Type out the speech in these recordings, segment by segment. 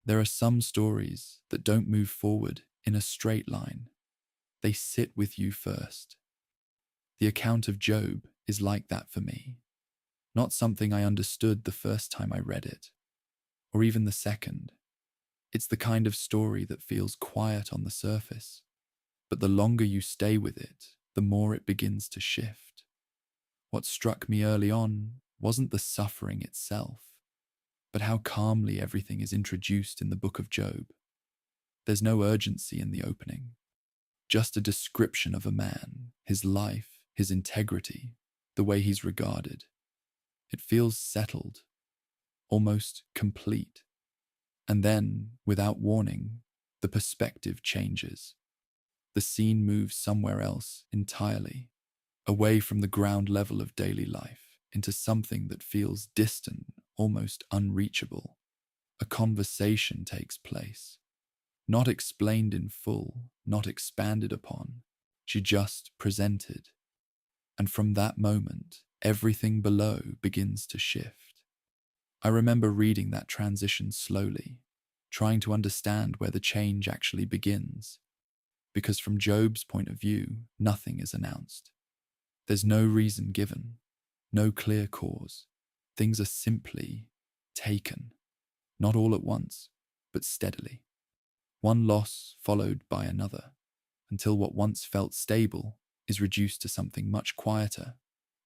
There are some stories that don't move forward in a straight line. They sit with you first. The account of Job is like that for me. Not something I understood the first time I read it, or even the second. It's the kind of story that feels quiet on the surface, but the longer you stay with it, the more it begins to shift. What struck me early on wasn't the suffering itself, but how calmly everything is introduced in the book of Job. There's no urgency in the opening, just a description of a man, his life, his integrity, the way he's regarded. It feels settled, almost complete. And then, without warning, the perspective changes. The scene moves somewhere else entirely, away from the ground level of daily life, into something that feels distant, almost unreachable. A conversation takes place, not explained in full, not expanded upon. She just presented. And from that moment, everything below begins to shift. I remember reading that transition slowly, trying to understand where the change actually begins. Because from Job's point of view, nothing is announced. There's no reason given, no clear cause. Things are simply taken, not all at once, but steadily. One loss followed by another, until what once felt stable is reduced to something much quieter,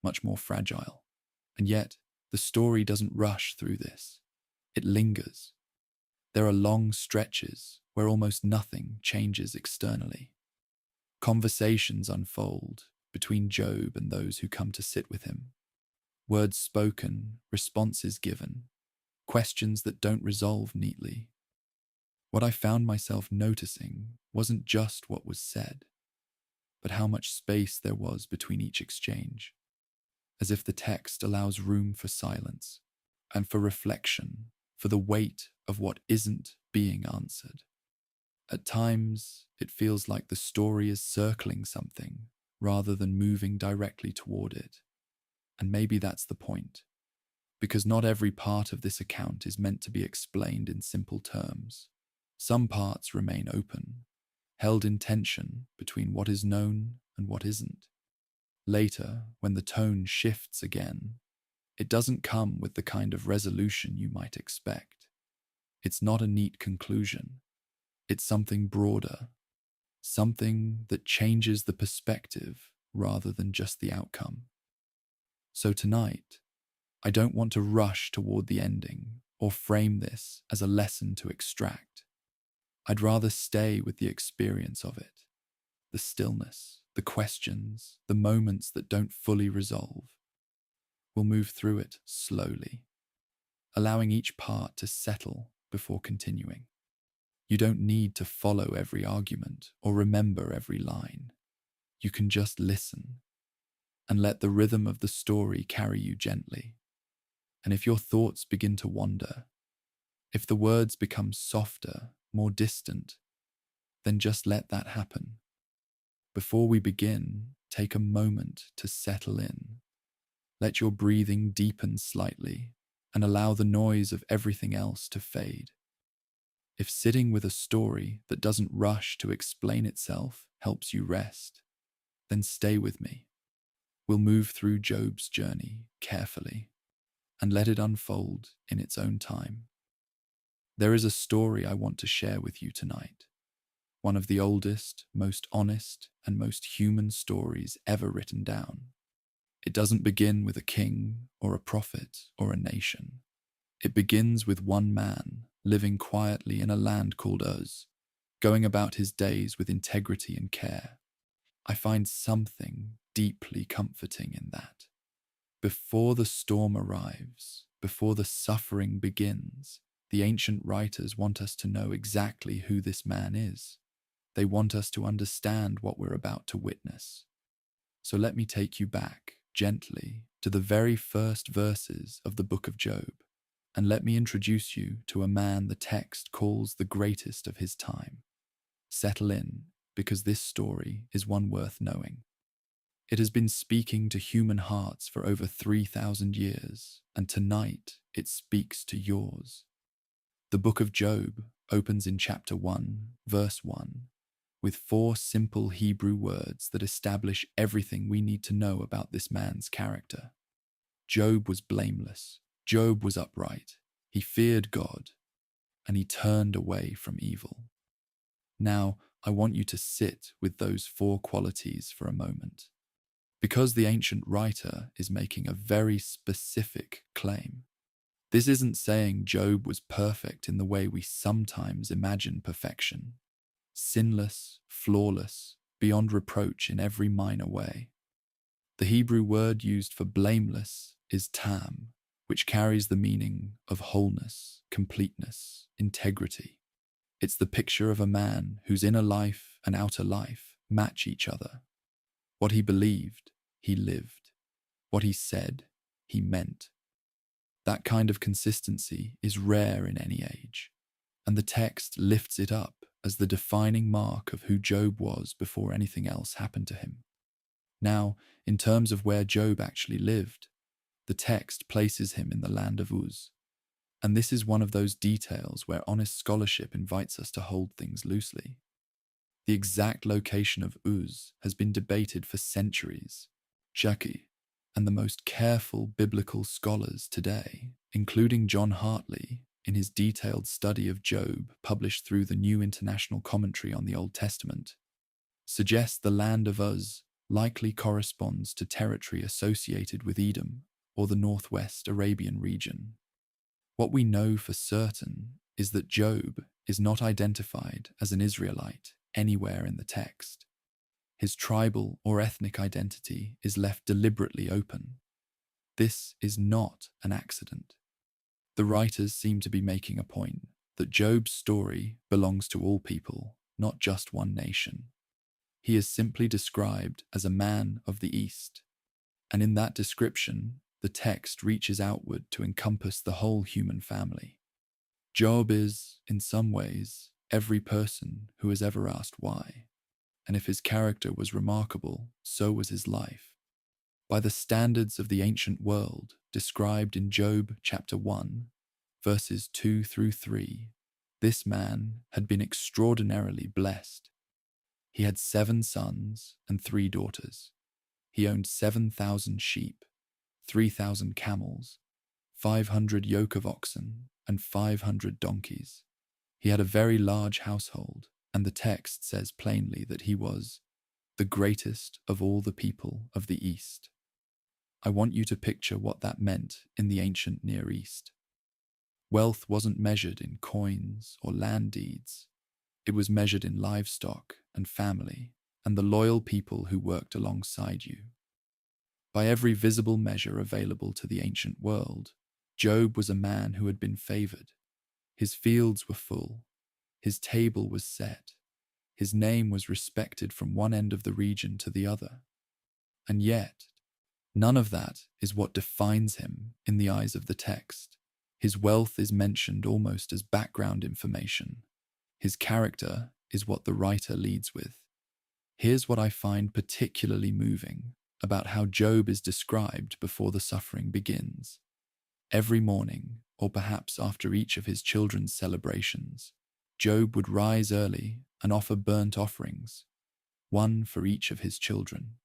much more fragile. And yet, the story doesn't rush through this. It lingers. There are long stretches where almost nothing changes externally. Conversations unfold between Job and those who come to sit with him. Words spoken, responses given, questions that don't resolve neatly. What I found myself noticing wasn't just what was said, but how much space there was between each exchange, as if the text allows room for silence and for reflection, for the weight of what isn't being answered. At times, it feels like the story is circling something rather than moving directly toward it. And maybe that's the point, because not every part of this account is meant to be explained in simple terms. Some parts remain open, held in tension between what is known and what isn't. Later, when the tone shifts again, it doesn't come with the kind of resolution you might expect. It's not a neat conclusion. It's something broader, something that changes the perspective rather than just the outcome. So tonight, I don't want to rush toward the ending or frame this as a lesson to extract. I'd rather stay with the experience of it, the stillness, the questions, the moments that don't fully resolve. We'll move through it slowly, allowing each part to settle before continuing. You don't need to follow every argument or remember every line. You can just listen and let the rhythm of the story carry you gently. And if your thoughts begin to wander, if the words become softer, more distant, then just let that happen. Before we begin, take a moment to settle in. Let your breathing deepen slightly and allow the noise of everything else to fade. If sitting with a story that doesn't rush to explain itself helps you rest, then stay with me. We'll move through Job's journey carefully and let it unfold in its own time. There is a story I want to share with you tonight, one of the oldest, most honest, and most human stories ever written down. It doesn't begin with a king or a prophet or a nation. It begins with one man living quietly in a land called Uz, going about his days with integrity and care. I find something deeply comforting in that. Before the storm arrives, before the suffering begins, the ancient writers want us to know exactly who this man is. They want us to understand what we're about to witness. So let me take you back, gently, to the very first verses of the book of Job, and let me introduce you to a man the text calls the greatest of his time. Settle in, because this story is one worth knowing. It has been speaking to human hearts for over 3,000 years, and tonight it speaks to yours. The book of Job opens in chapter 1, verse 1, with 4 simple Hebrew words that establish everything we need to know about this man's character. Job was blameless. Job was upright. He feared God, and he turned away from evil. Now, I want you to sit with those 4 qualities for a moment, because the ancient writer is making a very specific claim. This isn't saying Job was perfect in the way we sometimes imagine perfection. Sinless, flawless, beyond reproach in every minor way. The Hebrew word used for blameless is tam, which carries the meaning of wholeness, completeness, integrity. It's the picture of a man whose inner life and outer life match each other. What he believed, he lived. What he said, he meant. That kind of consistency is rare in any age, and the text lifts it up as the defining mark of who Job was before anything else happened to him. Now, in terms of where Job actually lived, the text places him in the land of Uz. And this is one of those details where honest scholarship invites us to hold things loosely. The exact location of Uz has been debated for centuries. Shaki and the most careful biblical scholars today, including John Hartley, in his detailed study of Job published through the New International Commentary on the Old Testament, suggest the land of Uz likely corresponds to territory associated with Edom or the northwest Arabian region. What we know for certain is that Job is not identified as an Israelite anywhere in the text. His tribal or ethnic identity is left deliberately open. This is not an accident. The writers seem to be making a point that Job's story belongs to all people, not just one nation. He is simply described as a man of the East, and in that description, the text reaches outward to encompass the whole human family. Job is, in some ways, every person who has ever asked why. And if his character was remarkable, so was his life. By the standards of the ancient world described in Job chapter 1, verses 2 through 3, this man had been extraordinarily blessed. He had 7 sons and 3 daughters. He owned 7,000 sheep, 3,000 camels, 500 yoke of oxen, and 500 donkeys. He had a very large household, and the text says plainly that he was the greatest of all the people of the East. I want you to picture what that meant in the ancient Near East. Wealth wasn't measured in coins or land deeds. It was measured in livestock and family, and the loyal people who worked alongside you. By every visible measure available to the ancient world, Job was a man who had been favored. His fields were full. His table was set. His name was respected from one end of the region to the other. And yet, none of that is what defines him in the eyes of the text. His wealth is mentioned almost as background information. His character is what the writer leads with. Here's what I find particularly moving about how Job is described before the suffering begins. Every morning, or perhaps after each of his children's celebrations, Job would rise early and offer burnt offerings, one for each of his children.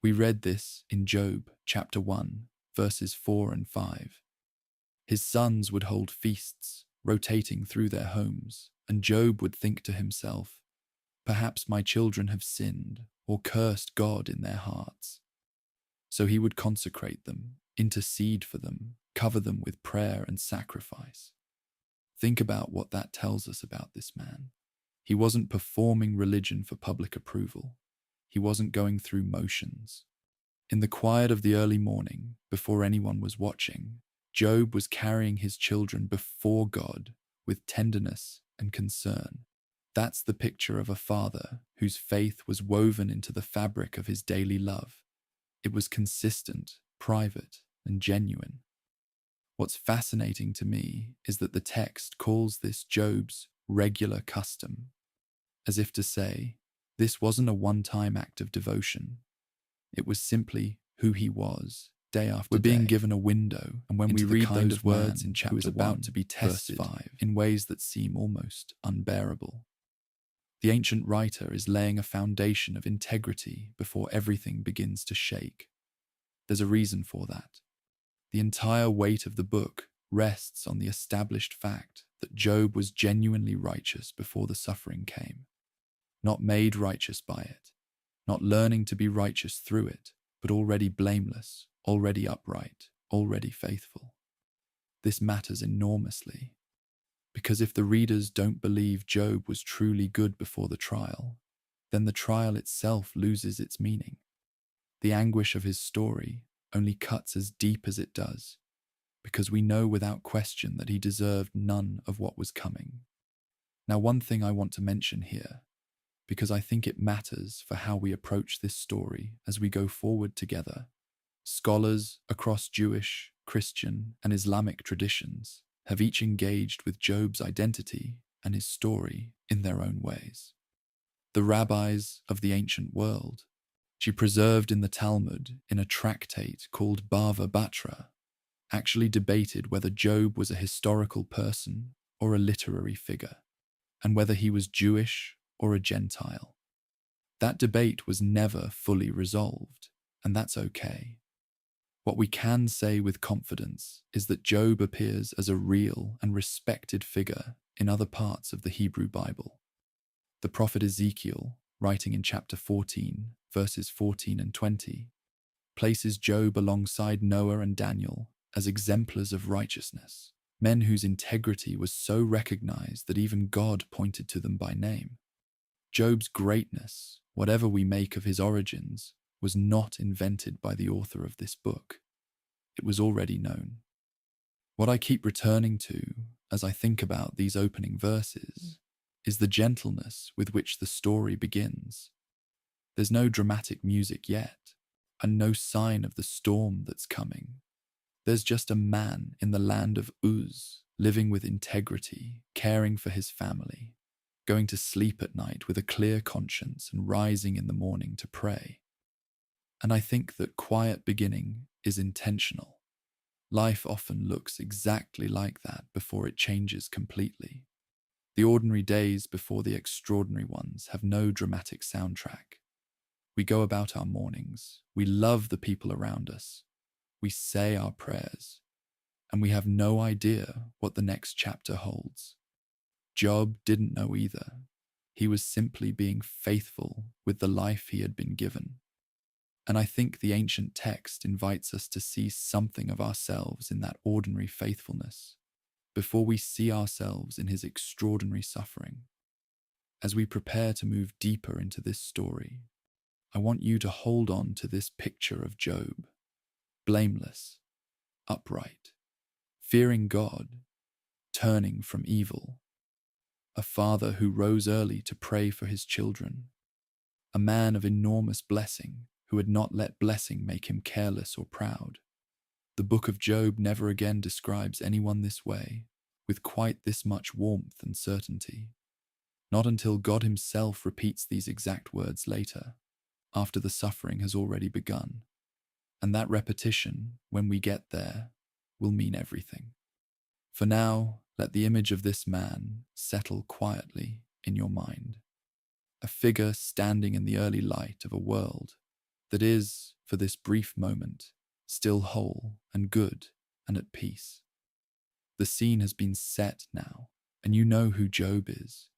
We read this in Job chapter 1, verses 4 and 5. His sons would hold feasts, rotating through their homes, and Job would think to himself, "Perhaps my children have sinned or cursed God in their hearts." So he would consecrate them, intercede for them, cover them with prayer and sacrifice. Think about what that tells us about this man. He wasn't performing religion for public approval. He wasn't going through motions. In the quiet of the early morning, before anyone was watching, Job was carrying his children before God with tenderness and concern. That's the picture of a father whose faith was woven into the fabric of his daily love. It was consistent, private, and genuine. What's fascinating to me is that the text calls this Job's regular custom, as if to say, this wasn't a one-time act of devotion. It was simply who he was, day after We're being day, given a window, and when we into the read kind those of words man in who is chapter about 1, to be verse tested 5, in ways that seem almost unbearable, the ancient writer is laying a foundation of integrity before everything begins to shake. There's a reason for that. The entire weight of the book rests on the established fact that Job was genuinely righteous before the suffering came, not made righteous by it, not learning to be righteous through it, but already blameless, already upright, already faithful. This matters enormously, because if the readers don't believe Job was truly good before the trial, then the trial itself loses its meaning. The anguish of his story only cuts as deep as it does, because we know without question that he deserved none of what was coming. Now, one thing I want to mention here, because I think it matters for how we approach this story as we go forward together. Scholars across Jewish, Christian, and Islamic traditions have each engaged with Job's identity and his story in their own ways. The rabbis of the ancient world, preserved in the Talmud in a tractate called Bava Batra, actually debated whether Job was a historical person or a literary figure, and whether he was Jewish or a Gentile. That debate was never fully resolved, and that's okay. What we can say with confidence is that Job appears as a real and respected figure in other parts of the Hebrew Bible. The prophet Ezekiel, writing in chapter 14, verses 14 and 20, places Job alongside Noah and Daniel as exemplars of righteousness, men whose integrity was so recognized that even God pointed to them by name. Job's greatness, whatever we make of his origins, was not invented by the author of this book. It was already known. What I keep returning to as I think about these opening verses is the gentleness with which the story begins. There's no dramatic music yet, and no sign of the storm that's coming. There's just a man in the land of Uz, living with integrity, caring for his family, going to sleep at night with a clear conscience and rising in the morning to pray. And I think that quiet beginning is intentional. Life often looks exactly like that before it changes completely. The ordinary days before the extraordinary ones have no dramatic soundtrack. We go about our mornings, we love the people around us, we say our prayers, and we have no idea what the next chapter holds. Job didn't know either. He was simply being faithful with the life he had been given. And I think the ancient text invites us to see something of ourselves in that ordinary faithfulness before we see ourselves in his extraordinary suffering. As we prepare to move deeper into this story, I want you to hold on to this picture of Job, blameless, upright, fearing God, turning from evil, a father who rose early to pray for his children, a man of enormous blessing who had not let blessing make him careless or proud. The book of Job never again describes anyone this way, with quite this much warmth and certainty. Not until God himself repeats these exact words later, after the suffering has already begun. And that repetition, when we get there, will mean everything. For now, let the image of this man settle quietly in your mind. A figure standing in the early light of a world that is, for this brief moment, still whole and good and at peace. The scene has been set now, and you know who Job is.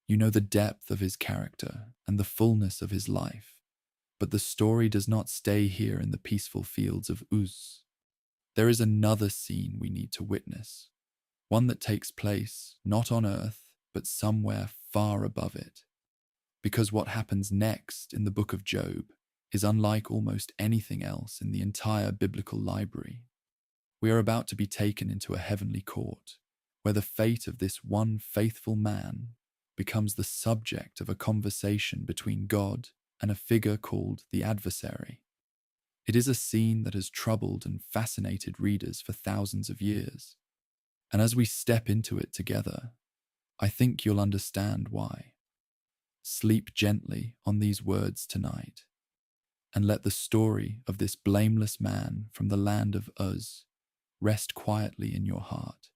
You know the depth of his character and the fullness of his life. But the story does not stay here in the peaceful fields of Uz. There is another scene we need to witness, one that takes place not on earth, but somewhere far above it. Because what happens next in the book of Job is unlike almost anything else in the entire biblical library. We are about to be taken into a heavenly court, where the fate of this one faithful man becomes the subject of a conversation between God and a figure called the adversary. It is a scene that has troubled and fascinated readers for thousands of years. And as we step into it together, I think you'll understand why. Sleep gently on these words tonight. and let the story of this blameless man from the land of Uz rest quietly in your heart.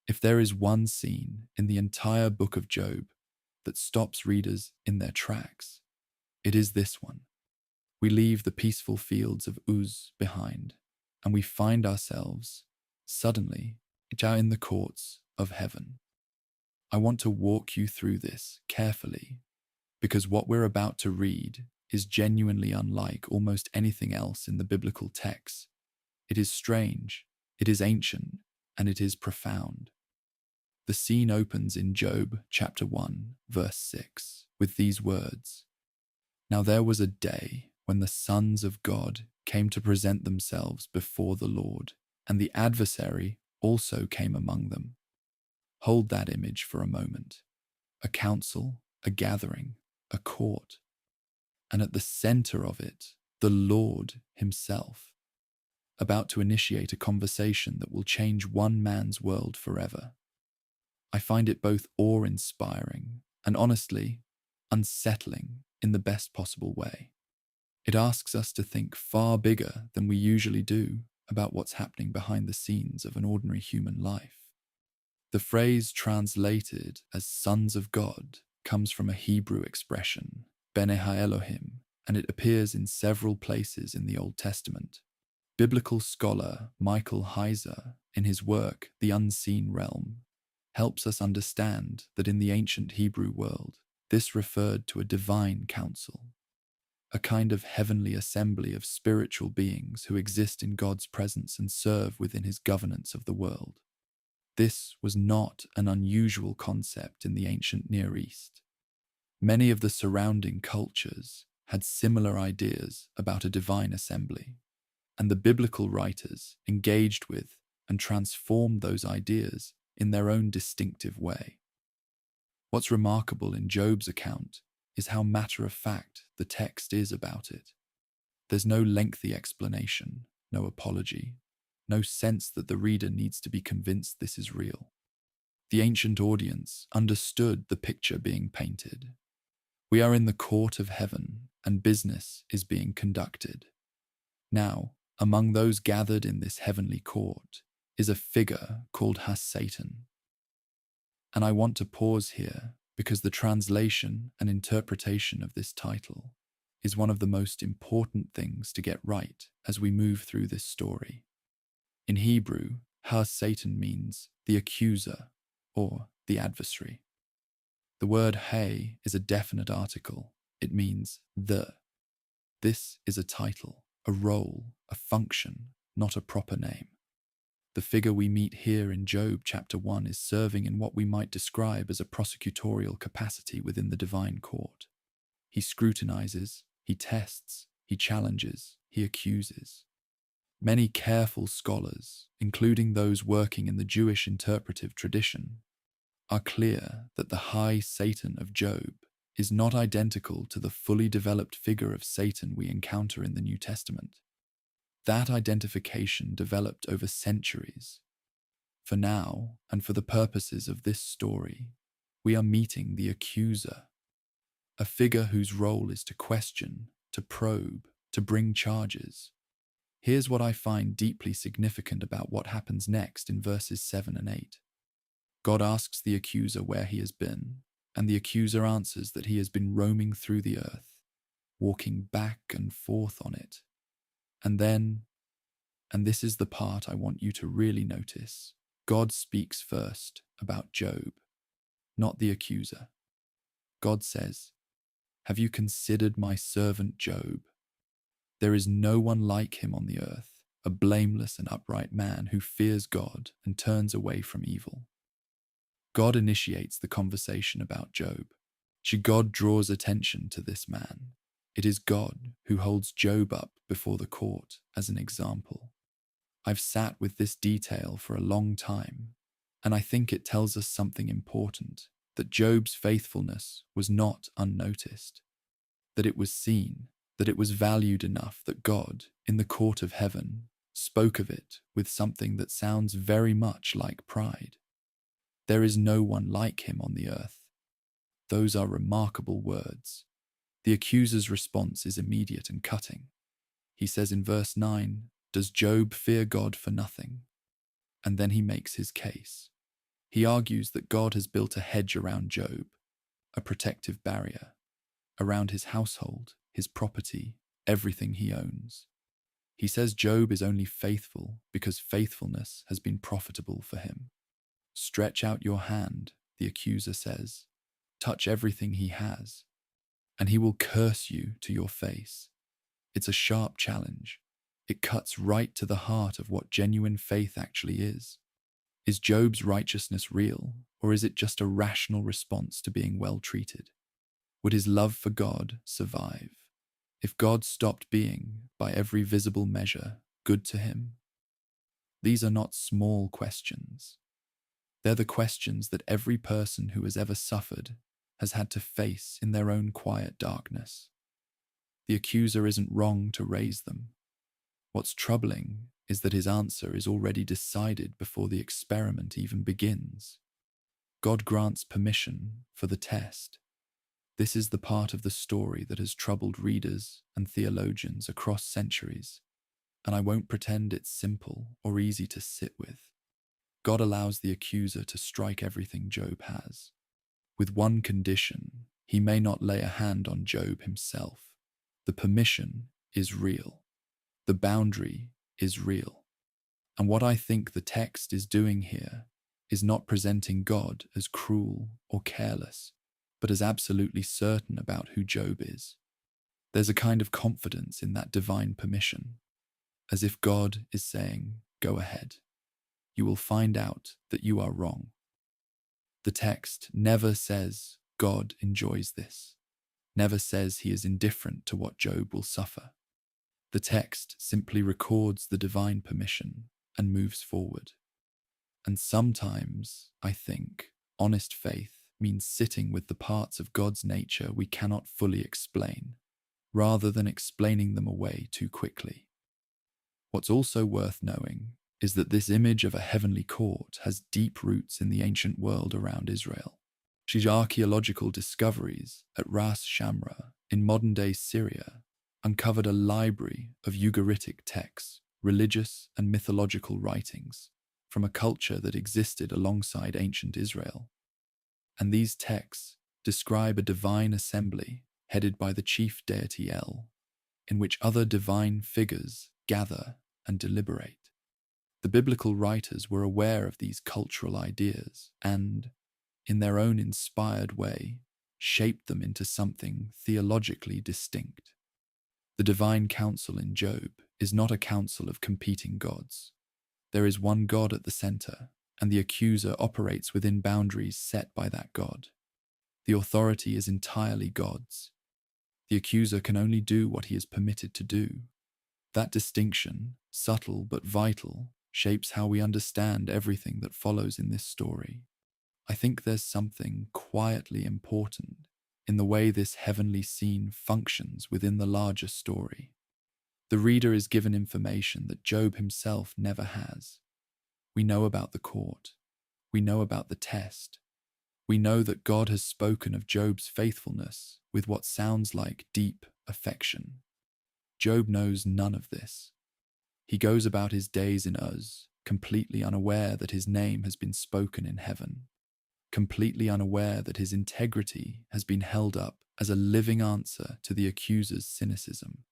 If there is one scene in the entire book of Job that stops readers in their tracks, it is this one. We leave the peaceful fields of Uz behind, and we find ourselves, suddenly, in the courts of heaven. I want to walk you through this carefully, because what we're about to read is genuinely unlike almost anything else in the biblical texts. It is strange, it is ancient, and it is profound. The scene opens in Job chapter 1, verse 6, with these words: "Now there was a day when the sons of God came to present themselves before the Lord, and the adversary also came among them." Hold that image for a moment. A council, a gathering, a court, and at the center of it, the Lord himself, about to initiate a conversation that will change one man's world forever. I find it both awe-inspiring and honestly unsettling in the best possible way. It asks us to think far bigger than we usually do about what's happening behind the scenes of an ordinary human life. The phrase translated as sons of God comes from a Hebrew expression, Bene HaElohim, and it appears in several places in the Old Testament. Biblical scholar Michael Heiser, in his work The Unseen Realm, helps us understand that in the ancient Hebrew world, this referred to a divine council, a kind of heavenly assembly of spiritual beings who exist in God's presence and serve within his governance of the world. This was not an unusual concept in the ancient Near East. Many of the surrounding cultures had similar ideas about a divine assembly, and the biblical writers engaged with and transformed those ideas in their own distinctive way. What's remarkable in Job's account is how matter-of-fact the text is about it. There's no lengthy explanation, no apology, no sense that the reader needs to be convinced this is real. The ancient audience understood the picture being painted. We are in the court of heaven, and business is being conducted. Now, among those gathered in this heavenly court is a figure called Satan. And I want to pause here because the translation and interpretation of this title is one of the most important things to get right as we move through this story. In Hebrew, Satan means the accuser or the adversary. The word He is a definite article. It means the. This is a title, a role, a function, not a proper name. The figure we meet here in Job chapter 1 is serving in what we might describe as a prosecutorial capacity within the divine court. He scrutinizes, he tests, he challenges, he accuses. Many careful scholars, including those working in the Jewish interpretive tradition, are clear that the Satan of Job is not identical to the fully developed figure of Satan we encounter in the New Testament. That identification developed over centuries. For now, and for the purposes of this story, we are meeting the accuser, a figure whose role is to question, to probe, to bring charges. Here's what I find deeply significant about what happens next in verses 7 and 8. God asks the accuser where he has been, and the accuser answers that he has been roaming through the earth, walking back and forth on it. And then, and this is the part I want you to really notice, God speaks first about Job, not the accuser. God says, "Have you considered my servant Job? There is no one like him on the earth, a blameless and upright man who fears God and turns away from evil." God initiates the conversation about Job. God draws attention to this man. It is God who holds Job up before the court as an example. I've sat with this detail for a long time, and I think it tells us something important, that Job's faithfulness was not unnoticed, that it was seen, that it was valued enough that God, in the court of heaven, spoke of it with something that sounds very much like pride. There is no one like him on the earth. Those are remarkable words. The accuser's response is immediate and cutting. He says in verse 9, "Does Job fear God for nothing?" And then he makes his case. He argues that God has built a hedge around Job, a protective barrier, around his household, his property, everything he owns. He says Job is only faithful because faithfulness has been profitable for him. "Stretch out your hand," the accuser says. "Touch everything he has, and he will curse you to your face." It's a sharp challenge. It cuts right to the heart of what genuine faith actually is. Is Job's righteousness real, or is it just a rational response to being well treated? Would his love for God survive if God stopped being, by every visible measure, good to him? These are not small questions. They're the questions that every person who has ever suffered has had to face in their own quiet darkness. The accuser isn't wrong to raise them. What's troubling is that his answer is already decided before the experiment even begins. God grants permission for the test. This is the part of the story that has troubled readers and theologians across centuries, and I won't pretend it's simple or easy to sit with. God allows the accuser to strike everything Job has. With one condition: he may not lay a hand on Job himself. The permission is real. The boundary is real. And what I think the text is doing here is not presenting God as cruel or careless, but as absolutely certain about who Job is. There's a kind of confidence in that divine permission, as if God is saying, "Go ahead. You will find out that you are wrong." The text never says God enjoys this, never says he is indifferent to what Job will suffer. The text simply records the divine permission and moves forward. And sometimes, I think, honest faith means sitting with the parts of God's nature we cannot fully explain, rather than explaining them away too quickly. What's also worth knowing is that this image of a heavenly court has deep roots in the ancient world around Israel. She's archaeological discoveries at Ras Shamra in modern-day Syria uncovered a library of Ugaritic texts, religious and mythological writings, from a culture that existed alongside ancient Israel. And these texts describe a divine assembly headed by the chief deity El, in which other divine figures gather and deliberate. The biblical writers were aware of these cultural ideas and, in their own inspired way, shaped them into something theologically distinct. The divine council in Job is not a council of competing gods. There is one God at the center, and the accuser operates within boundaries set by that God. The authority is entirely God's. The accuser can only do what he is permitted to do. That distinction, subtle but vital, shapes how we understand everything that follows in this story. I think there's something quietly important in the way this heavenly scene functions within the larger story. The reader is given information that Job himself never has. We know about the court. We know about the test. We know that God has spoken of Job's faithfulness with what sounds like deep affection. Job knows none of this. He goes about his days in Uz, completely unaware that his name has been spoken in heaven, completely unaware that his integrity has been held up as a living answer to the accuser's cynicism.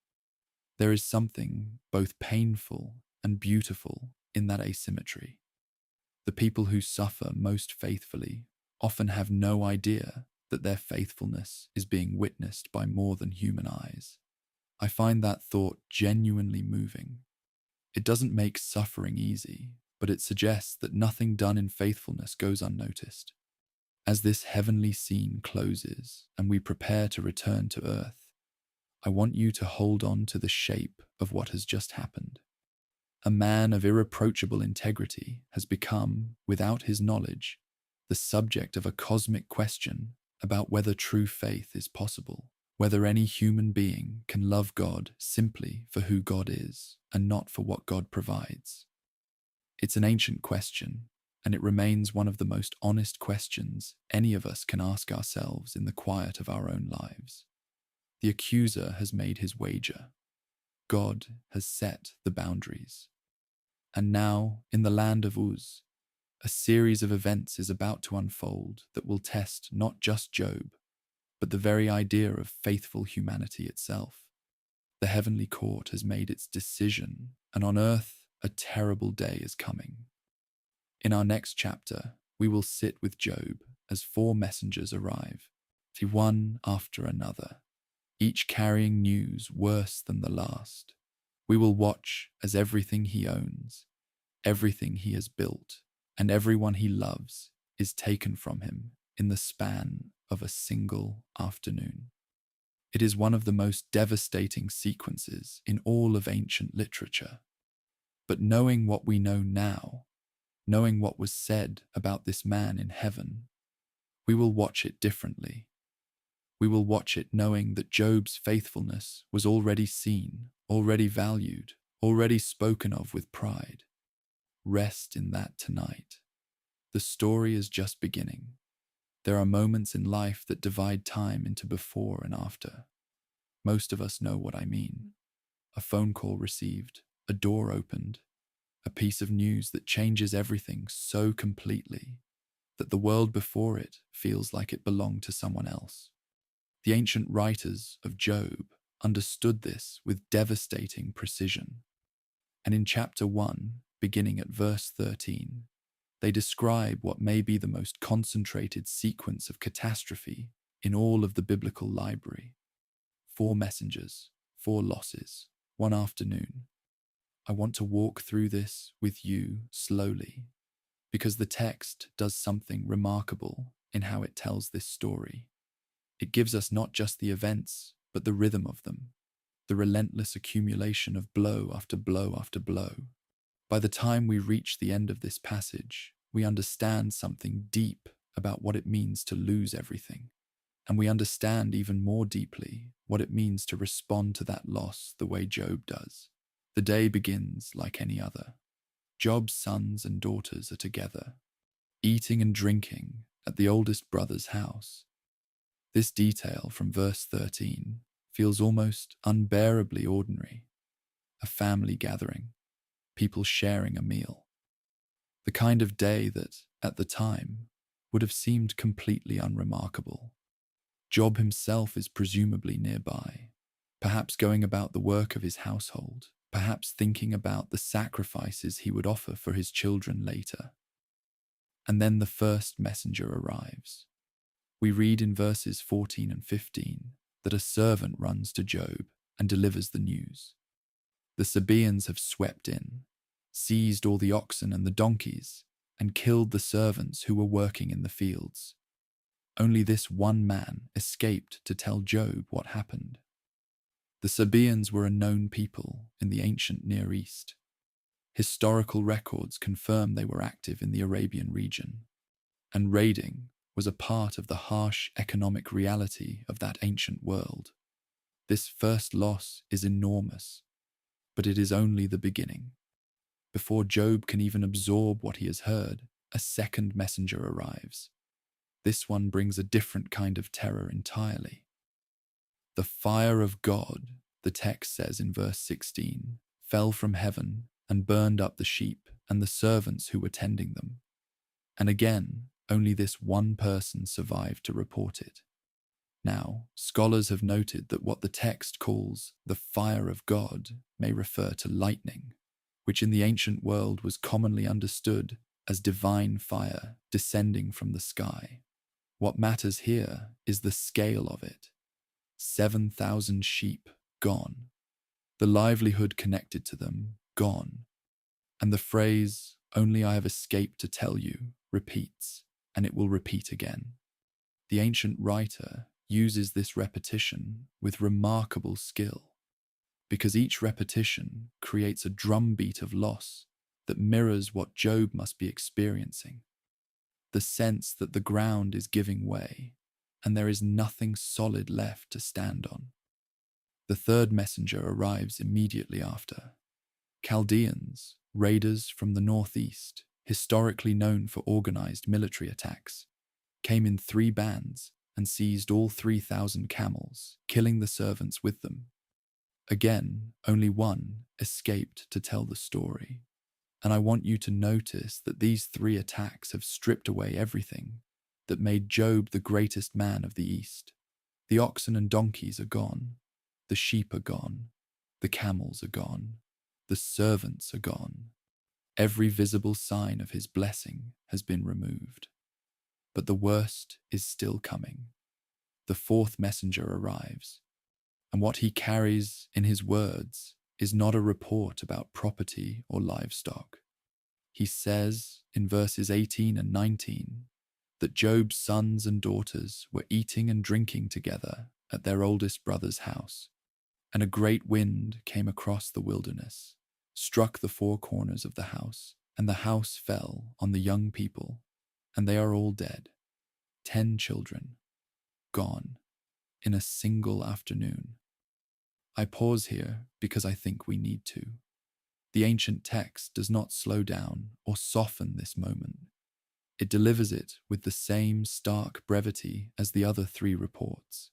There is something both painful and beautiful in that asymmetry. The people who suffer most faithfully often have no idea that their faithfulness is being witnessed by more than human eyes. I find that thought genuinely moving. It doesn't make suffering easy, but it suggests that nothing done in faithfulness goes unnoticed. As this heavenly scene closes and we prepare to return to earth, I want you to hold on to the shape of what has just happened. A man of irreproachable integrity has become, without his knowledge, the subject of a cosmic question about whether true faith is possible, whether any human being can love God simply for who God is and not for what God provides. It's an ancient question, and it remains one of the most honest questions any of us can ask ourselves in the quiet of our own lives. The accuser has made his wager. God has set the boundaries. And now, in the land of Uz, a series of events is about to unfold that will test not just Job, but the very idea of faithful humanity itself. The heavenly court has made its decision, and on earth, a terrible day is coming. In our next chapter, we will sit with Job as 4 messengers arrive, one after another, each carrying news worse than the last. We will watch as everything he owns, everything he has built, and everyone he loves is taken from him in the span of a single afternoon. It is one of the most devastating sequences in all of ancient literature. But knowing what we know now, knowing what was said about this man in heaven, we will watch it differently. We will watch it knowing that Job's faithfulness was already seen, already valued, already spoken of with pride. Rest in that tonight. The story is just beginning. There are moments in life that divide time into before and after. Most of us know what I mean. A phone call received, a door opened, a piece of news that changes everything so completely that the world before it feels like it belonged to someone else. The ancient writers of Job understood this with devastating precision. And in chapter 1, beginning at verse 13, they describe what may be the most concentrated sequence of catastrophe in all of the biblical library. 4 messengers, 4 losses, 1 afternoon. I want to walk through this with you slowly, because the text does something remarkable in how it tells this story. It gives us not just the events, but the rhythm of them, the relentless accumulation of blow after blow after blow. By the time we reach the end of this passage, we understand something deep about what it means to lose everything, and we understand even more deeply what it means to respond to that loss the way Job does. The day begins like any other. Job's sons and daughters are together, eating and drinking at the oldest brother's house. This detail from verse 13 feels almost unbearably ordinary. A family gathering, people sharing a meal. The kind of day that, at the time, would have seemed completely unremarkable. Job himself is presumably nearby, perhaps going about the work of his household, perhaps thinking about the sacrifices he would offer for his children later. And then the first messenger arrives. We read in verses 14 and 15 that a servant runs to Job and delivers the news. The Sabaeans have swept in, seized all the oxen and the donkeys, and killed the servants who were working in the fields. Only this one man escaped to tell Job what happened. The Sabaeans were a known people in the ancient Near East. Historical records confirm they were active in the Arabian region, and raiding was a part of the harsh economic reality of that ancient world. This first loss is enormous, but it is only the beginning. Before Job can even absorb what he has heard, a second messenger arrives. This one brings a different kind of terror entirely. The fire of God, the text says in verse 16, fell from heaven and burned up the sheep and the servants who were tending them. And again, only this one person survived to report it. Now, scholars have noted that what the text calls the fire of God may refer to lightning, which in the ancient world was commonly understood as divine fire descending from the sky. What matters here is the scale of it. 7,000 sheep gone. The livelihood connected to them gone. And the phrase, "Only I have escaped to tell you," repeats, and it will repeat again. The ancient writer uses this repetition with remarkable skill, because each repetition creates a drumbeat of loss that mirrors what Job must be experiencing. The sense that the ground is giving way, and there is nothing solid left to stand on. The third messenger arrives immediately after. Chaldeans, raiders from the northeast, historically known for organized military attacks, came in 3 bands and seized all 3,000 camels, killing the servants with them. Again, only one escaped to tell the story. And I want you to notice that these 3 attacks have stripped away everything that made Job the greatest man of the East. The oxen and donkeys are gone. The sheep are gone. The camels are gone. The servants are gone. Every visible sign of his blessing has been removed. But the worst is still coming. The 4th messenger arrives, and what he carries in his words is not a report about property or livestock. He says in verses 18 and 19 that Job's sons and daughters were eating and drinking together at their oldest brother's house, and a great wind came across the wilderness, struck the 4 corners of the house, and the house fell on the young people, and they are all dead. 10 children, gone, in a single afternoon. I pause here because I think we need to. The ancient text does not slow down or soften this moment. It delivers it with the same stark brevity as the other 3 reports.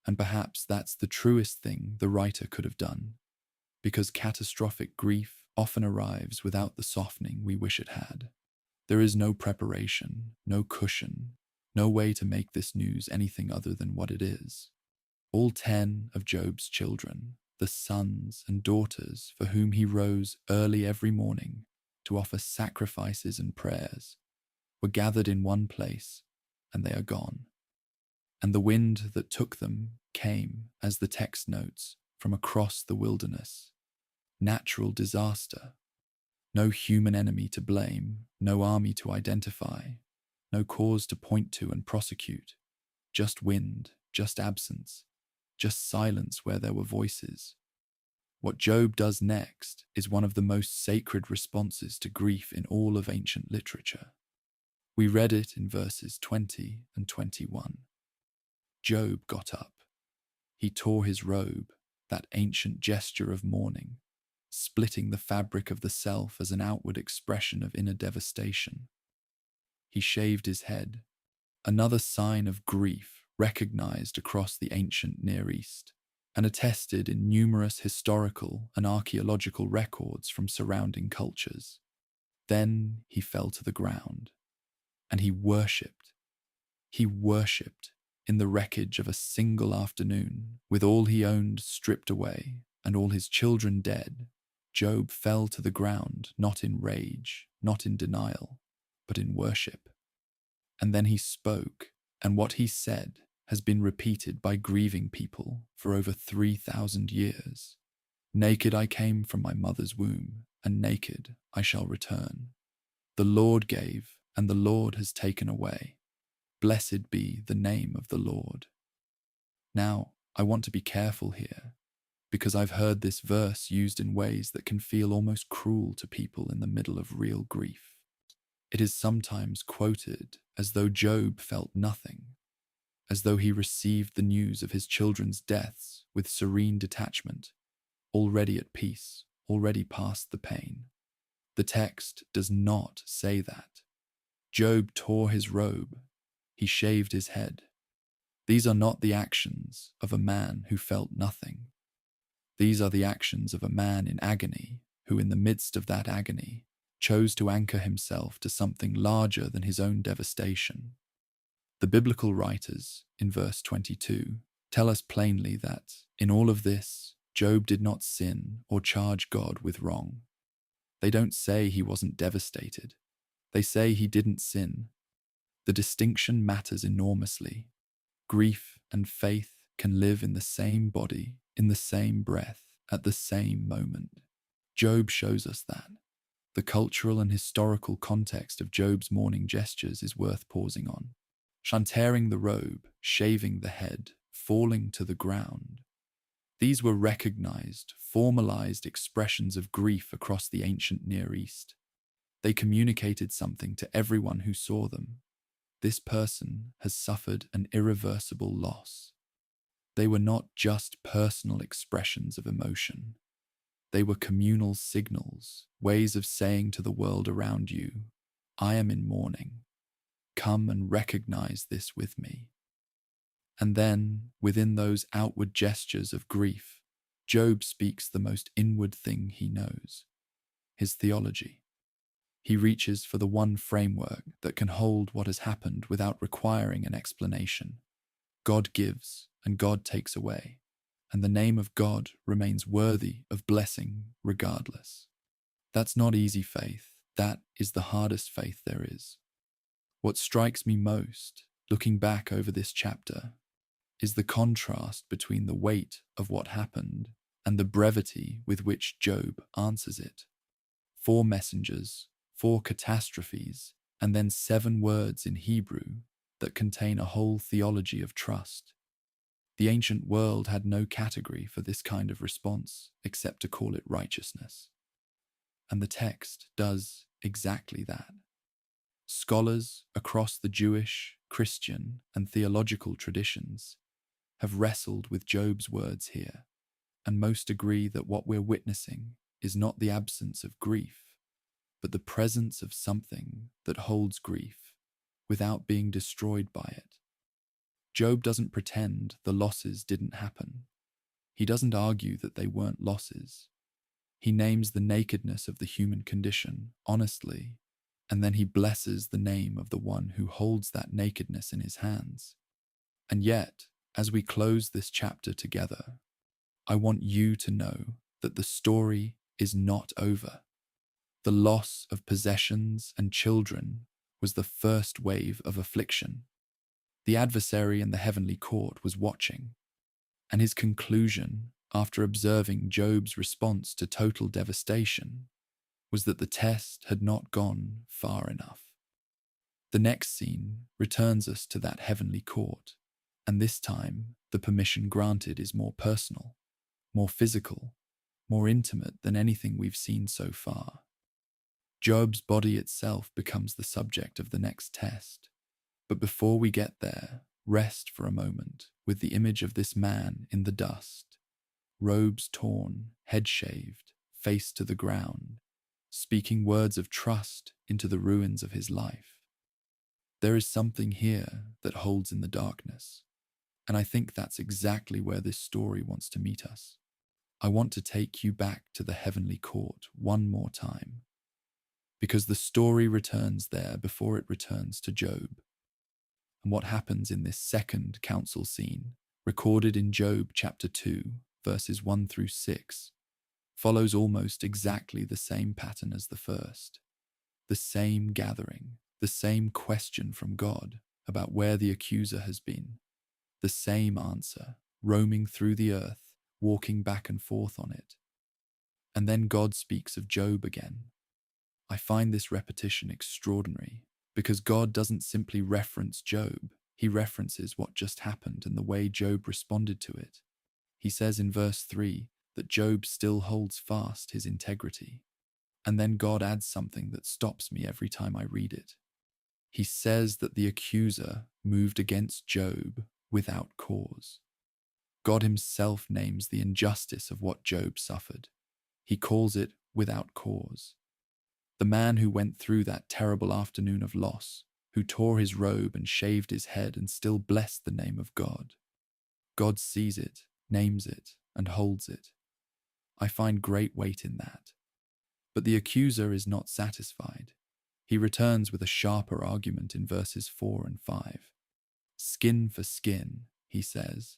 And perhaps that's the truest thing the writer could have done, because catastrophic grief often arrives without the softening we wish it had. There is no preparation, no cushion, no way to make this news anything other than what it is. All 10 of Job's children, the sons and daughters for whom he rose early every morning to offer sacrifices and prayers, were gathered in one place, and they are gone. And the wind that took them came, as the text notes, from across the wilderness. Natural disaster. No human enemy to blame, no army to identify, no cause to point to and prosecute. Just wind, just absence, just silence where there were voices. What Job does next is one of the most sacred responses to grief in all of ancient literature. We read it in verses 20 and 21. Job got up. He tore his robe, that ancient gesture of mourning, splitting the fabric of the self as an outward expression of inner devastation. He shaved his head, another sign of grief recognized across the ancient Near East, and attested in numerous historical and archaeological records from surrounding cultures. Then he fell to the ground, and he worshipped. He worshipped in the wreckage of a single afternoon, with all he owned stripped away and all his children dead. Job fell to the ground, not in rage, not in denial, but in worship. And then he spoke, and what he said has been repeated by grieving people for over 3,000 years. Naked I came from my mother's womb, and naked I shall return. The Lord gave, and the Lord has taken away. Blessed be the name of the Lord. Now, I want to be careful here, because I've heard this verse used in ways that can feel almost cruel to people in the middle of real grief. It is sometimes quoted as though Job felt nothing, as though he received the news of his children's deaths with serene detachment, already at peace, already past the pain. The text does not say that. Job tore his robe. He shaved his head. These are not the actions of a man who felt nothing. These are the actions of a man in agony who, in the midst of that agony, chose to anchor himself to something larger than his own devastation. The biblical writers, in verse 22, tell us plainly that, in all of this, Job did not sin or charge God with wrong. They don't say he wasn't devastated. They say he didn't sin. The distinction matters enormously. Grief and faith can live in the same body, in the same breath, at the same moment. Job shows us that. The cultural and historical context of Job's mourning gestures is worth pausing on. Tearing the robe, shaving the head, falling to the ground. These were recognized, formalized expressions of grief across the ancient Near East. They communicated something to everyone who saw them. This person has suffered an irreversible loss. They were not just personal expressions of emotion. They were communal signals, ways of saying to the world around you, I am in mourning. Come and recognize this with me. And then, within those outward gestures of grief, Job speaks the most inward thing he knows: his theology. He reaches for the one framework that can hold what has happened without requiring an explanation. God gives and God takes away, and the name of God remains worthy of blessing regardless. That's not easy faith. That is the hardest faith there is. What strikes me most, looking back over this chapter, is the contrast between the weight of what happened and the brevity with which Job answers it. 4 messengers, 4 catastrophes, and then 7 words in Hebrew that contain a whole theology of trust. The ancient world had no category for this kind of response except to call it righteousness. And the text does exactly that. Scholars across the Jewish, Christian, and theological traditions have wrestled with Job's words here, and most agree that what we're witnessing is not the absence of grief, but the presence of something that holds grief without being destroyed by it. Job doesn't pretend the losses didn't happen. He doesn't argue that they weren't losses. He names the nakedness of the human condition honestly, and then he blesses the name of the one who holds that nakedness in his hands. And yet, as we close this chapter together, I want you to know that the story is not over. The loss of possessions and children was the first wave of affliction. The adversary in the heavenly court was watching, and his conclusion, after observing Job's response to total devastation, was that the test had not gone far enough. The next scene returns us to that heavenly court, and this time the permission granted is more personal, more physical, more intimate than anything we've seen so far. Job's body itself becomes the subject of the next test. But before we get there, rest for a moment with the image of this man in the dust, robes torn, head shaved, face to the ground, speaking words of trust into the ruins of his life. There is something here that holds in the darkness, and I think that's exactly where this story wants to meet us. I want to take you back to the heavenly court one more time, because the story returns there before it returns to Job. And what happens in this second council scene, recorded in Job chapter 2, verses 1 through 6, follows almost exactly the same pattern as the first. The same gathering, the same question from God about where the accuser has been, the same answer, roaming through the earth, walking back and forth on it. And then God speaks of Job again. I find this repetition extraordinary, because God doesn't simply reference Job, he references what just happened and the way Job responded to it. He says in verse 3 that Job still holds fast his integrity. And then God adds something that stops me every time I read it. He says that the accuser moved against Job without cause. God himself names the injustice of what Job suffered. He calls it without cause. The man who went through that terrible afternoon of loss, who tore his robe and shaved his head and still blessed the name of God. God sees it, names it, and holds it. I find great weight in that. But the accuser is not satisfied. He returns with a sharper argument in verses 4 and 5. Skin for skin, he says.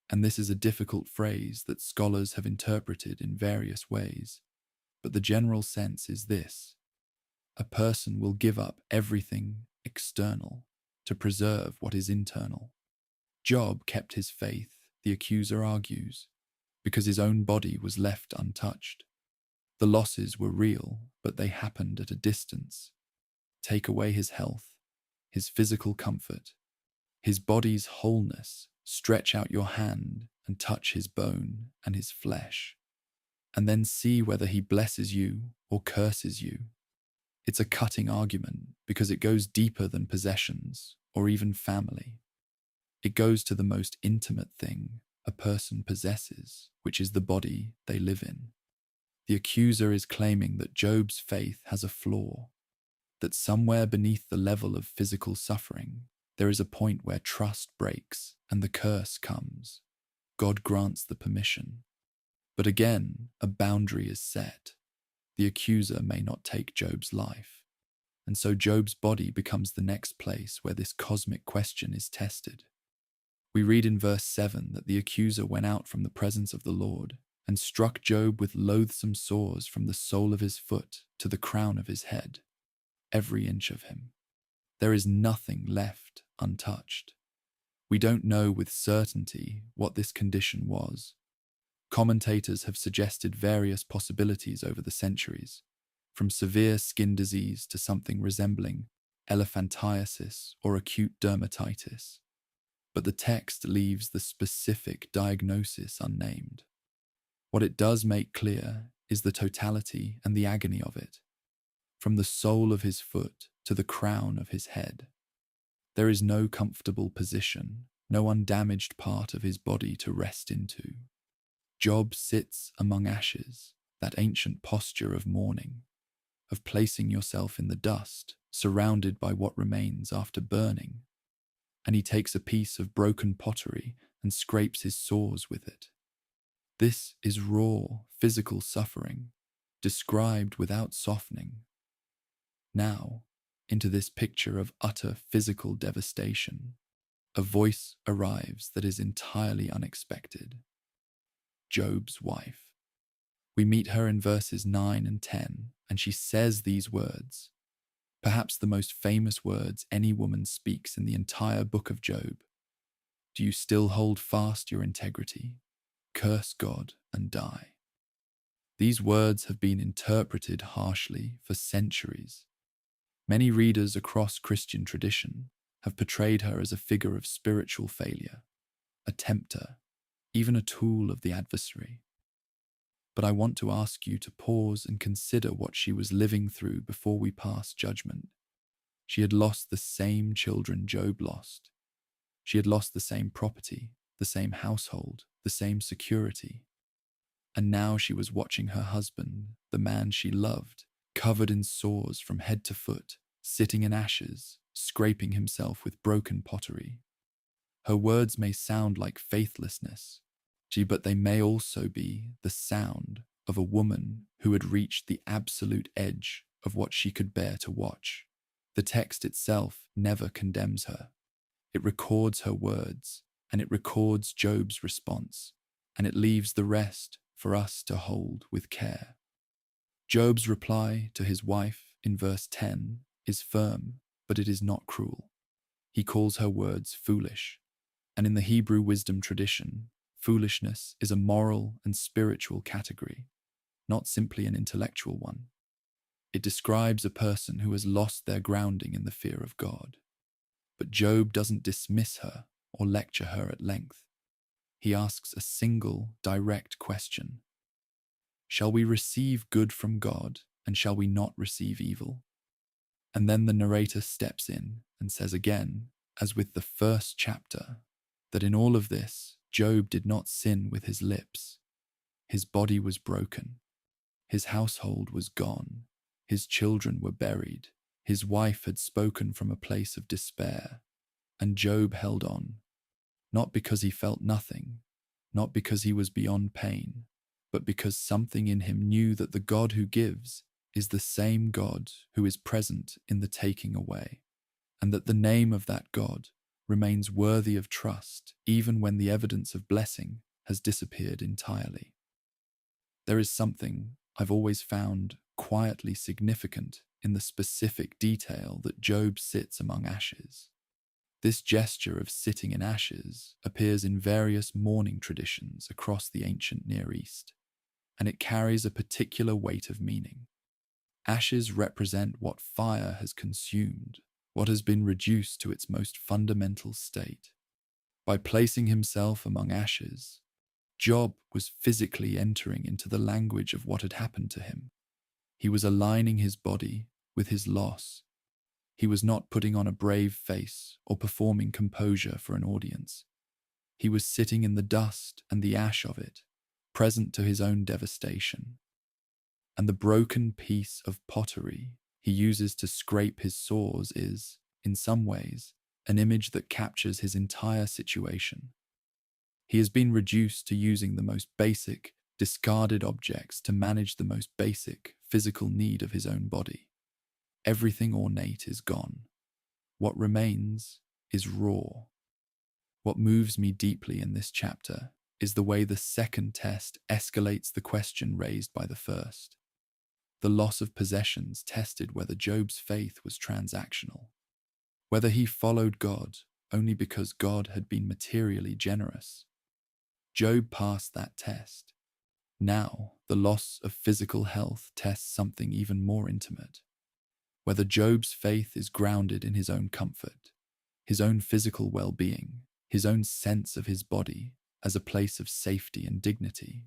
And this is a difficult phrase that scholars have interpreted in various ways. But the general sense is this: a person will give up everything external to preserve what is internal. Job kept his faith, the accuser argues, because his own body was left untouched. The losses were real, but they happened at a distance. Take away his health, his physical comfort, his body's wholeness, stretch out your hand and touch his bone and his flesh, and then see whether he blesses you or curses you. It's a cutting argument because it goes deeper than possessions or even family. It goes to the most intimate thing a person possesses, which is the body they live in. The accuser is claiming that Job's faith has a flaw, that somewhere beneath the level of physical suffering, There is a point where trust breaks and the curse comes. God grants the permission. But again, a boundary is set. The accuser may not take Job's life. And so Job's body becomes the next place where this cosmic question is tested. We read in verse 7 that the accuser went out from the presence of the Lord and struck Job with loathsome sores from the sole of his foot to the crown of his head, every inch of him. There is nothing left untouched. We don't know with certainty what this condition was. Commentators have suggested various possibilities over the centuries, from severe skin disease to something resembling elephantiasis or acute dermatitis. But the text leaves the specific diagnosis unnamed. What it does make clear is the totality and the agony of it, from the sole of his foot to the crown of his head. There is no comfortable position, no undamaged part of his body to rest into. Job sits among ashes, that ancient posture of mourning, of placing yourself in the dust, surrounded by what remains after burning. And he takes a piece of broken pottery and scrapes his sores with it. This is raw, physical suffering, described without softening. Now, into this picture of utter physical devastation, a voice arrives that is entirely unexpected. Job's wife. We meet her in verses 9 and 10, and she says these words, perhaps the most famous words any woman speaks in the entire book of Job. Do you still hold fast your integrity? Curse God and die. These words have been interpreted harshly for centuries. Many readers across Christian tradition have portrayed her as a figure of spiritual failure, a tempter, even a tool of the adversary. But I want to ask you to pause and consider what she was living through before we pass judgment. She had lost the same children Job lost. She had lost the same property, the same household, the same security. And now she was watching her husband, the man she loved, covered in sores from head to foot, sitting in ashes, scraping himself with broken pottery. Her words may sound like faithlessness, but they may also be the sound of a woman who had reached the absolute edge of what she could bear to watch. The text itself never condemns her. It records her words, and it records Job's response, and it leaves the rest for us to hold with care. Job's reply to his wife in verse 10 is firm, but it is not cruel. He calls her words foolish, and in the Hebrew wisdom tradition, foolishness is a moral and spiritual category, not simply an intellectual one. It describes a person who has lost their grounding in the fear of God. But Job doesn't dismiss her or lecture her at length. He asks a single, direct question. Shall we receive good from God, and shall we not receive evil? And then the narrator steps in and says again, as with the first chapter, that in all of this, Job did not sin with his lips. His body was broken. His household was gone. His children were buried. His wife had spoken from a place of despair. And Job held on, not because he felt nothing, not because he was beyond pain, but because something in him knew that the God who gives is the same God who is present in the taking away, and that the name of that God remains worthy of trust even when the evidence of blessing has disappeared entirely. There is something I've always found quietly significant in the specific detail that Job sits among ashes. This gesture of sitting in ashes appears in various mourning traditions across the ancient Near East, and it carries a particular weight of meaning. Ashes represent what fire has consumed, what has been reduced to its most fundamental state. By placing himself among ashes, Job was physically entering into the language of what had happened to him. He was aligning his body with his loss. He was not putting on a brave face or performing composure for an audience. He was sitting in the dust and the ash of it, present to his own devastation. And the broken piece of pottery he uses to scrape his sores is, in some ways, an image that captures his entire situation. He has been reduced to using the most basic, discarded objects to manage the most basic, physical need of his own body. Everything ornate is gone. What remains is raw. What moves me deeply in this chapter is the way the second test escalates the question raised by the first. The loss of possessions tested whether Job's faith was transactional, whether he followed God only because God had been materially generous. Job passed that test. Now, the loss of physical health tests something even more intimate. Whether Job's faith is grounded in his own comfort, his own physical well-being, his own sense of his body as a place of safety and dignity.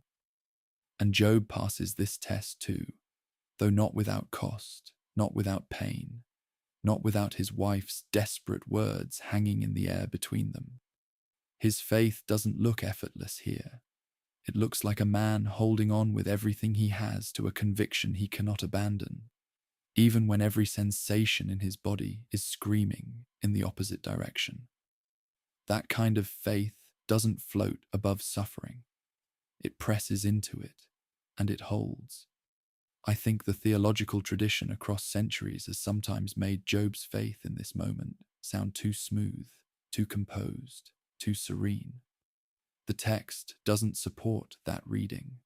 And Job passes this test too, though not without cost, not without pain, not without his wife's desperate words hanging in the air between them. His faith doesn't look effortless here. It looks like a man holding on with everything he has to a conviction he cannot abandon, even when every sensation in his body is screaming in the opposite direction. That kind of faith doesn't float above suffering. It presses into it, and it holds. I think the theological tradition across centuries has sometimes made Job's faith in this moment sound too smooth, too composed, too serene. The text doesn't support that reading.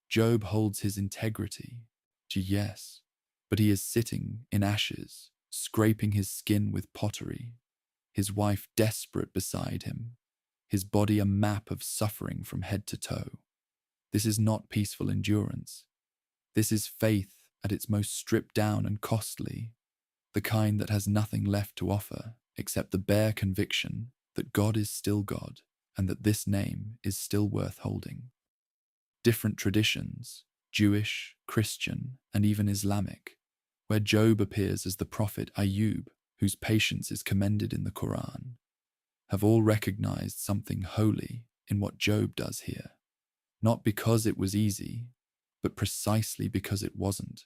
Job holds his integrity, yes, but he is sitting in ashes, scraping his skin with pottery, his wife desperate beside him, his body a map of suffering from head to toe. This is not peaceful endurance. This is faith at its most stripped down and costly, the kind that has nothing left to offer except the bare conviction that God is still God and that this name is still worth holding. Different traditions, Jewish, Christian, and even Islamic, where Job appears as the prophet Ayub, whose patience is commended in the Quran, have all recognized something holy in what Job does here, not because it was easy, but precisely because it wasn't.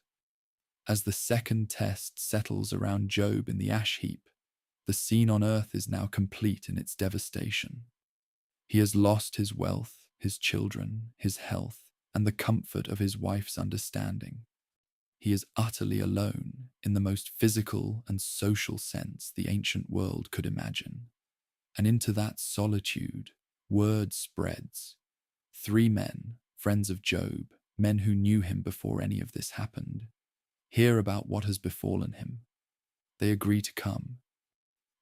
As the second test settles around Job in the ash heap, the scene on earth is now complete in its devastation. He has lost his wealth, his children, his health, and the comfort of his wife's understanding. He is utterly alone in the most physical and social sense the ancient world could imagine. And into that solitude, word spreads. 3 men, friends of Job, men who knew him before any of this happened, hear about what has befallen him. They agree to come.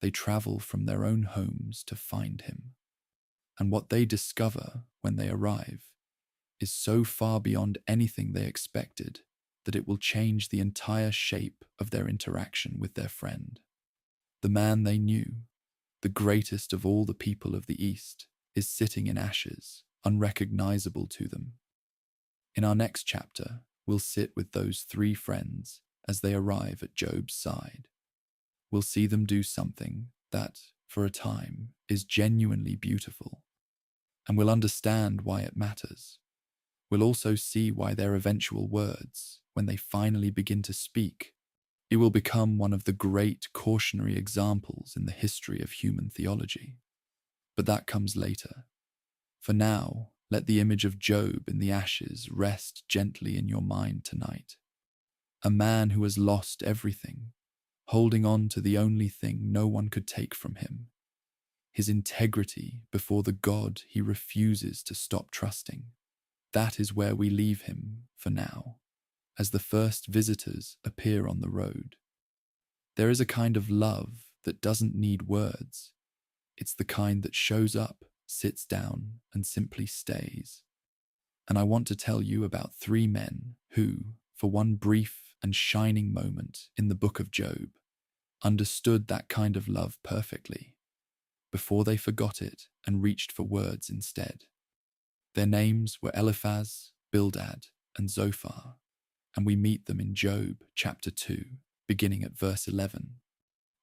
They travel from their own homes to find him. And what they discover when they arrive is so far beyond anything they expected that it will change the entire shape of their interaction with their friend. The man they knew, the greatest of all the people of the East, is sitting in ashes, unrecognizable to them. In our next chapter, we'll sit with those 3 friends as they arrive at Job's side. We'll see them do something that, for a time, is genuinely beautiful, and we'll understand why it matters. We'll also see why their eventual words, when they finally begin to speak, it will become one of the great cautionary examples in the history of human theology. But that comes later. For now, let the image of Job in the ashes rest gently in your mind tonight. A man who has lost everything, holding on to the only thing no one could take from him, his integrity before the God he refuses to stop trusting. That is where we leave him for now, as the first visitors appear on the road. There is a kind of love that doesn't need words. It's the kind that shows up, sits down, and simply stays. And I want to tell you about 3 men who, for one brief and shining moment in the book of Job, understood that kind of love perfectly, before they forgot it and reached for words instead. Their names were Eliphaz, Bildad, and Zophar, and we meet them in Job chapter 2, beginning at verse 11.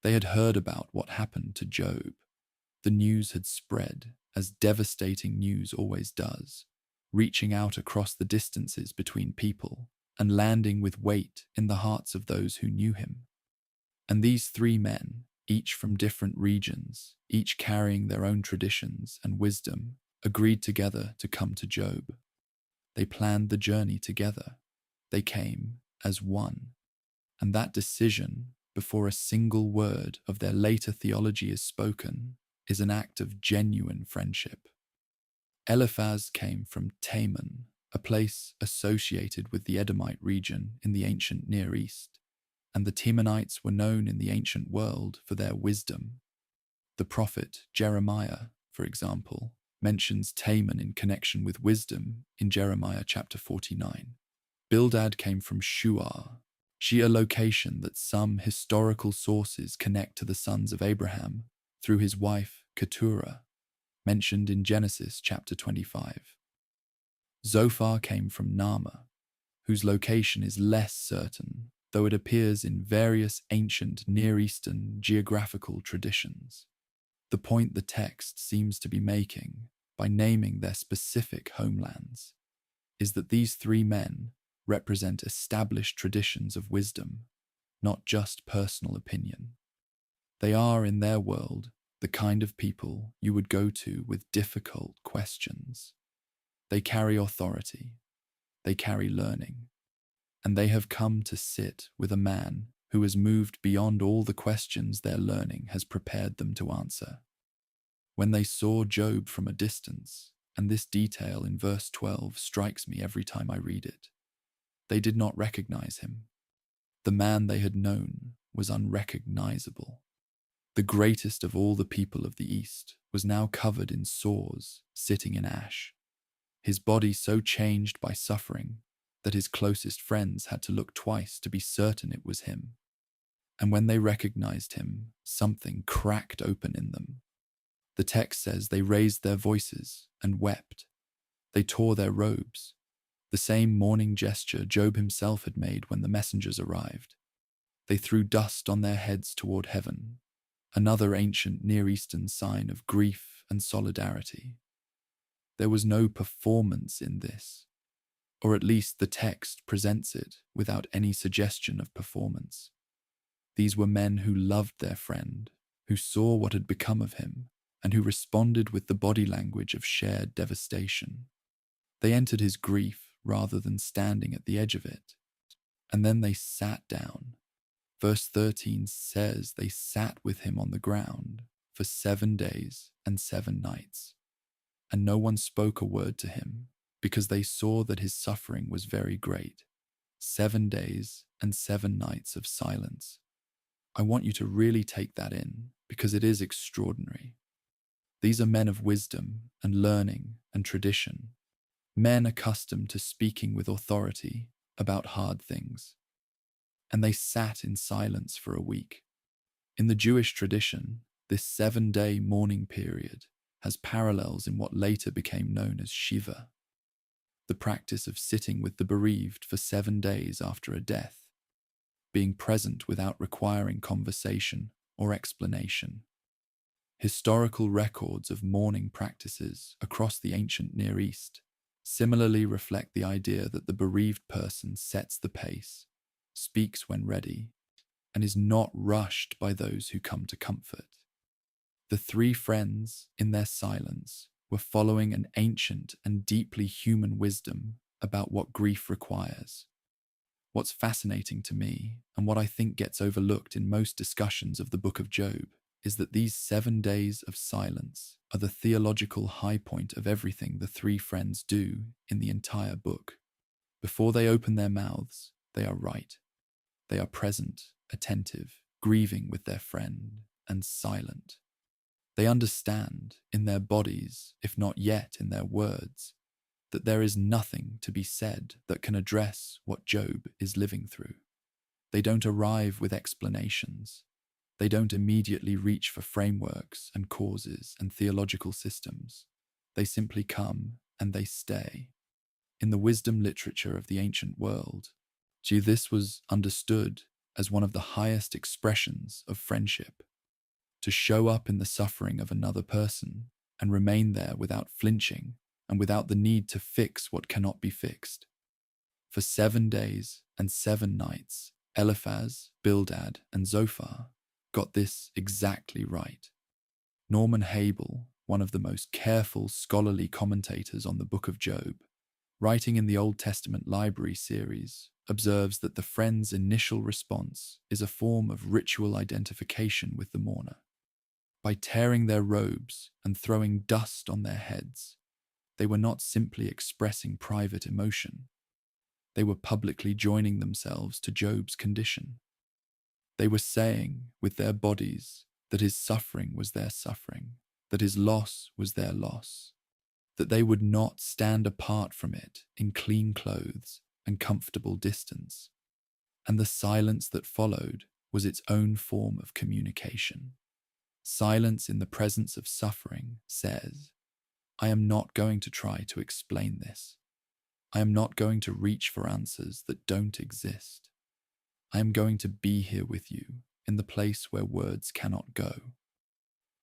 They had heard about what happened to Job. The news had spread, as devastating news always does, reaching out across the distances between people and landing with weight in the hearts of those who knew him. And these 3 men, each from different regions, each carrying their own traditions and wisdom, agreed together to come to Job. They planned the journey together. They came as one. And that decision, before a single word of their later theology is spoken, is an act of genuine friendship. Eliphaz came from Teman, a place associated with the Edomite region in the ancient Near East, and the Temanites were known in the ancient world for their wisdom. The prophet Jeremiah, for example, mentions Teman in connection with wisdom in Jeremiah chapter 49. Bildad came from Shuar, a location that some historical sources connect to the sons of Abraham through his wife Keturah, mentioned in Genesis chapter 25. Zophar came from Nama, whose location is less certain, though it appears in various ancient Near Eastern geographical traditions. The point the text seems to be making, by naming their specific homelands, is that these three men represent established traditions of wisdom, not just personal opinion. They are, in their world, the kind of people you would go to with difficult questions. They carry authority, they carry learning, and they have come to sit with a man who has moved beyond all the questions their learning has prepared them to answer. When they saw Job from a distance, and this detail in verse 12 strikes me every time I read it, they did not recognize him. The man they had known was unrecognizable. The greatest of all the people of the East was now covered in sores, sitting in ash. His body so changed by suffering that his closest friends had to look twice to be certain it was him. And when they recognized him, something cracked open in them. The text says they raised their voices and wept. They tore their robes, the same mourning gesture Job himself had made when the messengers arrived. They threw dust on their heads toward heaven, another ancient Near Eastern sign of grief and solidarity. There was no performance in this, or at least the text presents it without any suggestion of performance. These were men who loved their friend, who saw what had become of him, and who responded with the body language of shared devastation. They entered his grief rather than standing at the edge of it. And then they sat down. Verse 13 says they sat with him on the ground for 7 days and 7 nights. And no one spoke a word to him, because they saw that his suffering was very great. 7 days and 7 nights of silence. I want you to really take that in, because it is extraordinary. These are men of wisdom and learning and tradition, men accustomed to speaking with authority about hard things. And they sat in silence for a week. In the Jewish tradition, this 7-day mourning period has parallels in what later became known as Shiva, the practice of sitting with the bereaved for 7 days after a death, being present without requiring conversation or explanation. Historical records of mourning practices across the ancient Near East similarly reflect the idea that the bereaved person sets the pace, speaks when ready, and is not rushed by those who come to comfort. The three friends, in their silence, were following an ancient and deeply human wisdom about what grief requires. What's fascinating to me, and what I think gets overlooked in most discussions of the Book of Job, is that these 7 days of silence are the theological high point of everything the three friends do in the entire book. Before they open their mouths, they are right. They are present, attentive, grieving with their friend, and silent. They understand, in their bodies, if not yet in their words, that there is nothing to be said that can address what Job is living through. They don't arrive with explanations. They don't immediately reach for frameworks and causes and theological systems. They simply come and they stay. In the wisdom literature of the ancient world, this was understood as one of the highest expressions of friendship. To show up in the suffering of another person and remain there without flinching and without the need to fix what cannot be fixed. For 7 days and 7 nights, Eliphaz, Bildad, and Zophar got this exactly right. Norman Habel, one of the most careful scholarly commentators on the Book of Job, writing in the Old Testament Library series, observes that the friends' initial response is a form of ritual identification with the mourner. By tearing their robes and throwing dust on their heads, they were not simply expressing private emotion. They were publicly joining themselves to Job's condition. They were saying with their bodies that his suffering was their suffering, that his loss was their loss, that they would not stand apart from it in clean clothes and comfortable distance. And the silence that followed was its own form of communication. Silence in the presence of suffering says, I am not going to try to explain this. I am not going to reach for answers that don't exist. I am going to be here with you in the place where words cannot go.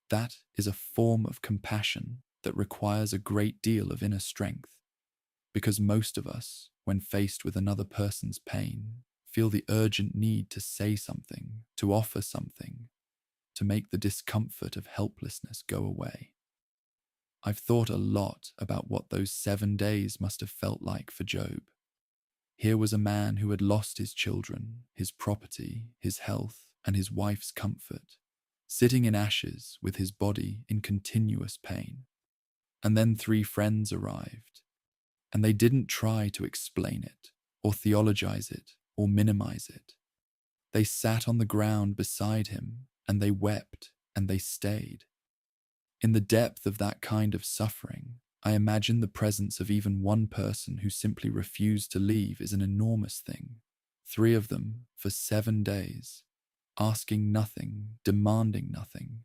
That is a form of compassion that requires a great deal of inner strength, because most of us, when faced with another person's pain, feel the urgent need to say something, to offer something, to make the discomfort of helplessness go away. I've thought a lot about what those 7 days must have felt like for Job. Here was a man who had lost his children, his property, his health, and his wife's comfort, sitting in ashes with his body in continuous pain. And then 3 friends arrived, and they didn't try to explain it, or theologize it, or minimize it. They sat on the ground beside him, and they wept, and they stayed. In the depth of that kind of suffering, I imagine the presence of even one person who simply refused to leave is an enormous thing. 3 of them for 7 days, asking nothing, demanding nothing,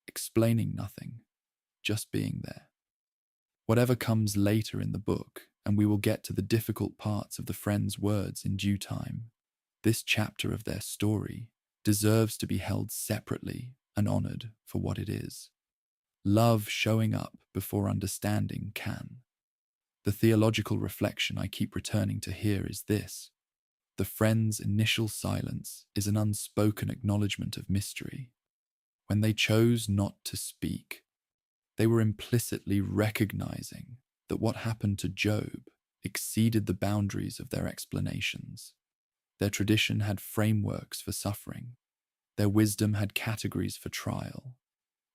explaining nothing, just being there. Whatever comes later in the book, and we will get to the difficult parts of the friends' words in due time, this chapter of their story deserves to be held separately and honored for what it is. Love showing up before understanding can. The theological reflection I keep returning to here is this. The friends' initial silence is an unspoken acknowledgement of mystery. When they chose not to speak, they were implicitly recognizing that what happened to Job exceeded the boundaries of their explanations. Their tradition had frameworks for suffering. Their wisdom had categories for trial.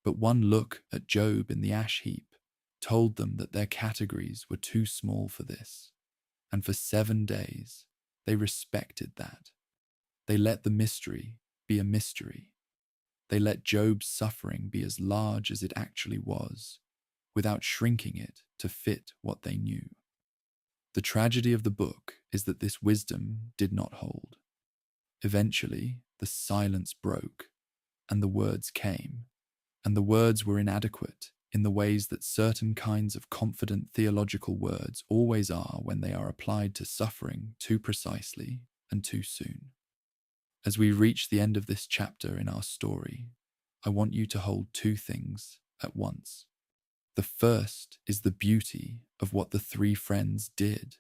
But one look at Job in the ash heap told them that their categories were too small for this. And for 7 days, they respected that. They let the mystery be a mystery. They let Job's suffering be as large as it actually was, without shrinking it to fit what they knew. The tragedy of the book is that this wisdom did not hold. Eventually, the silence broke, and the words came. And the words were inadequate in the ways that certain kinds of confident theological words always are when they are applied to suffering too precisely and too soon. As we reach the end of this chapter in our story, I want you to hold 2 things at once. The first is the beauty of what the 3 friends did,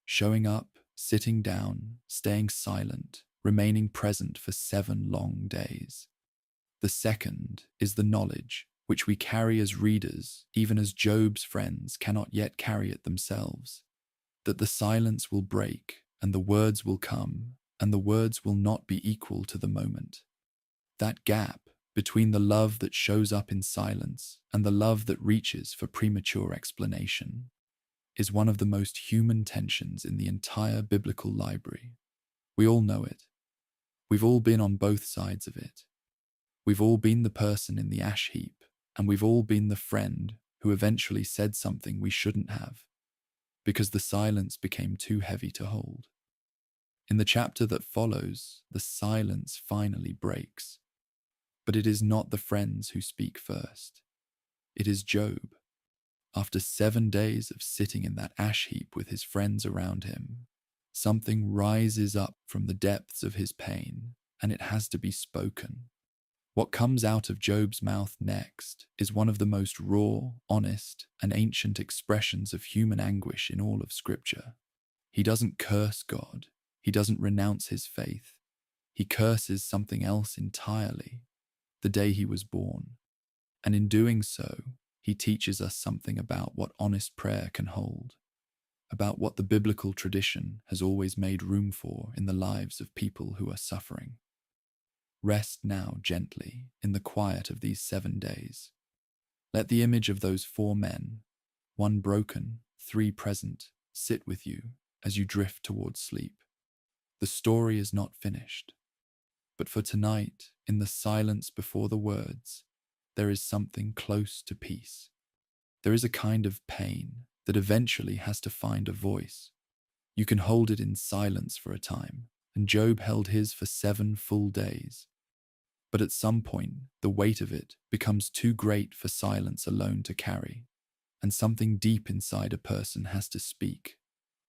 showing up, sitting down, staying silent, remaining present for 7 long days. The second is the knowledge which we carry as readers, even as Job's friends cannot yet carry it themselves, that the silence will break and the words will come, and the words will not be equal to the moment. That gap between the love that shows up in silence and the love that reaches for premature explanation is one of the most human tensions in the entire biblical library. We all know it. We've all been on both sides of it. We've all been the person in the ash heap, and we've all been the friend who eventually said something we shouldn't have, because the silence became too heavy to hold. In the chapter that follows, the silence finally breaks. But it is not the friends who speak first. It is Job. After 7 days of sitting in that ash heap with his friends around him, something rises up from the depths of his pain, and it has to be spoken. What comes out of Job's mouth next is one of the most raw, honest, and ancient expressions of human anguish in all of Scripture. He doesn't curse God. He doesn't renounce his faith. He curses something else entirely. the day he was born. And in doing so, he teaches us something about what honest prayer can hold, about what the biblical tradition has always made room for in the lives of people who are suffering. Rest now gently in the quiet of these 7 days. Let the image of those 4 men, 1 broken, 3 present, sit with you as you drift towards sleep. The story is not finished. But for tonight, in the silence before the words, there is something close to peace. There is a kind of pain that eventually has to find a voice. You can hold it in silence for a time, and Job held his for 7 full days. But at some point, the weight of it becomes too great for silence alone to carry, and something deep inside a person has to speak.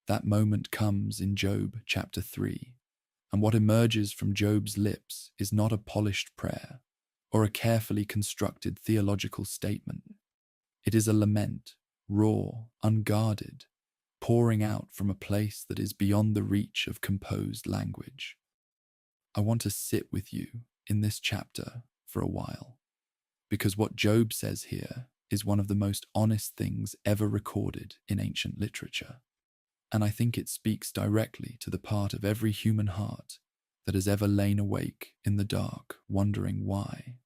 That moment comes in Job chapter 3, and what emerges from Job's lips is not a polished prayer or a carefully constructed theological statement. It is a lament, raw, unguarded, pouring out from a place that is beyond the reach of composed language. I want to sit with you in this chapter for a while, because what Job says here is one of the most honest things ever recorded in ancient literature. And I think it speaks directly to the part of every human heart that has ever lain awake in the dark, wondering why.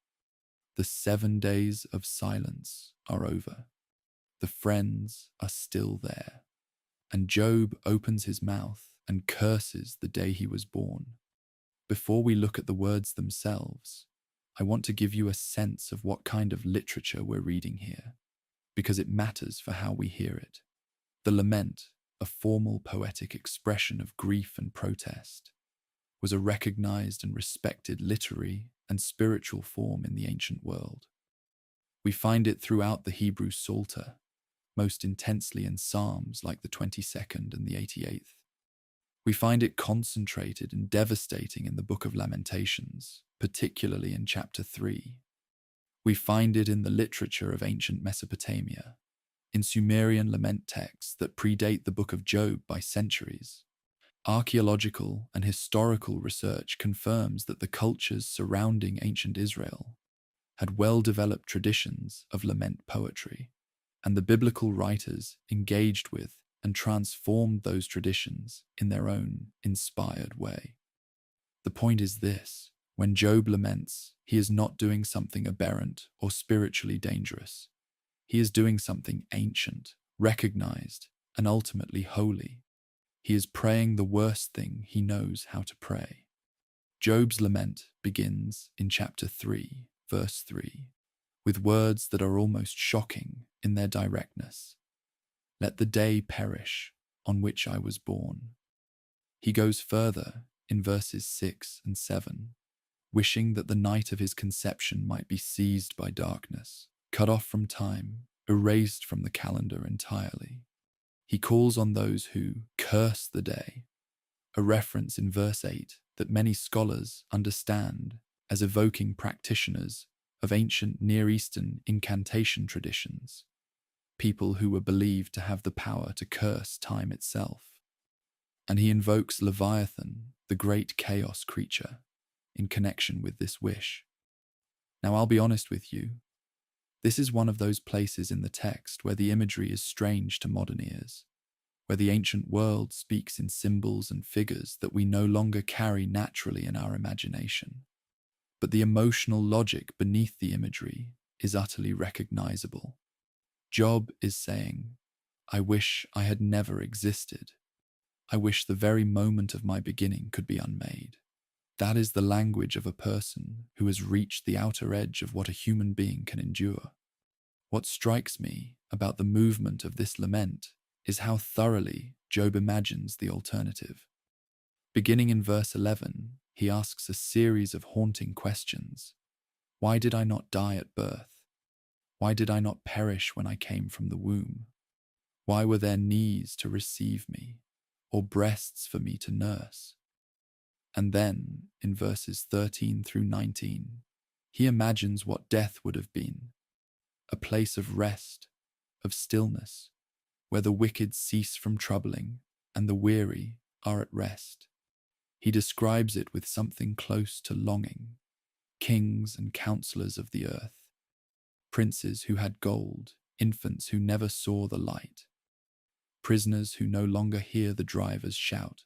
The 7 days of silence are over. The friends are still there. And Job opens his mouth and curses the day he was born. Before we look at the words themselves, I want to give you a sense of what kind of literature we're reading here, because it matters for how we hear it. The lament, a formal poetic expression of grief and protest, was a recognized and respected literary and spiritual form in the ancient world. We find it throughout the Hebrew Psalter, most intensely in Psalms like the 22nd and the 88th. We find it concentrated and devastating in the Book of Lamentations, particularly in chapter 3. We find it in the literature of ancient Mesopotamia, in Sumerian lament texts that predate the Book of Job by centuries. Archaeological and historical research confirms that the cultures surrounding ancient Israel had well-developed traditions of lament poetry, and the biblical writers engaged with and transformed those traditions in their own inspired way. The point is this: when Job laments, he is not doing something aberrant or spiritually dangerous. He is doing something ancient, recognized, and ultimately holy. He is praying the worst thing he knows how to pray. Job's lament begins in chapter 3, verse 3, with words that are almost shocking in their directness. Let the day perish on which I was born. He goes further in verses 6 and 7, wishing that the night of his conception might be seized by darkness, cut off from time, erased from the calendar entirely. He calls on those who curse the day, a reference in verse 8 that many scholars understand as evoking practitioners of ancient Near Eastern incantation traditions, people who were believed to have the power to curse time itself. And he invokes Leviathan, the great chaos creature, in connection with this wish. Now, I'll be honest with you. This is one of those places in the text where the imagery is strange to modern ears, where the ancient world speaks in symbols and figures that we no longer carry naturally in our imagination. But the emotional logic beneath the imagery is utterly recognizable. Job is saying, I wish I had never existed. I wish the very moment of my beginning could be unmade. That is the language of a person who has reached the outer edge of what a human being can endure. What strikes me about the movement of this lament is how thoroughly Job imagines the alternative. Beginning in verse 11, he asks a series of haunting questions. Why did I not die at birth? Why did I not perish when I came from the womb? Why were there knees to receive me, or breasts for me to nurse? And then, in verses 13 through 19, he imagines what death would have been, a place of rest, of stillness, where the wicked cease from troubling and the weary are at rest. He describes it with something close to longing, kings and counselors of the earth, princes who had gold, infants who never saw the light, prisoners who no longer hear the drivers shout,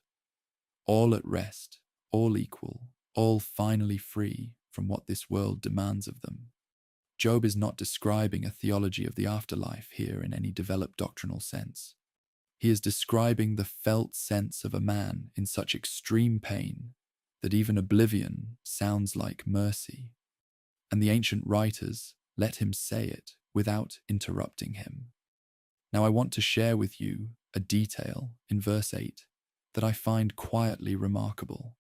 all at rest, all equal, all finally free from what this world demands of them. Job is not describing a theology of the afterlife here in any developed doctrinal sense. He is describing the felt sense of a man in such extreme pain that even oblivion sounds like mercy. And the ancient writers let him say it without interrupting him. Now I want to share with you a detail in verse 8 that I find quietly remarkable,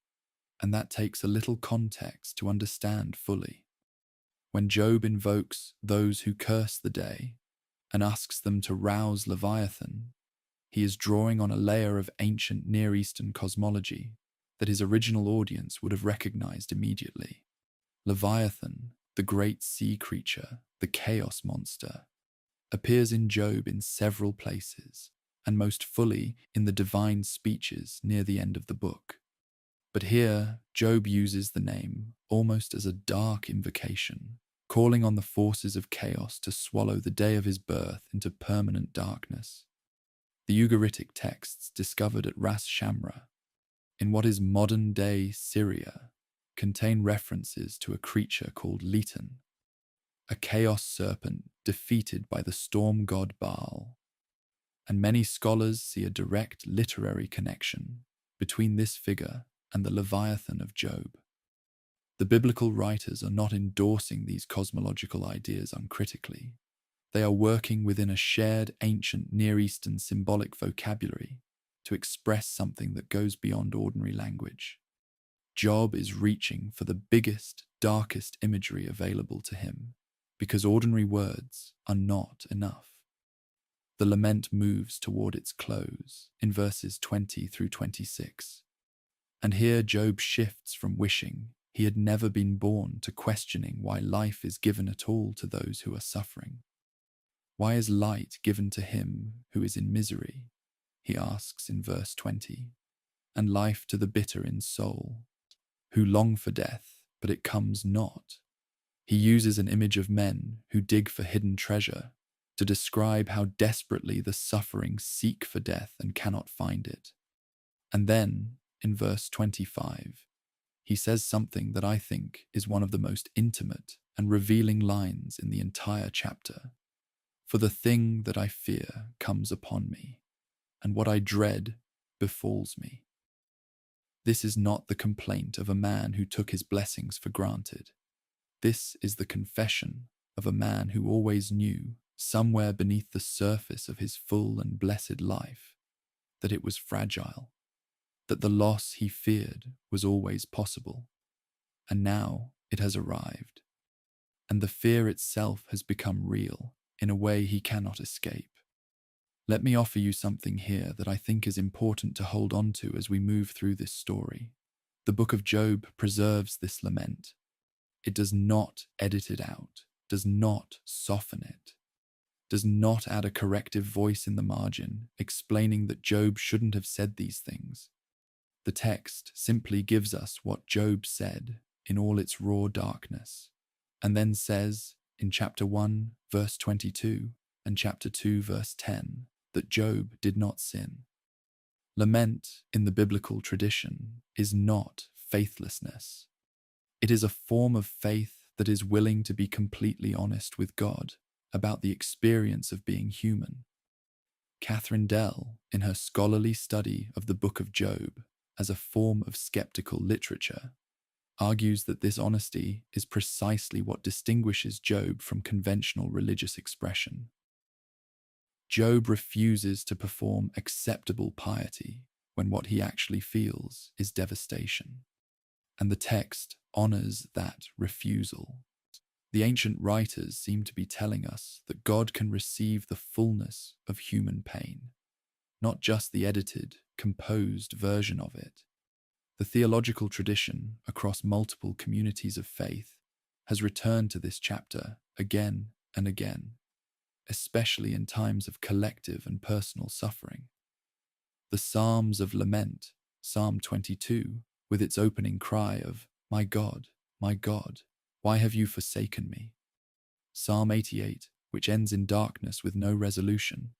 and that takes a little context to understand fully. When Job invokes those who curse the day and asks them to rouse Leviathan, he is drawing on a layer of ancient Near Eastern cosmology that his original audience would have recognized immediately. Leviathan, the great sea creature, the chaos monster, appears in Job in several places, and most fully in the divine speeches near the end of the book. But here, Job uses the name almost as a dark invocation, calling on the forces of chaos to swallow the day of his birth into permanent darkness. The Ugaritic texts discovered at Ras Shamra, in what is modern-day Syria, contain references to a creature called Leton, a chaos serpent defeated by the storm god Baal. And many scholars see a direct literary connection between this figure and the Leviathan of Job. The biblical writers are not endorsing these cosmological ideas uncritically. They are working within a shared ancient Near Eastern symbolic vocabulary to express something that goes beyond ordinary language. Job is reaching for the biggest, darkest imagery available to him, because ordinary words are not enough. The lament moves toward its close in verses 20 through 26. And here Job shifts from wishing he had never been born to questioning why life is given at all to those who are suffering. Why is light given to him who is in misery? He asks in verse 20. And life to the bitter in soul, who long for death, but it comes not. He uses an image of men who dig for hidden treasure to describe how desperately the suffering seek for death and cannot find it. And then, in verse 25, he says something that I think is one of the most intimate and revealing lines in the entire chapter. For the thing that I fear comes upon me, and what I dread befalls me. This is not the complaint of a man who took his blessings for granted. This is the confession of a man who always knew, somewhere beneath the surface of his full and blessed life, that it was fragile, that the loss he feared was always possible, and now it has arrived, and the fear itself has become real in a way he cannot escape. Let me offer you something here that I think is important to hold on to as we move through this story. The book of Job preserves this lament. It does not edit it out, does not soften it, does not add a corrective voice in the margin explaining that Job shouldn't have said these things. The text simply gives us what Job said in all its raw darkness, and then says in chapter 1, verse 22, and chapter 2, verse 10, that Job did not sin. Lament in the biblical tradition is not faithlessness. It is a form of faith that is willing to be completely honest with God about the experience of being human. Catherine Dell, in her scholarly study of the Book of Job as a form of skeptical literature, argues that this honesty is precisely what distinguishes Job from conventional religious expression. Job refuses to perform acceptable piety when what he actually feels is devastation, and the text honors that refusal. The ancient writers seem to be telling us that God can receive the fullness of human pain, not just the edited, composed version of it. The theological tradition across multiple communities of faith has returned to this chapter again and again, especially in times of collective and personal suffering. The Psalms of Lament, Psalm 22, with its opening cry of, my God, Why have you forsaken me? Psalm 88, which ends in darkness with no resolution,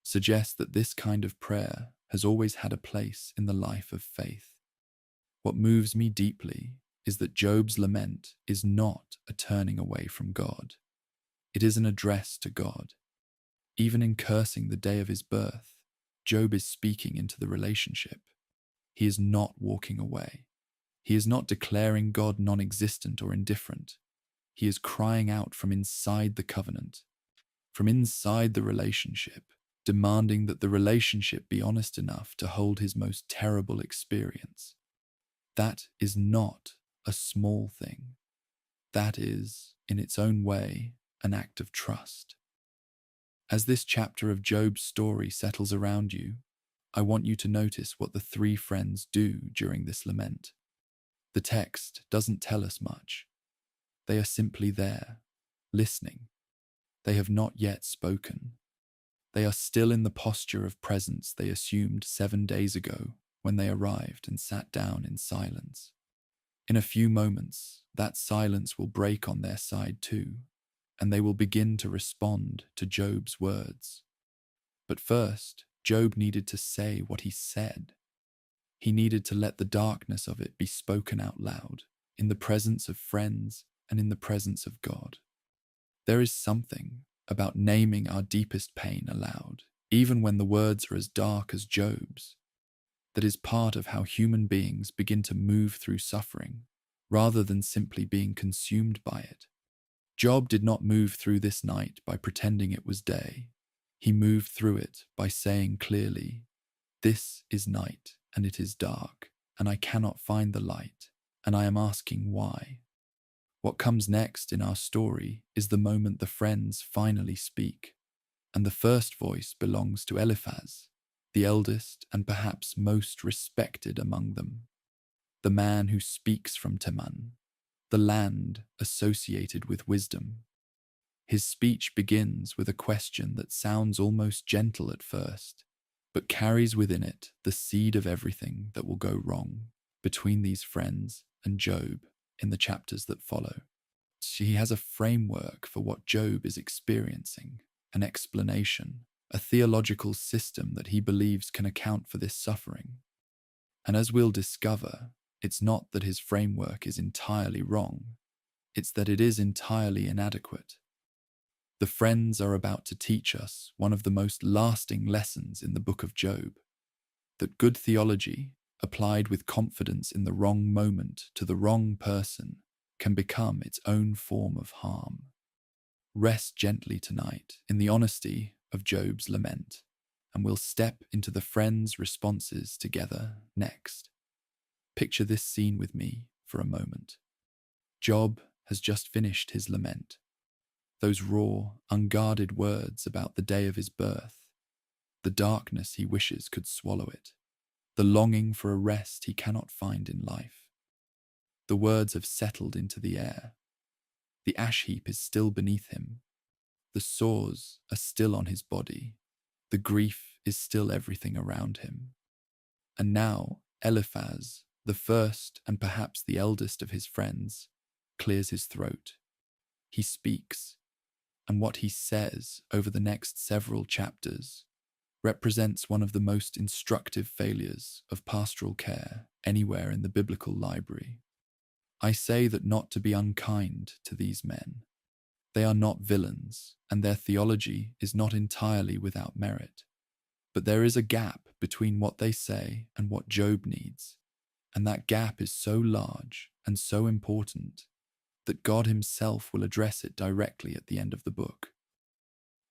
suggests that this kind of prayer has always had a place in the life of faith. What moves me deeply is that Job's lament is not a turning away from God. It is an address to God. Even in cursing the day of his birth, Job is speaking into the relationship. He is not walking away. He is not declaring God non-existent or indifferent. He is crying out from inside the covenant, from inside the relationship, demanding that the relationship be honest enough to hold his most terrible experience. That is not a small thing. That is, in its own way, an act of trust. As this chapter of Job's story settles around you, I want you to notice what the three friends do during this lament. The text doesn't tell us much. They are simply there, listening. They have not yet spoken. They are still in the posture of presence they assumed 7 days ago when they arrived and sat down in silence. In a few moments, that silence will break on their side too, and they will begin to respond to Job's words. But first, Job needed to say what he said. He needed to let the darkness of it be spoken out loud, in the presence of friends and in the presence of God. There is something about naming our deepest pain aloud, even when the words are as dark as Job's, that is part of how human beings begin to move through suffering, rather than simply being consumed by it. Job did not move through this night by pretending it was day. He moved through it by saying clearly, "This is night, and it is dark, and I cannot find the light, and I am asking why." What comes next in our story is the moment the friends finally speak, and the first voice belongs to Eliphaz, the eldest and perhaps most respected among them, the man who speaks from Teman, the land associated with wisdom. His speech begins with a question that sounds almost gentle at first, but carries within it the seed of everything that will go wrong between these friends and Job in the chapters that follow. He has a framework for what Job is experiencing, an explanation, a theological system that he believes can account for this suffering. And as we'll discover, it's not that his framework is entirely wrong, it's that it is entirely inadequate. The friends are about to teach us one of the most lasting lessons in the book of Job, that good theology, applied with confidence in the wrong moment to the wrong person, can become its own form of harm. Rest gently tonight in the honesty of Job's lament, and we'll step into the friends' responses together next. Picture this scene with me for a moment. Job has just finished his lament. Those raw, unguarded words about the day of his birth, the darkness he wishes could swallow it, the longing for a rest he cannot find in life. The words have settled into the air. The ash heap is still beneath him. The sores are still on his body. The grief is still everything around him. And now Eliphaz, the first and perhaps the eldest of his friends, clears his throat. He speaks, and what he says over the next several chapters represents one of the most instructive failures of pastoral care anywhere in the biblical library. I say that not to be unkind to these men. They are not villains, and their theology is not entirely without merit. But there is a gap between what they say and what Job needs, and that gap is so large and so important that God himself will address it directly at the end of the book.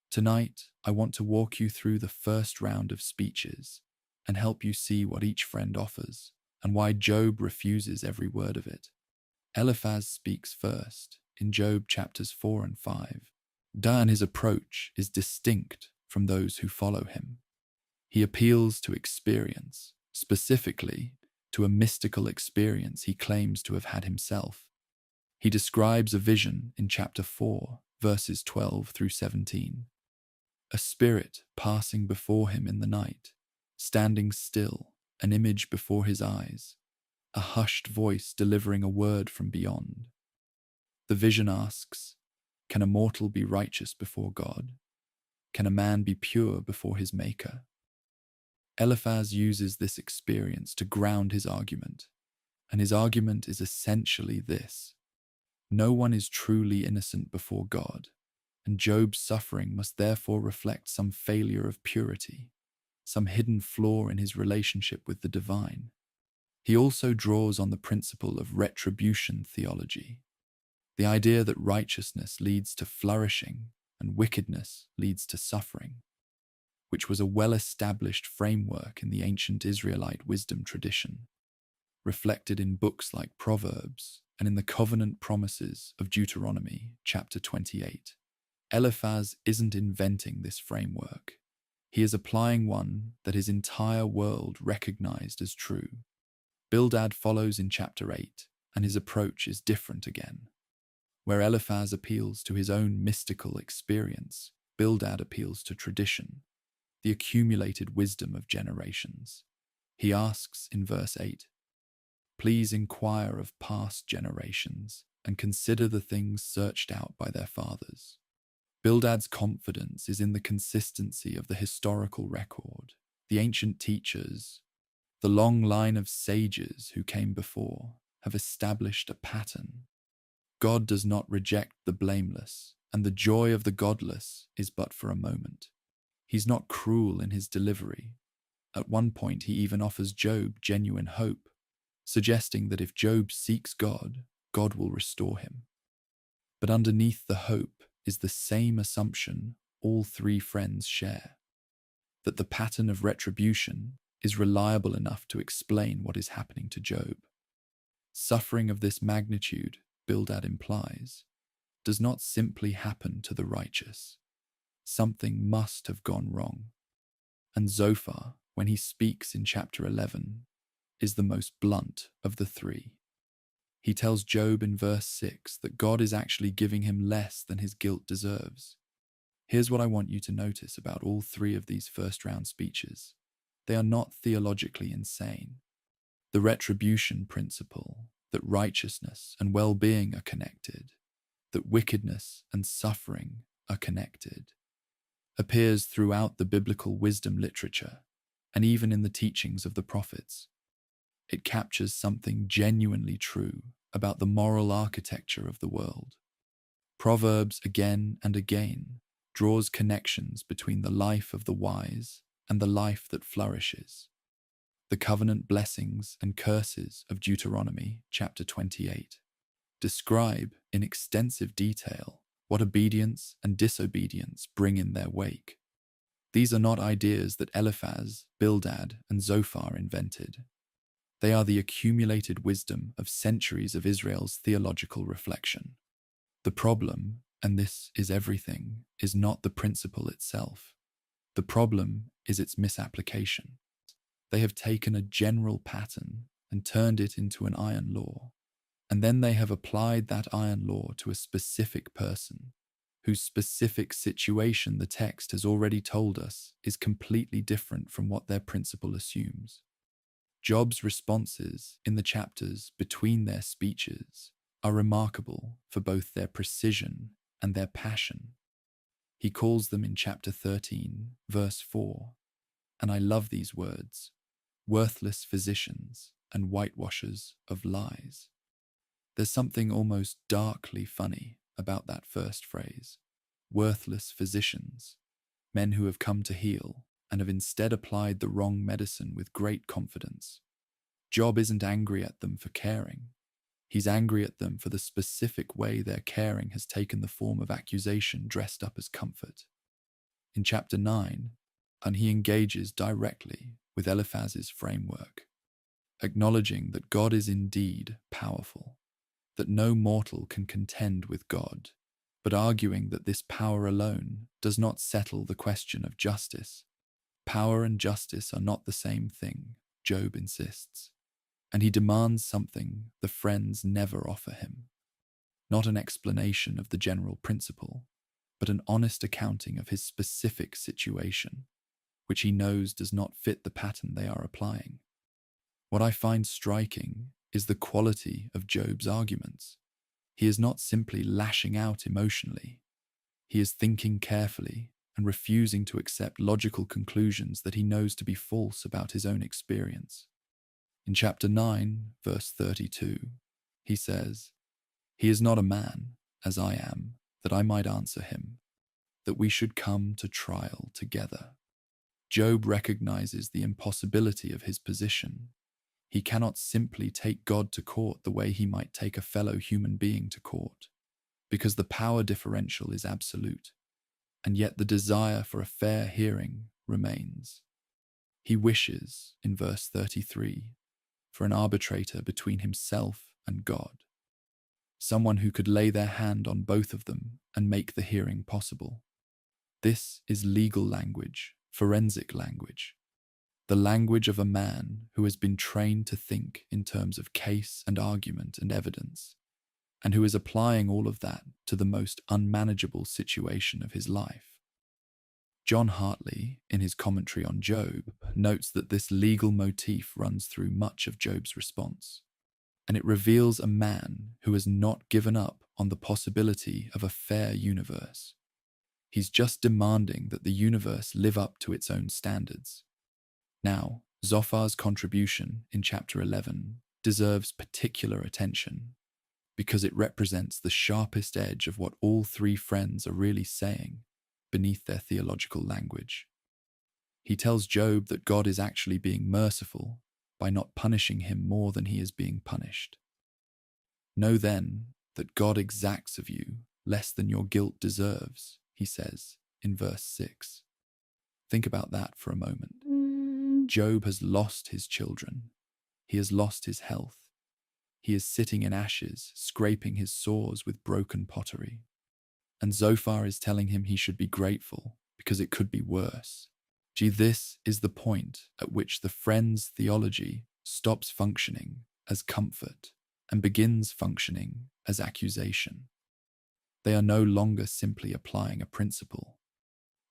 Tonight, I want to walk you through the first round of speeches and help you see what each friend offers and why Job refuses every word of it. Eliphaz speaks first in Job chapters 4 and 5. And his approach is distinct from those who follow him. He appeals to experience, specifically to a mystical experience he claims to have had himself. He describes a vision in chapter 4, verses 12 through 17. A spirit passing before him in the night, standing still, an image before his eyes, a hushed voice delivering a word from beyond. The vision asks, can a mortal be righteous before God? Can a man be pure before his maker? Eliphaz uses this experience to ground his argument, and his argument is essentially this: no one is truly innocent before God, and Job's suffering must therefore reflect some failure of purity, some hidden flaw in his relationship with the divine. He also draws on the principle of retribution theology, the idea that righteousness leads to flourishing and wickedness leads to suffering, which was a well-established framework in the ancient Israelite wisdom tradition, reflected in books like Proverbs and in the covenant promises of Deuteronomy chapter 28. Eliphaz isn't inventing this framework. He is applying one that his entire world recognized as true. Bildad follows in chapter 8, and his approach is different again. Where Eliphaz appeals to his own mystical experience, Bildad appeals to tradition, the accumulated wisdom of generations. He asks in verse 8, "Please inquire of past generations and consider the things searched out by their fathers." Bildad's confidence is in the consistency of the historical record, the ancient teachers, the long line of sages who came before have established a pattern. God does not reject the blameless, and the joy of the godless is but for a moment. He's not cruel in his delivery. At one point, he even offers Job genuine hope, suggesting that if Job seeks God, God will restore him. But underneath the hope is the same assumption all three friends share, that the pattern of retribution is reliable enough to explain what is happening to Job. Suffering of this magnitude, Bildad implies, does not simply happen to the righteous. Something must have gone wrong. And Zophar, when he speaks in chapter 11, is the most blunt of the three. He tells Job in verse 6 that God is actually giving him less than his guilt deserves. Here's what I want you to notice about all three of these first-round speeches. They are not theologically insane. The retribution principle, that righteousness and well-being are connected, that wickedness and suffering are connected, appears throughout the biblical wisdom literature and even in the teachings of the prophets. It captures something genuinely true about the moral architecture of the world. Proverbs again and again draws connections between the life of the wise and the life that flourishes. The covenant blessings and curses of Deuteronomy chapter 28 describe in extensive detail what obedience and disobedience bring in their wake. These are not ideas that Eliphaz, Bildad, and Zophar invented. They are the accumulated wisdom of centuries of Israel's theological reflection. The problem, and this is everything, is not the principle itself. The problem is its misapplication. They have taken a general pattern and turned it into an iron law, and then they have applied that iron law to a specific person, whose specific situation the text has already told us is completely different from what their principle assumes. Job's responses in the chapters between their speeches are remarkable for both their precision and their passion. He calls them in chapter 13, verse 4, and I love these words, worthless physicians and whitewashers of lies. There's something almost darkly funny about that first phrase, worthless physicians, men who have come to heal and have instead applied the wrong medicine with great confidence. Job isn't angry at them for caring. He's angry at them for the specific way their caring has taken the form of accusation dressed up as comfort. In chapter 9, and he engages directly with Eliphaz's framework, acknowledging that God is indeed powerful, that no mortal can contend with God, but arguing that this power alone does not settle the question of justice. Power and justice are not the same thing, Job insists, and he demands something the friends never offer him. Not an explanation of the general principle, but an honest accounting of his specific situation, which he knows does not fit the pattern they are applying. What I find striking is the quality of Job's arguments. He is not simply lashing out emotionally. He is thinking carefully and refusing to accept logical conclusions that he knows to be false about his own experience. In chapter 9, verse 32, he says, "He is not a man, as I am, that I might answer him, that we should come to trial together." Job recognizes the impossibility of his position. He cannot simply take God to court the way he might take a fellow human being to court, because the power differential is absolute, and yet the desire for a fair hearing remains. He wishes, in verse 33, for an arbitrator between himself and God, someone who could lay their hand on both of them and make the hearing possible. This is legal language, forensic language, the language of a man who has been trained to think in terms of case and argument and evidence, and who is applying all of that to the most unmanageable situation of his life. John Hartley, in his commentary on Job, notes that this legal motif runs through much of Job's response, and it reveals a man who has not given up on the possibility of a fair universe. He's just demanding that the universe live up to its own standards. Now, Zophar's contribution in chapter 11 deserves particular attention because it represents the sharpest edge of what all three friends are really saying beneath their theological language. He tells Job that God is actually being merciful by not punishing him more than he is being punished. "Know then that God exacts of you less than your guilt deserves," he says in verse 6. Think about that for a moment. Job has lost his children. He has lost his health. He is sitting in ashes, scraping his sores with broken pottery. And Zophar is telling him he should be grateful because it could be worse. Gee, this is the point at which the friends' theology stops functioning as comfort and begins functioning as accusation. They are no longer simply applying a principle.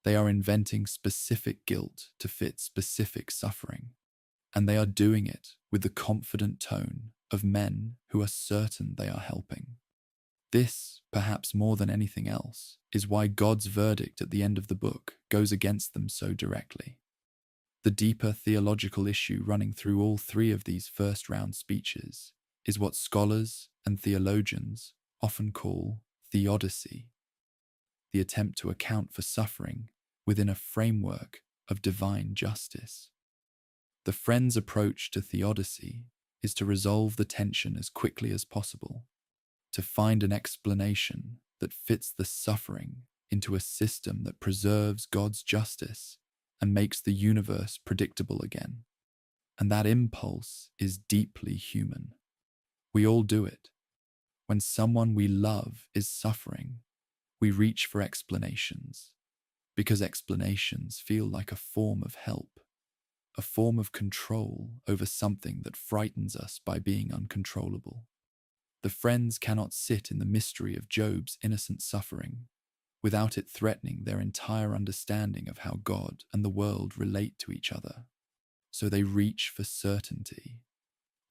They are inventing specific guilt to fit specific suffering, and they are doing it with the confident tone of men who are certain they are helping. This, perhaps more than anything else, is why God's verdict at the end of the book goes against them so directly. The deeper theological issue running through all three of these first-round speeches is what scholars and theologians often call theodicy, the attempt to account for suffering within a framework of divine justice. The friends' approach to theodicy is to resolve the tension as quickly as possible, to find an explanation that fits the suffering into a system that preserves God's justice and makes the universe predictable again. And that impulse is deeply human. We all do it. When someone we love is suffering, we reach for explanations, because explanations feel like a form of help, a form of control over something that frightens us by being uncontrollable. The friends cannot sit in the mystery of Job's innocent suffering without it threatening their entire understanding of how God and the world relate to each other. So they reach for certainty,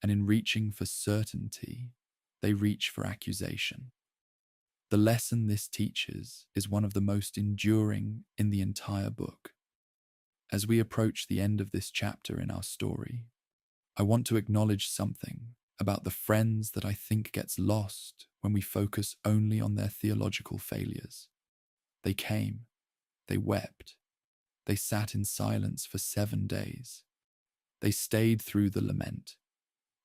and in reaching for certainty, they reach for accusation. The lesson this teaches is one of the most enduring in the entire book. As we approach the end of this chapter in our story, I want to acknowledge something about the friends that I think gets lost when we focus only on their theological failures. They came, they wept, they sat in silence for 7 days. They stayed through the lament,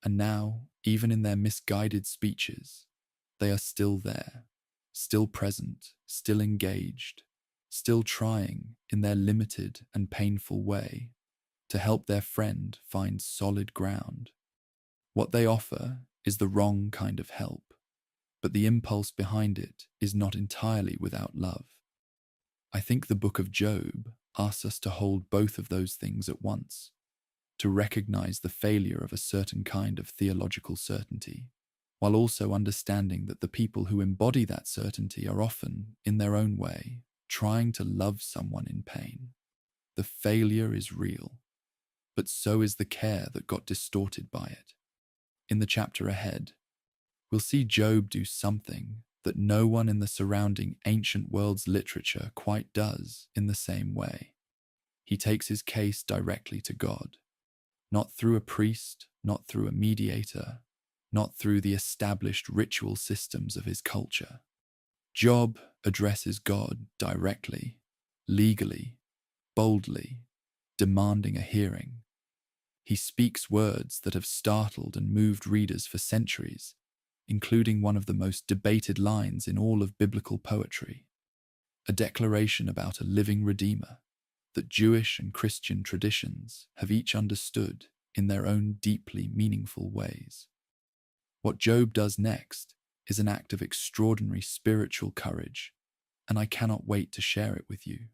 and now, even in their misguided speeches, they are still there, still present, still engaged, still trying in their limited and painful way to help their friend find solid ground. What they offer is the wrong kind of help, but the impulse behind it is not entirely without love. I think the book of Job asks us to hold both of those things at once, to recognize the failure of a certain kind of theological certainty, while also understanding that the people who embody that certainty are often, in their own way, trying to love someone in pain. The failure is real, but so is the care that got distorted by it. In the chapter ahead, We'll see Job do something that no one in the surrounding ancient world's literature quite does in the same way. He takes his case directly to God, not through a priest, not through a mediator, not through the established ritual systems of his culture. Job addresses God directly, legally, boldly, demanding a hearing. He speaks words that have startled and moved readers for centuries, including one of the most debated lines in all of biblical poetry, a declaration about a living Redeemer that Jewish and Christian traditions have each understood in their own deeply meaningful ways. What Job does next is an act of extraordinary spiritual courage, and I cannot wait to share it with you.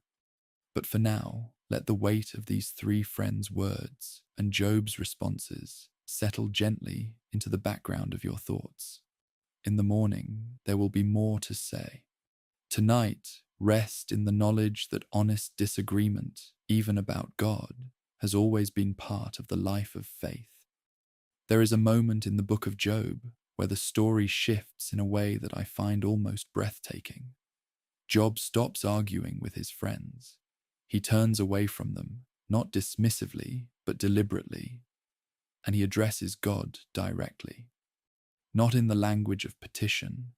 But for now, let the weight of these three friends' words and Job's responses settle gently into the background of your thoughts. In the morning, there will be more to say. Tonight, rest in the knowledge that honest disagreement, even about God, has always been part of the life of faith. There is a moment in the book of Job where the story shifts in a way that I find almost breathtaking. Job stops arguing with his friends. He turns away from them, not dismissively, but deliberately, and he addresses God directly. Not in the language of petition,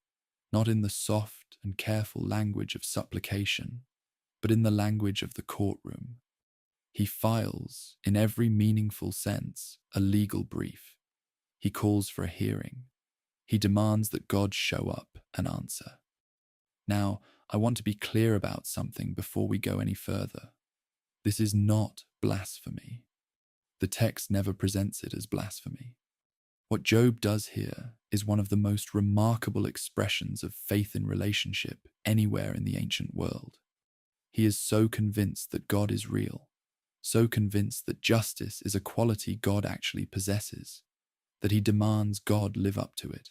not in the soft and careful language of supplication, but in the language of the courtroom. He files, in every meaningful sense, a legal brief. He calls for a hearing. He demands that God show up and answer. Now, I want to be clear about something before we go any further. This is not blasphemy. The text never presents it as blasphemy. What Job does here is one of the most remarkable expressions of faith in relationship anywhere in the ancient world. He is so convinced that God is real, so convinced that justice is a quality God actually possesses, that he demands God live up to it.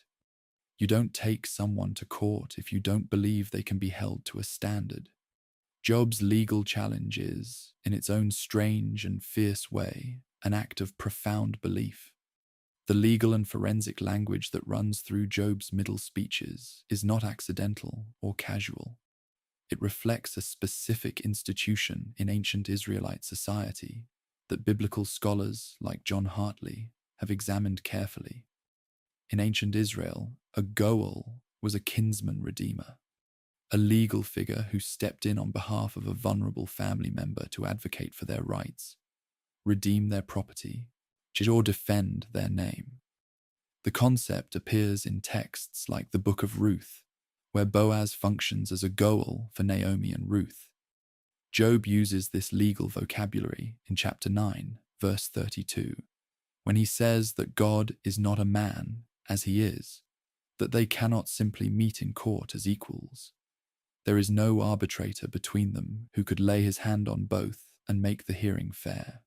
You don't take someone to court if you don't believe they can be held to a standard. Job's legal challenge is, in its own strange and fierce way, an act of profound belief. The legal and forensic language that runs through Job's middle speeches is not accidental or casual. It reflects a specific institution in ancient Israelite society that biblical scholars like John Hartley have examined carefully. In ancient Israel, a Goel was a kinsman redeemer, a legal figure who stepped in on behalf of a vulnerable family member to advocate for their rights, redeem their property, or defend their name. The concept appears in texts like the Book of Ruth, where Boaz functions as a Goel for Naomi and Ruth. Job uses this legal vocabulary in chapter 9, verse 32, when he says that God is not a man, as he is, that they cannot simply meet in court as equals. There is no arbitrator between them who could lay his hand on both and make the hearing fair.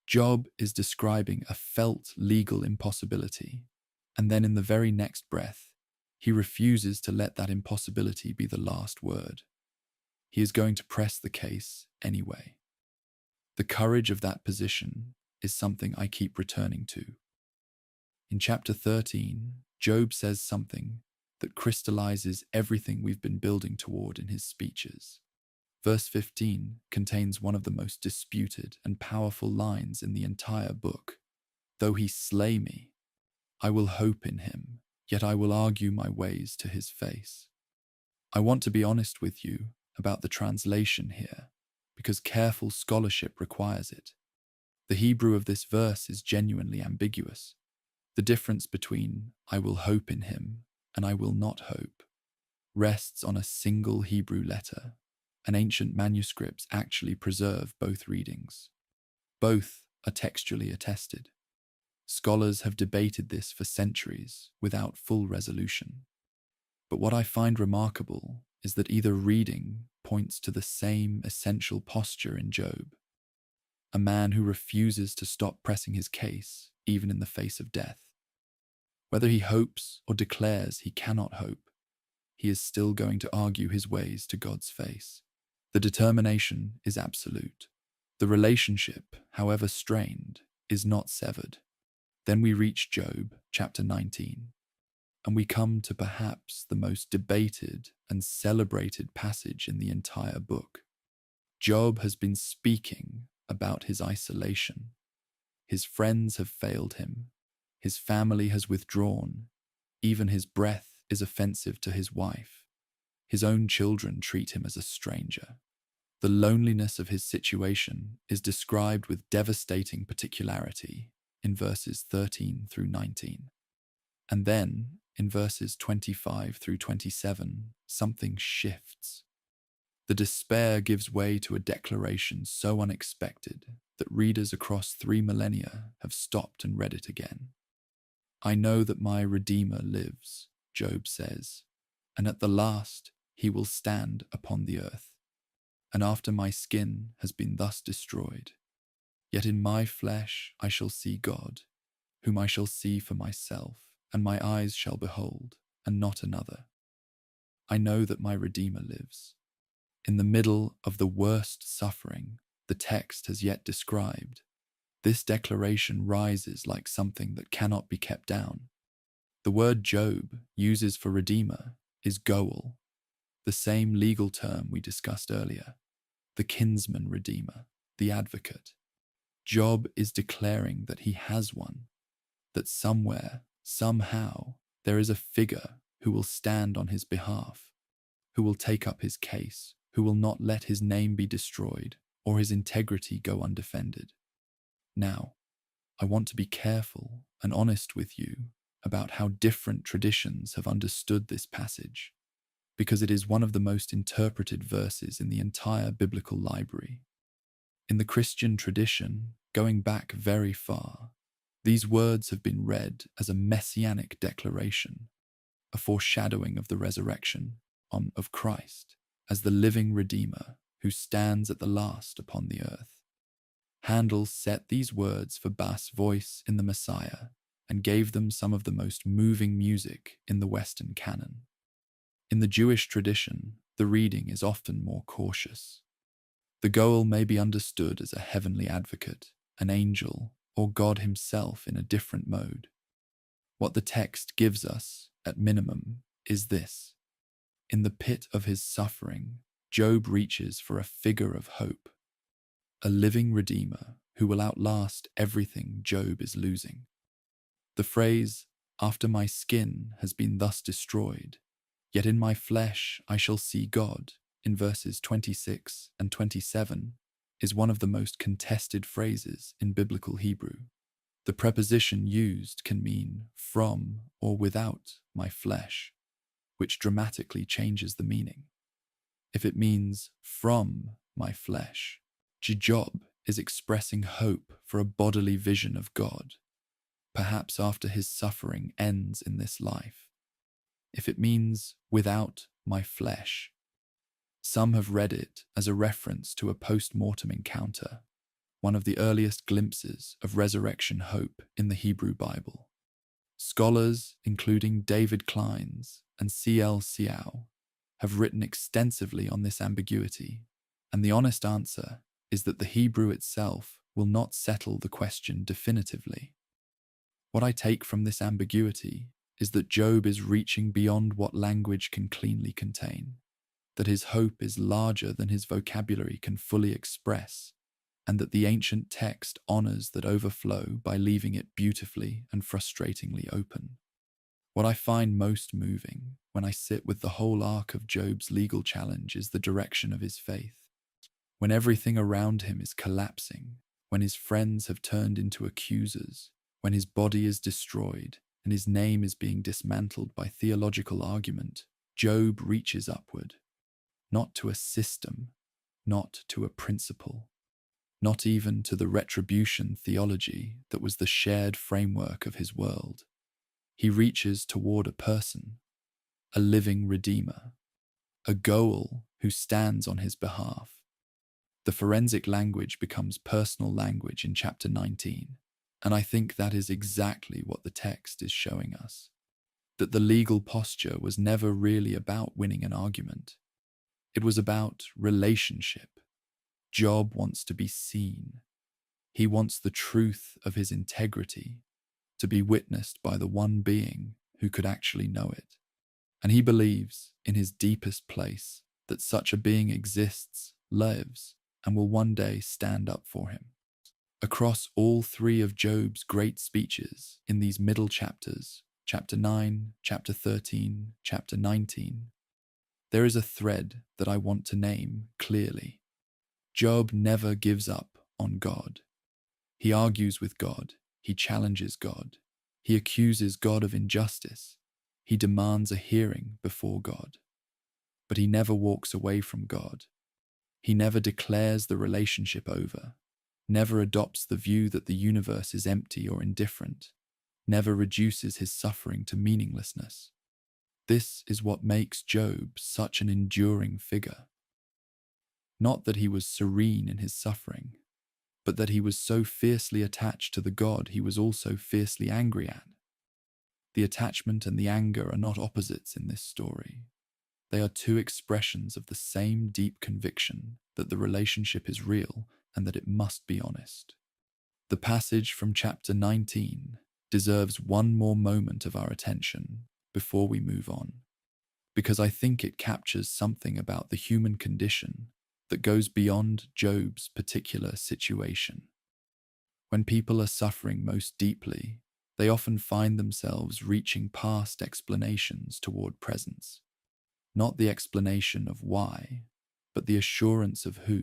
Job is describing a felt legal impossibility, and then in the very next breath, he refuses to let that impossibility be the last word. He is going to press the case anyway. The courage of that position is something I keep returning to. In chapter 13, Job says something that crystallizes everything we've been building toward in his speeches. Verse 15 contains one of the most disputed and powerful lines in the entire book. Though he slay me, I will hope in him, yet I will argue my ways to his face. I want to be honest with you about the translation here, because careful scholarship requires it. The Hebrew of this verse is genuinely ambiguous. The difference between I will hope in him and I will not hope rests on a single Hebrew letter, and ancient manuscripts actually preserve both readings. Both are textually attested. Scholars have debated this for centuries without full resolution. But what I find remarkable is that either reading points to the same essential posture in Job, a man who refuses to stop pressing his case even in the face of death. Whether he hopes or declares he cannot hope, he is still going to argue his ways to God's face. The determination is absolute. The relationship, however strained, is not severed. Then we reach Job, chapter 19. and we come to perhaps the most debated and celebrated passage in the entire book. Job has been speaking about his isolation. His friends have failed him. His family has withdrawn. Even his breath is offensive to his wife. His own children treat him as a stranger. The loneliness of his situation is described with devastating particularity in verses 13 through 19. And then, in verses 25 through 27, something shifts. The despair gives way to a declaration so unexpected that readers across 3 millennia have stopped and read it again. I know that my Redeemer lives, Job says, and at the last he will stand upon the earth. And after my skin has been thus destroyed, yet in my flesh I shall see God, whom I shall see for myself, and my eyes shall behold, and not another. I know that my Redeemer lives. In the middle of the worst suffering the text has yet described, this declaration rises like something that cannot be kept down. The word Job uses for Redeemer is Goel, the same legal term we discussed earlier, the kinsman redeemer, the advocate. Job is declaring that he has one, that somewhere, somehow, there is a figure who will stand on his behalf, who will take up his case, who will not let his name be destroyed or his integrity go undefended. Now, I want to be careful and honest with you about how different traditions have understood this passage, because it is one of the most interpreted verses in the entire biblical library. In the Christian tradition, going back very far, these words have been read as a messianic declaration, a foreshadowing of the resurrection of Christ as the living Redeemer who stands at the last upon the earth. Handel set these words for bass voice in the Messiah and gave them some of the most moving music in the Western canon. In the Jewish tradition, the reading is often more cautious. The Goel may be understood as a heavenly advocate, an angel, or God himself in a different mode. What the text gives us, at minimum, is this. In the pit of his suffering, Job reaches for a figure of hope, a living Redeemer who will outlast everything Job is losing. The phrase, after my skin has been thus destroyed, yet in my flesh I shall see God, in verses 26 and 27, is one of the most contested phrases in biblical Hebrew. The preposition used can mean from or without my flesh, which dramatically changes the meaning. If it means from my flesh, Job is expressing hope for a bodily vision of God, perhaps after his suffering ends in this life. If it means without my flesh, some have read it as a reference to a post-mortem encounter, one of the earliest glimpses of resurrection hope in the Hebrew Bible. Scholars, including David Kleins and C.L. Seow, have written extensively on this ambiguity, and the honest answer is that the Hebrew itself will not settle the question definitively. What I take from this ambiguity is that Job is reaching beyond what language can cleanly contain, that his hope is larger than his vocabulary can fully express, and that the ancient text honors that overflow by leaving it beautifully and frustratingly open. What I find most moving when I sit with the whole arc of Job's legal challenge is the direction of his faith. When everything around him is collapsing, when his friends have turned into accusers, when his body is destroyed and his name is being dismantled by theological argument, Job reaches upward, not to a system, not to a principle, not even to the retribution theology that was the shared framework of his world. He reaches toward a person, a living Redeemer, a Goel who stands on his behalf. The forensic language becomes personal language in chapter 19, and I think that is exactly what the text is showing us. That the legal posture was never really about winning an argument. It was about relationship. Job wants to be seen. He wants the truth of his integrity to be witnessed by the one being who could actually know it. And he believes, in his deepest place, that such a being exists, lives, and will one day stand up for him. Across all three of Job's great speeches in these middle chapters, chapter 9, chapter 13, chapter 19, there is a thread that I want to name clearly. Job never gives up on God. He argues with God. He challenges God. He accuses God of injustice. He demands a hearing before God. But he never walks away from God. He never declares the relationship over, never adopts the view that the universe is empty or indifferent, never reduces his suffering to meaninglessness. This is what makes Job such an enduring figure. Not that he was serene in his suffering, but that he was so fiercely attached to the God he was also fiercely angry at. The attachment and the anger are not opposites in this story. They are two expressions of the same deep conviction that the relationship is real and that it must be honest. The passage from chapter 19 deserves one more moment of our attention before we move on, because I think it captures something about the human condition that goes beyond Job's particular situation. When people are suffering most deeply, they often find themselves reaching past explanations toward presence. Not the explanation of why, but the assurance of who.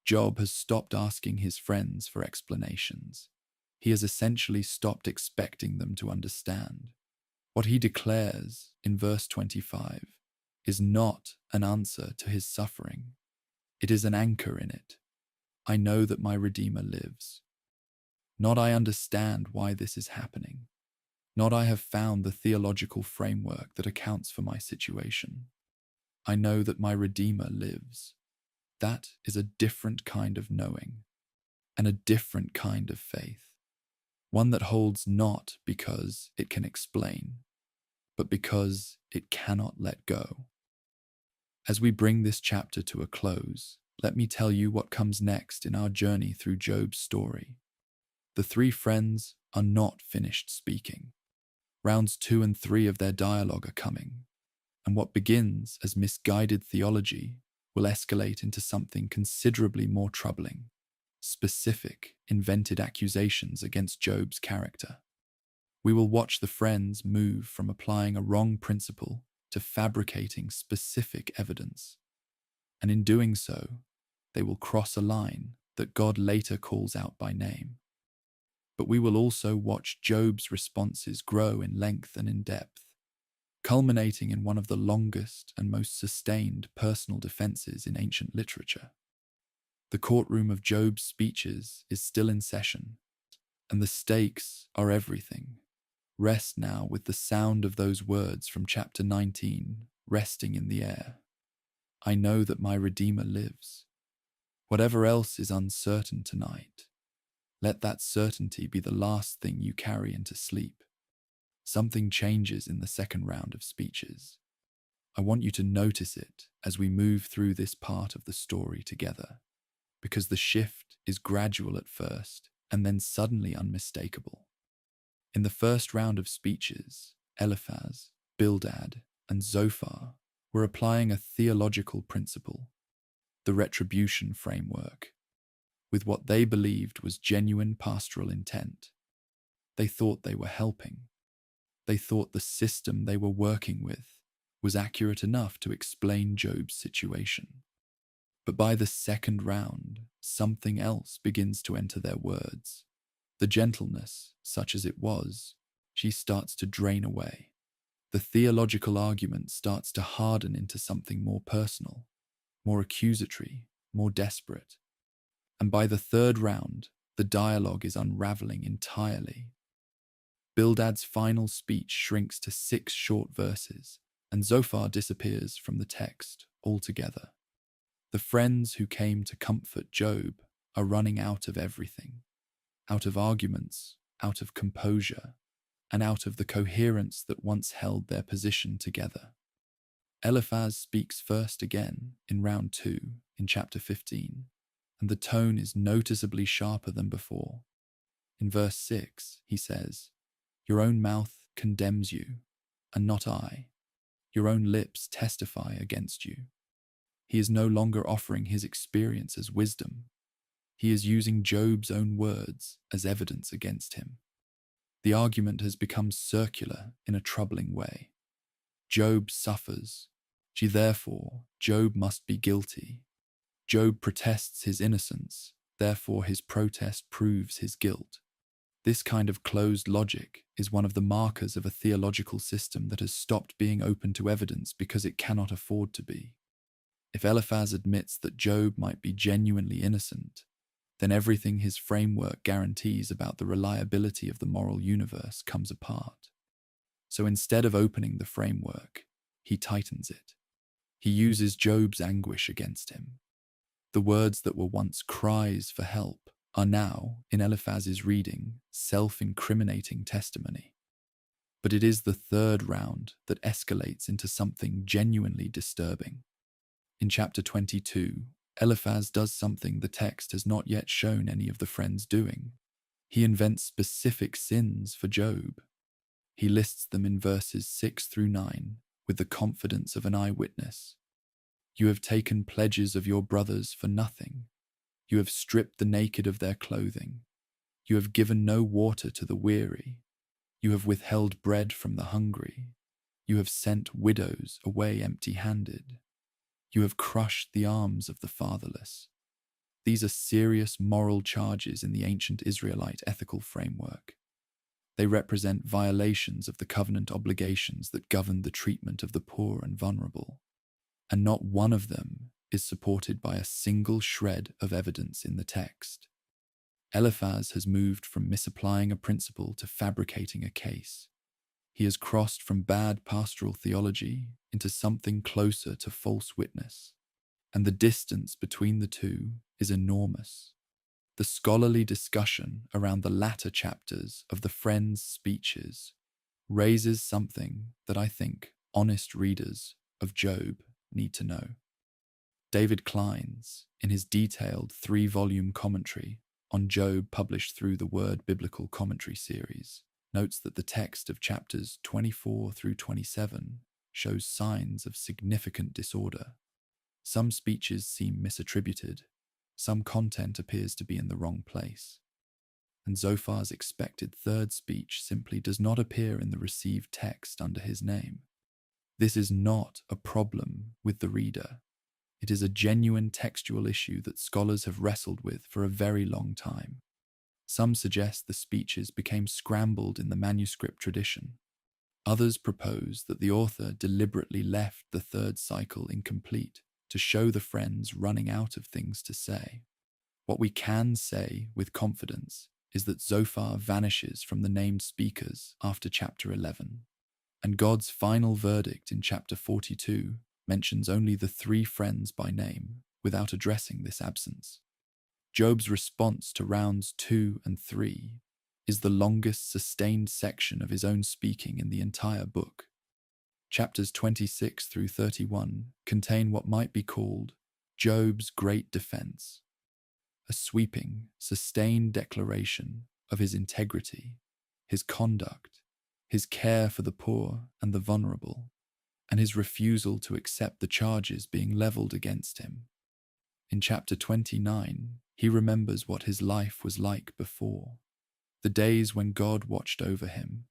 Job has stopped asking his friends for explanations. He has essentially stopped expecting them to understand. What he declares in verse 25 is not an answer to his suffering. It is an anchor in it. I know that my Redeemer lives. Not I understand why this is happening. Not I have found the theological framework that accounts for my situation. I know that my Redeemer lives. That is a different kind of knowing, and a different kind of faith. One that holds not because it can explain, but because it cannot let go. As we bring this chapter to a close, let me tell you what comes next in our journey through Job's story. The three friends are not finished speaking. Rounds 2 and 3 of their dialogue are coming, and what begins as misguided theology will escalate into something considerably more troubling: specific, invented accusations against Job's character. We will watch the friends move from applying a wrong principle to fabricating specific evidence, and in doing so, they will cross a line that God later calls out by name. But we will also watch Job's responses grow in length and in depth, culminating in one of the longest and most sustained personal defenses in ancient literature. The courtroom of Job's speeches is still in session, and the stakes are everything. Rest now with the sound of those words from chapter 19 resting in the air. I know that my Redeemer lives. Whatever else is uncertain tonight, let that certainty be the last thing you carry into sleep. Something changes in the second round of speeches. I want you to notice it as we move through this part of the story together, because the shift is gradual at first and then suddenly unmistakable. In the first round of speeches, Eliphaz, Bildad, and Zophar were applying a theological principle, the retribution framework, with what they believed was genuine pastoral intent. They thought they were helping. They thought the system they were working with was accurate enough to explain Job's situation. But by the second round, something else begins to enter their words. The gentleness, such as it was, she starts to drain away. The theological argument starts to harden into something more personal, more accusatory, more desperate. And by the third round, the dialogue is unraveling entirely. Bildad's final speech shrinks to 6 short verses, and Zophar disappears from the text altogether. The friends who came to comfort Job are running out of everything, out of arguments, out of composure, and out of the coherence that once held their position together. Eliphaz speaks first again in round 2 in chapter 15, and the tone is noticeably sharper than before. In verse 6, he says, "Your own mouth condemns you, and not I. Your own lips testify against you. He is no longer offering his experience as wisdom. He is using Job's own words as evidence against him. The argument has become circular in a troubling way. Job suffers. Therefore, Job must be guilty. Job protests his innocence. Therefore, his protest proves his guilt. This kind of closed logic is one of the markers of a theological system that has stopped being open to evidence because it cannot afford to be. If Eliphaz admits that Job might be genuinely innocent, then everything his framework guarantees about the reliability of the moral universe comes apart. So instead of opening the framework, he tightens it. He uses Job's anguish against him. The words that were once cries for help are now, in Eliphaz's reading, self-incriminating testimony. But it is the third round that escalates into something genuinely disturbing. In chapter 22, Eliphaz does something the text has not yet shown any of the friends doing. He invents specific sins for Job. He lists them in verses 6 through 9 with the confidence of an eyewitness. You have taken pledges of your brothers for nothing. You have stripped the naked of their clothing. You have given no water to the weary. You have withheld bread from the hungry. You have sent widows away empty-handed. You have crushed the arms of the fatherless. These are serious moral charges in the ancient Israelite ethical framework. They represent violations of the covenant obligations that govern the treatment of the poor and vulnerable, and not one of them is supported by a single shred of evidence in the text. Eliphaz has moved from misapplying a principle to fabricating a case. He has crossed from bad pastoral theology into something closer to false witness, and the distance between the two is enormous. The scholarly discussion around the latter chapters of the Friends' speeches raises something that I think honest readers of Job need to know. David Kleins, in his detailed 3-volume commentary on Job published through the Word Biblical Commentary series, notes that the text of chapters 24 through 27 shows signs of significant disorder. Some speeches seem misattributed, some content appears to be in the wrong place, and Zophar's expected third speech simply does not appear in the received text under his name. This is not a problem with the reader. It is a genuine textual issue that scholars have wrestled with for a very long time. Some suggest the speeches became scrambled in the manuscript tradition. Others propose that the author deliberately left the third cycle incomplete to show the friends running out of things to say. What we can say with confidence is that Zophar vanishes from the named speakers after chapter 11, and God's final verdict in chapter 42 mentions only the 3 friends by name without addressing this absence. Job's response to rounds 2 and 3 is the longest sustained section of his own speaking in the entire book. Chapters 26 through 31 contain what might be called Job's great defense, a sweeping, sustained declaration of his integrity, his conduct, his care for the poor and the vulnerable, and his refusal to accept the charges being leveled against him. In chapter 29, he remembers what his life was like before, the days when God watched over him,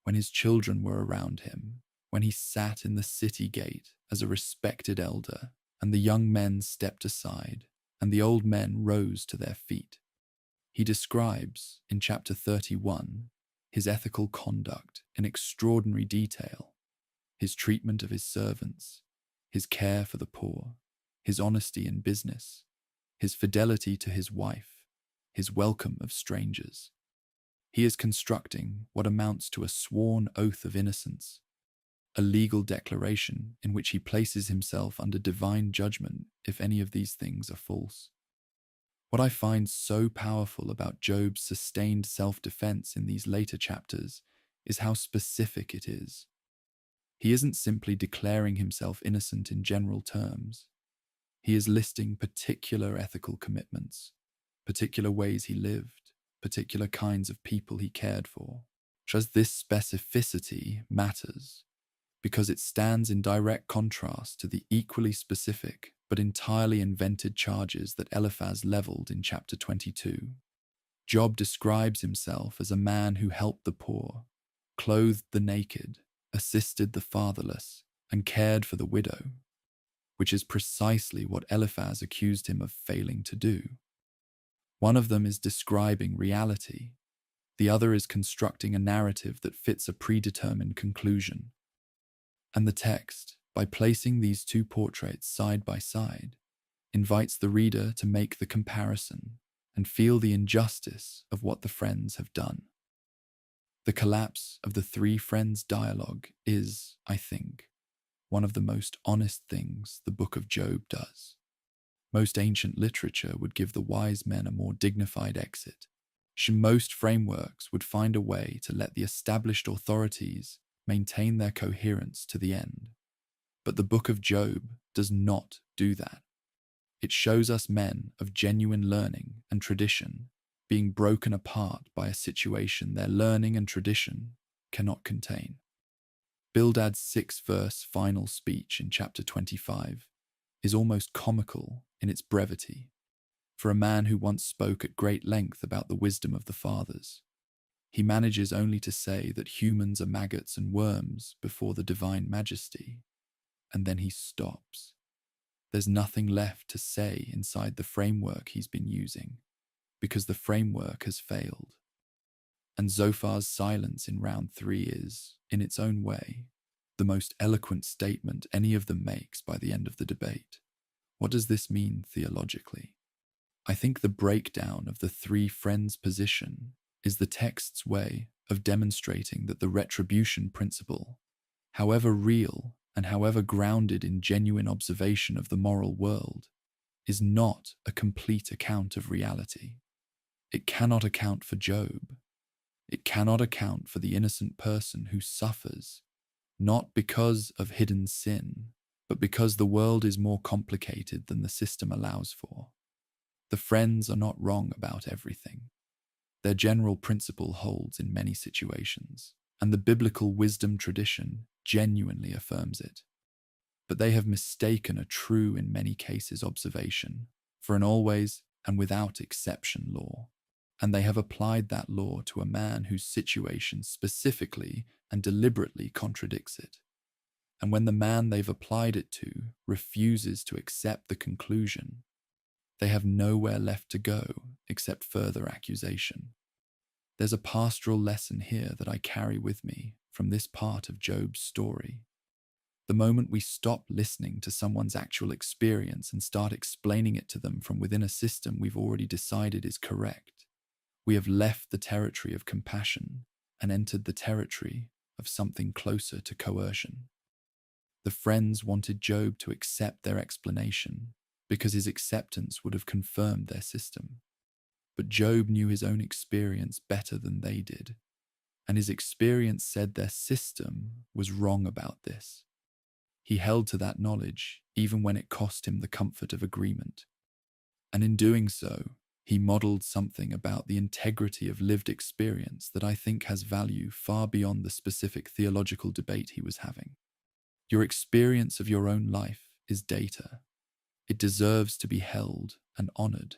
when his children were around him, when he sat in the city gate as a respected elder, and the young men stepped aside, and the old men rose to their feet. He describes, in chapter 31, his ethical conduct in extraordinary detail, his treatment of his servants, his care for the poor, his honesty in business, his fidelity to his wife, his welcome of strangers. He is constructing what amounts to a sworn oath of innocence, a legal declaration in which he places himself under divine judgment if any of these things are false. What I find so powerful about Job's sustained self-defense in these later chapters is how specific it is. He isn't simply declaring himself innocent in general terms. He is listing particular ethical commitments, particular ways he lived, particular kinds of people he cared for. Just this specificity matters because it stands in direct contrast to the equally specific but entirely invented charges that Eliphaz leveled in chapter 22. Job describes himself as a man who helped the poor, clothed the naked, assisted the fatherless, and cared for the widow, which is precisely what Eliphaz accused him of failing to do. One of them is describing reality. The other is constructing a narrative that fits a predetermined conclusion. And the text, by placing these two portraits side by side, invites the reader to make the comparison and feel the injustice of what the friends have done. The collapse of the three friends' dialogue is, I think, one of the most honest things the book of Job does. Most ancient literature would give the wise men a more dignified exit. Most frameworks would find a way to let the established authorities maintain their coherence to the end. But the book of Job does not do that. It shows us men of genuine learning and tradition being broken apart by a situation their learning and tradition cannot contain. Bildad's 6-verse final speech in chapter 25 is almost comical in its brevity for a man who once spoke at great length about the wisdom of the fathers. He manages only to say that humans are maggots and worms before the divine majesty, and then he stops. There's nothing left to say inside the framework he's been using, because the framework has failed. And Zophar's silence in round 3 is, in its own way, the most eloquent statement any of them makes by the end of the debate. What does this mean theologically? I think the breakdown of the three friends' position is the text's way of demonstrating that the retribution principle, however real and however grounded in genuine observation of the moral world, is not a complete account of reality. It cannot account for Job. It cannot account for the innocent person who suffers, not because of hidden sin, but because the world is more complicated than the system allows for. The friends are not wrong about everything. Their general principle holds in many situations, and the biblical wisdom tradition genuinely affirms it. But they have mistaken a true in many cases observation for an always and without exception law, and they have applied that law to a man whose situation specifically and deliberately contradicts it. And when the man they've applied it to refuses to accept the conclusion, they have nowhere left to go except further accusation. There's a pastoral lesson here that I carry with me from this part of Job's story. The moment we stop listening to someone's actual experience and start explaining it to them from within a system we've already decided is correct, we have left the territory of compassion and entered the territory of something closer to coercion. The friends wanted Job to accept their explanation because his acceptance would have confirmed their system. But Job knew his own experience better than they did, and his experience said their system was wrong about this. He held to that knowledge even when it cost him the comfort of agreement. And in doing so, he modeled something about the integrity of lived experience that I think has value far beyond the specific theological debate he was having. Your experience of your own life is data. It deserves to be held and honored.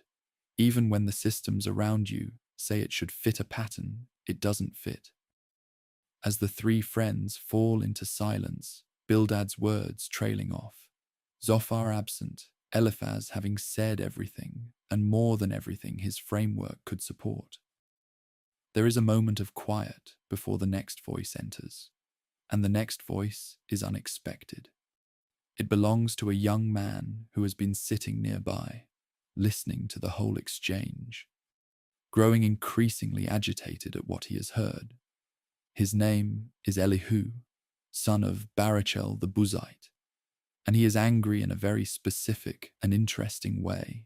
Even when the systems around you say it should fit a pattern, it doesn't fit. As the three friends fall into silence, Bildad's words trailing off, Zophar absent, Eliphaz having said everything, and more than everything his framework could support. There is a moment of quiet before the next voice enters, and the next voice is unexpected. It belongs to a young man who has been sitting nearby, listening to the whole exchange, growing increasingly agitated at what he has heard. His name is Elihu, son of Barachel the Buzite, and he is angry in a very specific and interesting way,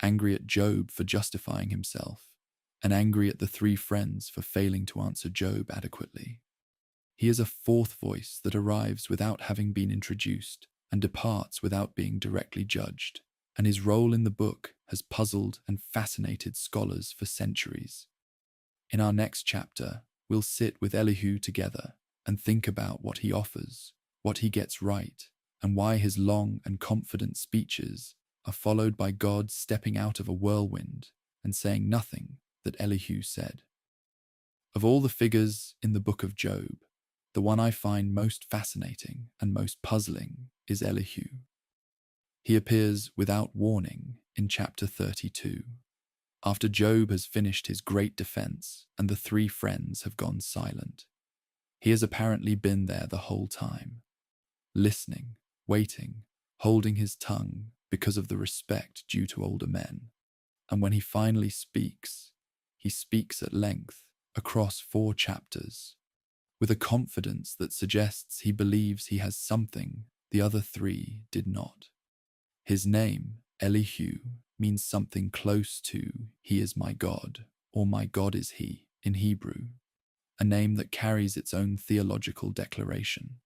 angry at Job for justifying himself, and angry at the three friends for failing to answer Job adequately. He is a fourth voice that arrives without having been introduced and departs without being directly judged, and his role in the book has puzzled and fascinated scholars for centuries. In our next chapter, we'll sit with Elihu together and think about what he offers, what he gets right, and why his long and confident speeches are followed by God stepping out of a whirlwind and saying nothing that Elihu said. Of all the figures in the book of Job, the one I find most fascinating and most puzzling is Elihu. He appears without warning in chapter 32, after Job has finished his great defense and the three friends have gone silent. He has apparently been there the whole time, listening, waiting, holding his tongue because of the respect due to older men. And when he finally speaks, he speaks at length across 4 chapters, with a confidence that suggests he believes he has something the other 3 did not. His name, Elihu, means something close to "He is my God" or "My God is He" in Hebrew, a name that carries its own theological declaration.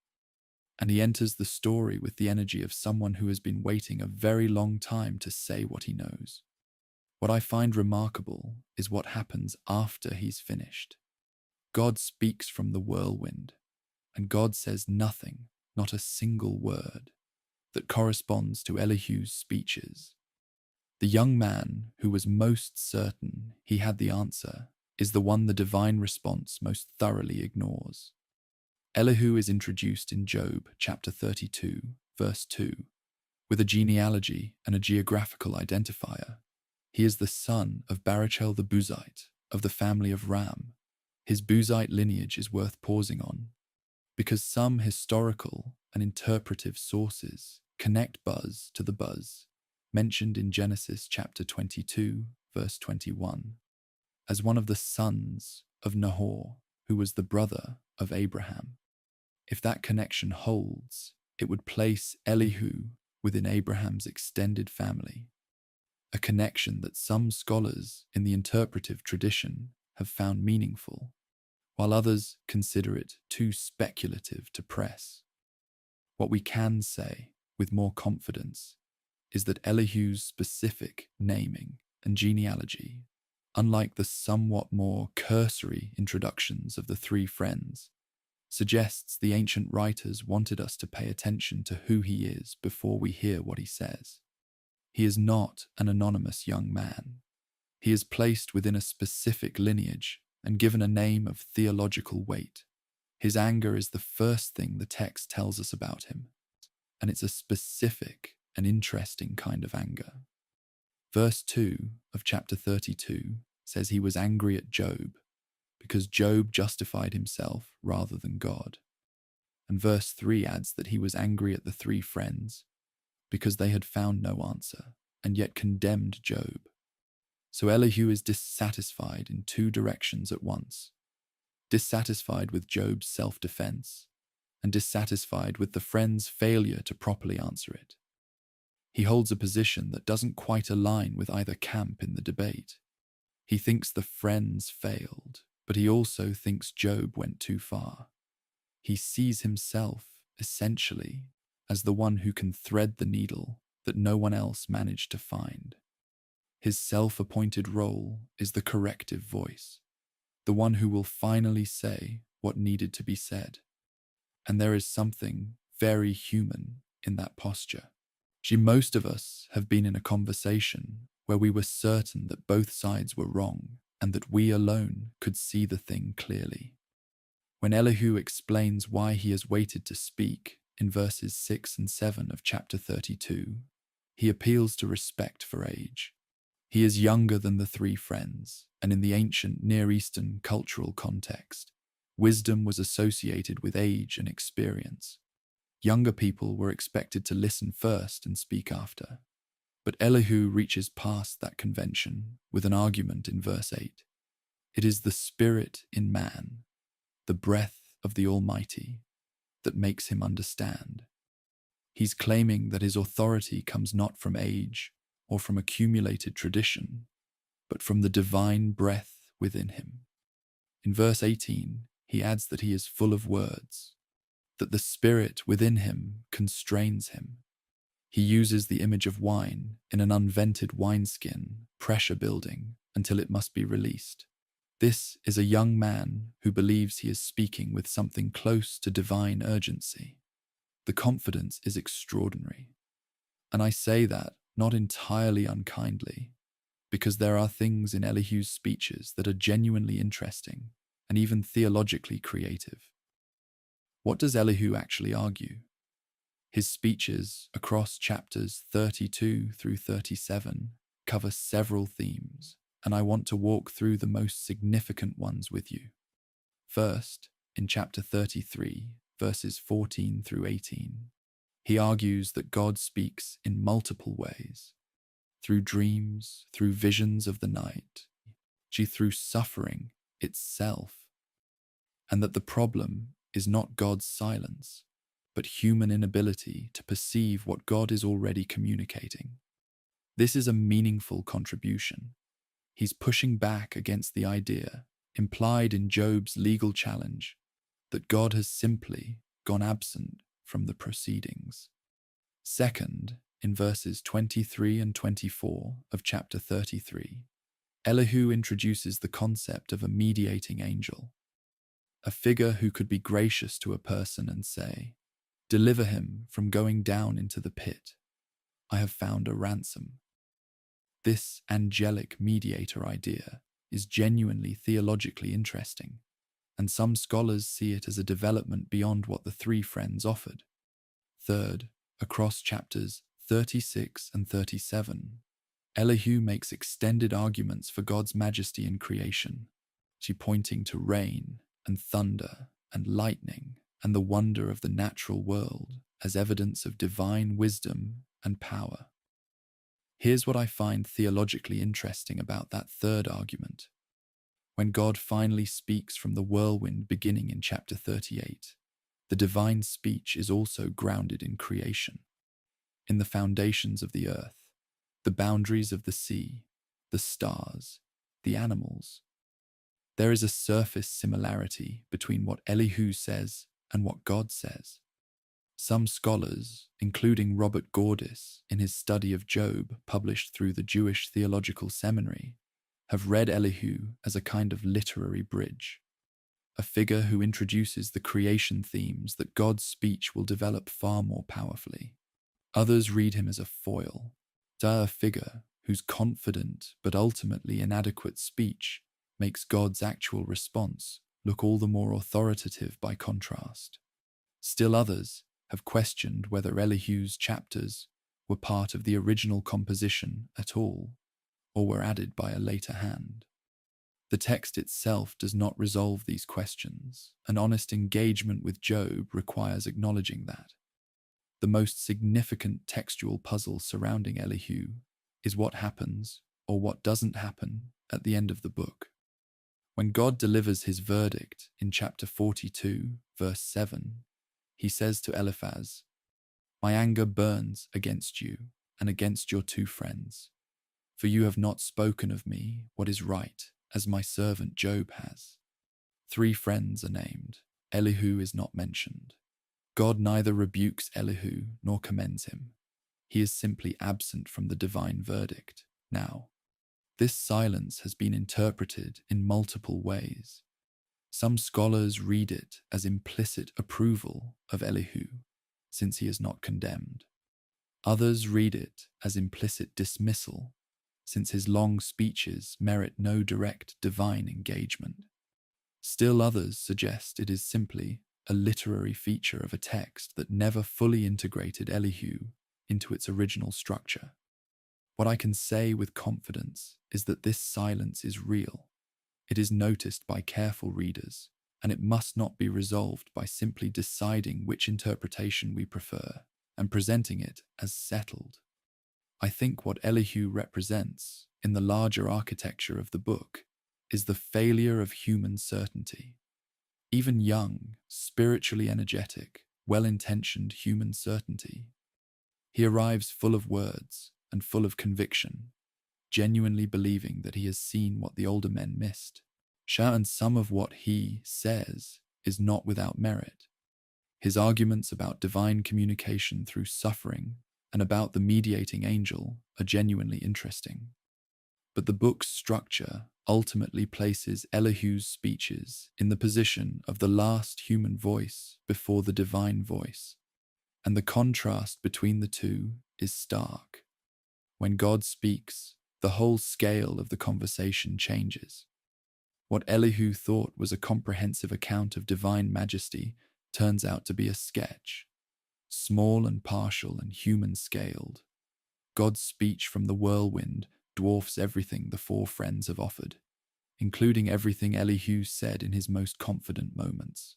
And he enters the story with the energy of someone who has been waiting a very long time to say what he knows. What I find remarkable is what happens after he's finished. God speaks from the whirlwind, and God says nothing, not a single word, that corresponds to Elihu's speeches. The young man who was most certain he had the answer is the one the divine response most thoroughly ignores. Elihu is introduced in Job chapter 32, verse 2, with a genealogy and a geographical identifier. He is the son of Barachel the Buzite, of the family of Ram. His Buzite lineage is worth pausing on, because some historical and interpretive sources connect Buz to the Buz, mentioned in Genesis chapter 22, verse 21, as one of the sons of Nahor, who was the brother of Abraham. If that connection holds, it would place Elihu within Abraham's extended family, a connection that some scholars in the interpretive tradition have found meaningful, while others consider it too speculative to press. What we can say with more confidence is that Elihu's specific naming and genealogy, unlike the somewhat more cursory introductions of the 3 friends, suggests the ancient writers wanted us to pay attention to who he is before we hear what he says. He is not an anonymous young man. He is placed within a specific lineage and given a name of theological weight. His anger is the first thing the text tells us about him, and it's a specific and interesting kind of anger. Verse 2 of chapter 32 says he was angry at Job because Job justified himself rather than God. And verse 3 adds that he was angry at the 3 friends because they had found no answer and yet condemned Job. So Elihu is dissatisfied in 2 directions at once: dissatisfied with Job's self-defense and dissatisfied with the friends' failure to properly answer it. He holds a position that doesn't quite align with either camp in the debate. He thinks the friends failed, but he also thinks Job went too far. He sees himself, essentially, as the one who can thread the needle that no one else managed to find. His self-appointed role is the corrective voice, the one who will finally say what needed to be said. And there is something very human in that posture. Most of us have been in a conversation where we were certain that both sides were wrong and that we alone could see the thing clearly. When Elihu explains why he has waited to speak in verses 6 and 7 of chapter 32, he appeals to respect for age. He is younger than the 3 friends, and in the ancient Near Eastern cultural context, wisdom was associated with age and experience. Younger people were expected to listen first and speak after. But Elihu reaches past that convention with an argument in verse 8. It is the spirit in man, the breath of the Almighty, that makes him understand. He's claiming that his authority comes not from age or from accumulated tradition, but from the divine breath within him. In verse 18, he adds that he is full of words, that the spirit within him constrains him. He uses the image of wine in an unvented wineskin, pressure building until it must be released. This is a young man who believes he is speaking with something close to divine urgency. The confidence is extraordinary. And I say that not entirely unkindly, because there are things in Elihu's speeches that are genuinely interesting and even theologically creative. What does Elihu actually argue? His speeches across chapters 32 through 37 cover several themes, and I want to walk through the most significant ones with you. First, in chapter 33, verses 14 through 18, he argues that God speaks in multiple ways, through dreams, through visions of the night, through suffering itself, and that the problem is not God's silence, but human inability to perceive what God is already communicating. This is a meaningful contribution. He's pushing back against the idea, implied in Job's legal challenge, that God has simply gone absent from the proceedings. Second, in verses 23 and 24 of chapter 33, Elihu introduces the concept of a mediating angel, a figure who could be gracious to a person and say, "Deliver him from going down into the pit. I have found a ransom." This angelic mediator idea is genuinely theologically interesting, and some scholars see it as a development beyond what the three friends offered. Third, across chapters 36 and 37, Elihu makes extended arguments for God's majesty in creation, pointing to rain and thunder and lightning and the wonder of the natural world as evidence of divine wisdom and power. Here's what I find theologically interesting about that third argument. When God finally speaks from the whirlwind beginning in chapter 38, the divine speech is also grounded in creation, in the foundations of the earth, the boundaries of the sea, the stars, the animals. There is a surface similarity between what Elihu says and what God says. Some scholars, including Robert Gordis in his study of Job published through the Jewish Theological Seminary, have read Elihu as a kind of literary bridge, a figure who introduces the creation themes that God's speech will develop far more powerfully. Others read him as a foil, a figure whose confident but ultimately inadequate speech makes God's actual response look all the more authoritative by contrast. Still others have questioned whether Elihu's chapters were part of the original composition at all, or were added by a later hand. The text itself does not resolve these questions. An honest engagement with Job requires acknowledging that. The most significant textual puzzle surrounding Elihu is what happens, or what doesn't happen, at the end of the book. When God delivers his verdict in chapter 42, verse 7, he says to Eliphaz, "My anger burns against you and against your two friends, for you have not spoken of me what is right, as my servant Job has." Three friends are named. Elihu is not mentioned. God neither rebukes Elihu nor commends him. He is simply absent from the divine verdict. Now, this silence has been interpreted in multiple ways. Some scholars read it as implicit approval of Elihu, since he is not condemned. Others read it as implicit dismissal, since his long speeches merit no direct divine engagement. Still others suggest it is simply a literary feature of a text that never fully integrated Elihu into its original structure. What I can say with confidence is that this silence is real. It is noticed by careful readers, and it must not be resolved by simply deciding which interpretation we prefer and presenting it as settled. I think what Elihu represents in the larger architecture of the book is the failure of human certainty. Even young, spiritually energetic, well-intentioned human certainty. He arrives full of words and full of conviction, genuinely believing that he has seen what the older men missed. And some of what he says is not without merit. His arguments about divine communication through suffering and about the mediating angel are genuinely interesting. But the book's structure ultimately places Elihu's speeches in the position of the last human voice before the divine voice, and the contrast between the two is stark. When God speaks, the whole scale of the conversation changes. What Elihu thought was a comprehensive account of divine majesty turns out to be a sketch, small and partial and human-scaled. God's speech from the whirlwind dwarfs everything the four friends have offered, including everything Elihu said in his most confident moments.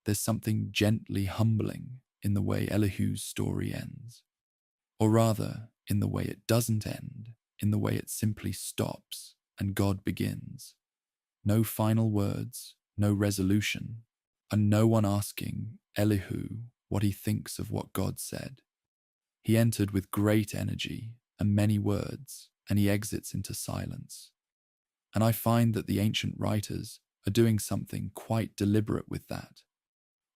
There's something gently humbling in the way Elihu's story ends. Or rather, in the way it doesn't end, in the way it simply stops and God begins. No final words, no resolution, and no one asking Elihu what he thinks of what God said. He entered with great energy and many words, and he exits into silence. And I find that the ancient writers are doing something quite deliberate with that.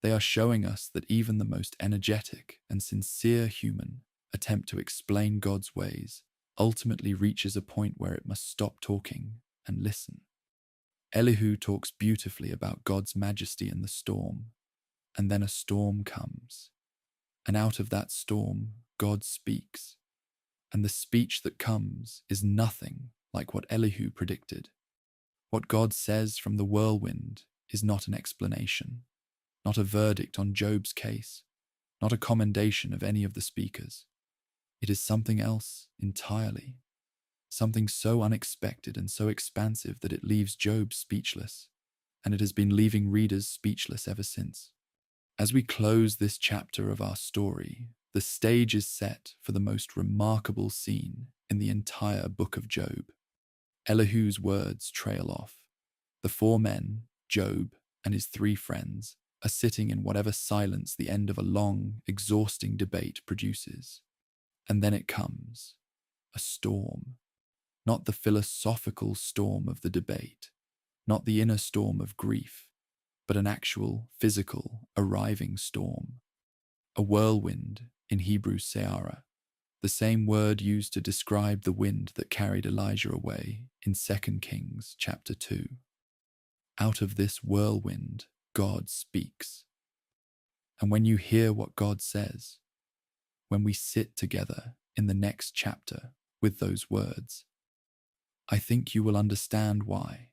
They are showing us that even the most energetic and sincere human attempt to explain God's ways ultimately reaches a point where it must stop talking and listen. Elihu talks beautifully about God's majesty in the storm, and then a storm comes. And out of that storm, God speaks. And the speech that comes is nothing like what Elihu predicted. What God says from the whirlwind is not an explanation, not a verdict on Job's case, not a commendation of any of the speakers. It is something else entirely, something so unexpected and so expansive that it leaves Job speechless, and it has been leaving readers speechless ever since. As we close this chapter of our story, the stage is set for the most remarkable scene in the entire book of Job. Elihu's words trail off. The four men, Job and his three friends, are sitting in whatever silence the end of a long, exhausting debate produces. And then it comes, a storm. Not the philosophical storm of the debate, not the inner storm of grief, but an actual, physical, arriving storm. A whirlwind, in Hebrew se'ara, the same word used to describe the wind that carried Elijah away in 2 Kings chapter 2. Out of this whirlwind, God speaks. And when you hear what God says, when we sit together in the next chapter with those words, I think you will understand why,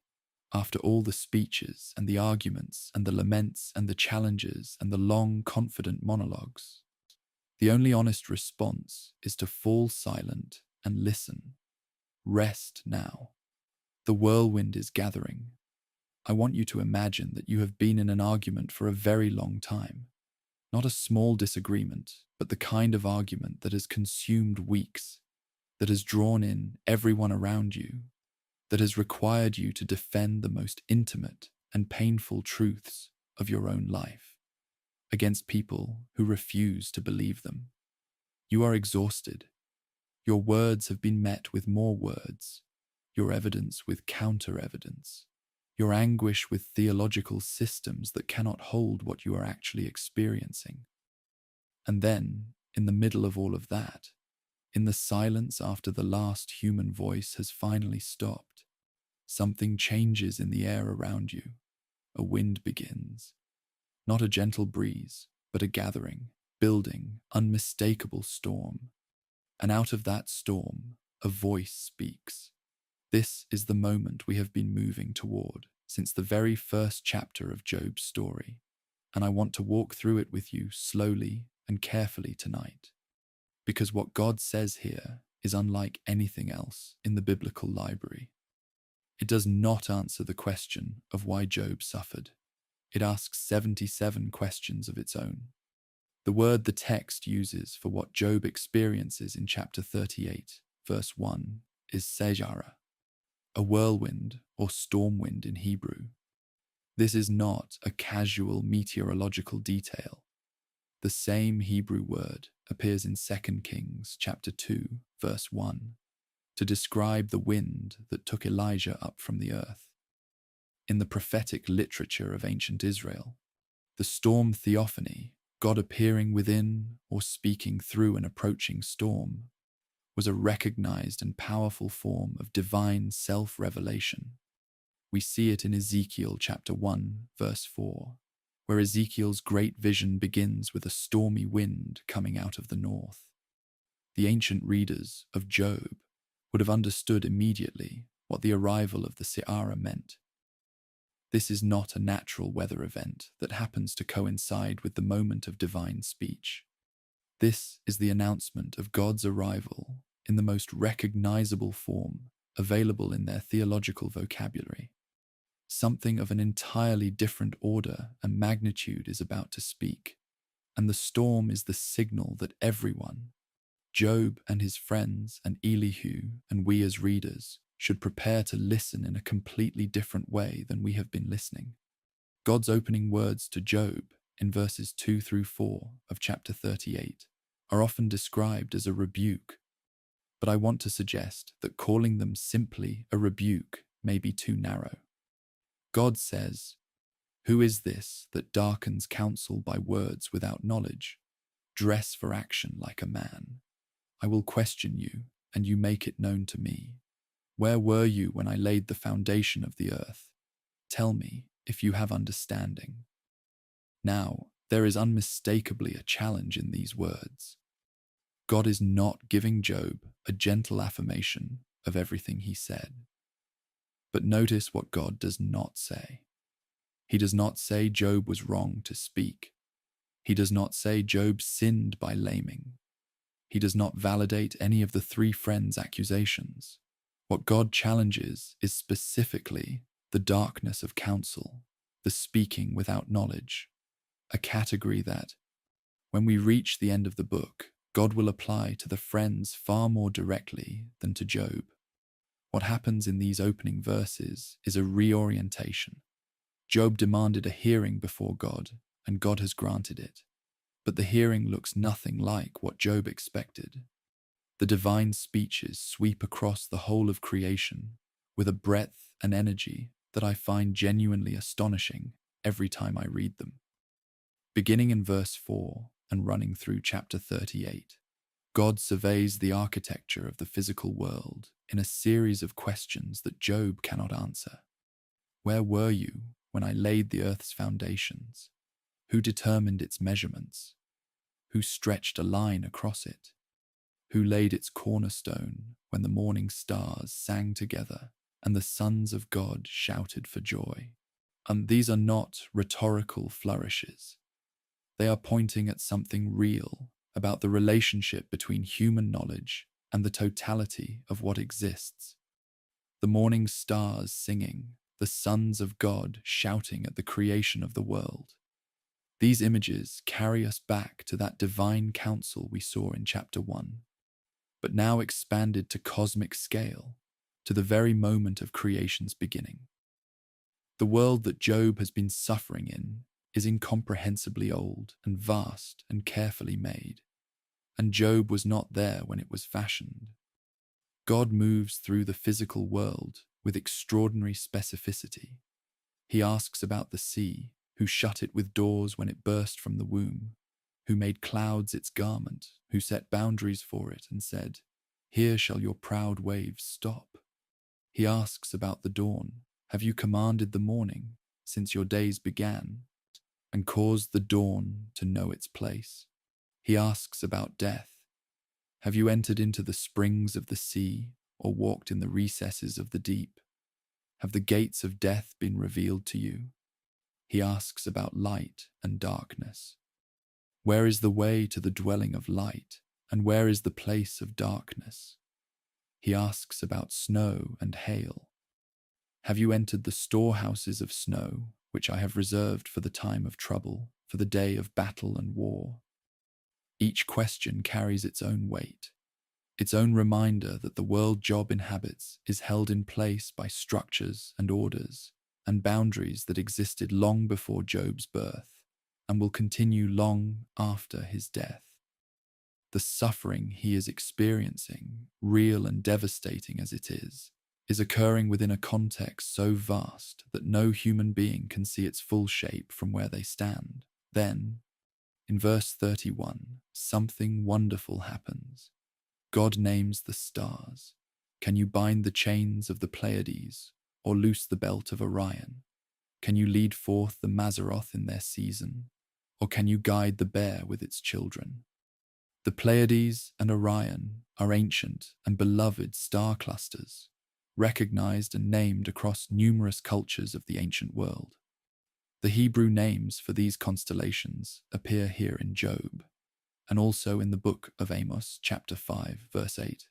after all the speeches and the arguments and the laments and the challenges and the long, confident monologues, the only honest response is to fall silent and listen. Rest now. The whirlwind is gathering. I want you to imagine that you have been in an argument for a very long time. Not a small disagreement, but the kind of argument that has consumed weeks, that has drawn in everyone around you, that has required you to defend the most intimate and painful truths of your own life against people who refuse to believe them. You are exhausted. Your words have been met with more words, your evidence with counter-evidence, your anguish with theological systems that cannot hold what you are actually experiencing. And then, in the middle of all of that, in the silence after the last human voice has finally stopped, something changes in the air around you. A wind begins. Not a gentle breeze, but a gathering, building, unmistakable storm. And out of that storm, a voice speaks. This is the moment we have been moving toward since the very first chapter of Job's story, and I want to walk through it with you slowly and carefully tonight, because what God says here is unlike anything else in the biblical library. It does not answer the question of why Job suffered. It asks 77 questions of its own. The word the text uses for what Job experiences in chapter 38, verse 1, is se'ara, a whirlwind or storm wind in Hebrew. This is not a casual meteorological detail. The same Hebrew word appears in 2 Kings chapter 2, verse 1, to describe the wind that took Elijah up from the earth. In the prophetic literature of ancient Israel, the storm theophany, God appearing within or speaking through an approaching storm, was a recognized and powerful form of divine self-revelation. We see it in Ezekiel chapter 1, verse 4, where Ezekiel's great vision begins with a stormy wind coming out of the north. The ancient readers of Job would have understood immediately what the arrival of the Se'ara meant. This is not a natural weather event that happens to coincide with the moment of divine speech. This is the announcement of God's arrival in the most recognizable form available in their theological vocabulary. Something of an entirely different order and magnitude is about to speak, and the storm is the signal that everyone, Job and his friends and Elihu and we as readers, should prepare to listen in a completely different way than we have been listening. God's opening words to Job in verses 2 through 4 of chapter 38 are often described as a rebuke, but I want to suggest that calling them simply a rebuke may be too narrow. God says, "Who is this that darkens counsel by words without knowledge? Dress for action like a man. I will question you, and you make it known to me. Where were you when I laid the foundation of the earth? Tell me if you have understanding." Now, there is unmistakably a challenge in these words. God is not giving Job a gentle affirmation of everything he said. But notice what God does not say. He does not say Job was wrong to speak. He does not say Job sinned by laming. He does not validate any of the three friends' accusations. What God challenges is specifically the darkness of counsel, the speaking without knowledge, a category that, when we reach the end of the book, God will apply to the friends far more directly than to Job. What happens in these opening verses is a reorientation. Job demanded a hearing before God, and God has granted it. But the hearing looks nothing like what Job expected. The divine speeches sweep across the whole of creation with a breadth and energy that I find genuinely astonishing every time I read them. Beginning in verse 4 and running through chapter 38, God surveys the architecture of the physical world in a series of questions that Job cannot answer. Where were you when I laid the earth's foundations? Who determined its measurements? Who stretched a line across it? Who laid its cornerstone when the morning stars sang together and the sons of God shouted for joy? And these are not rhetorical flourishes. They are pointing at something real about the relationship between human knowledge and the totality of what exists. The morning stars singing, the sons of God shouting at the creation of the world. These images carry us back to that divine counsel we saw in chapter 1, but now expanded to cosmic scale, to the very moment of creation's beginning. The world that Job has been suffering in is incomprehensibly old and vast and carefully made, and Job was not there when it was fashioned. God moves through the physical world with extraordinary specificity. He asks about the sea, who shut it with doors when it burst from the womb, who made clouds its garment, who set boundaries for it and said, "Here shall your proud waves stop." He asks about the dawn, "Have you commanded the morning since your days began, and caused the dawn to know its place?" He asks about death. "Have you entered into the springs of the sea or walked in the recesses of the deep? Have the gates of death been revealed to you?" He asks about light and darkness. Where is the way to the dwelling of light, and where is the place of darkness? He asks about snow and hail. Have you entered the storehouses of snow, which I have reserved for the time of trouble, for the day of battle and war? Each question carries its own weight, its own reminder that the world Job inhabits is held in place by structures and orders and boundaries that existed long before Job's birth and will continue long after his death. The suffering he is experiencing, real and devastating as it is occurring within a context so vast that no human being can see its full shape from where they stand. Then, in verse 31, something wonderful happens. God names the stars. Can you bind the chains of the Pleiades or loose the belt of Orion? Can you lead forth the Mazzaroth in their season, or can you guide the bear with its children? The Pleiades and Orion are ancient and beloved star clusters, recognized and named across numerous cultures of the ancient world. The Hebrew names for these constellations appear here in Job, and also in the book of Amos, chapter 5, verse 8,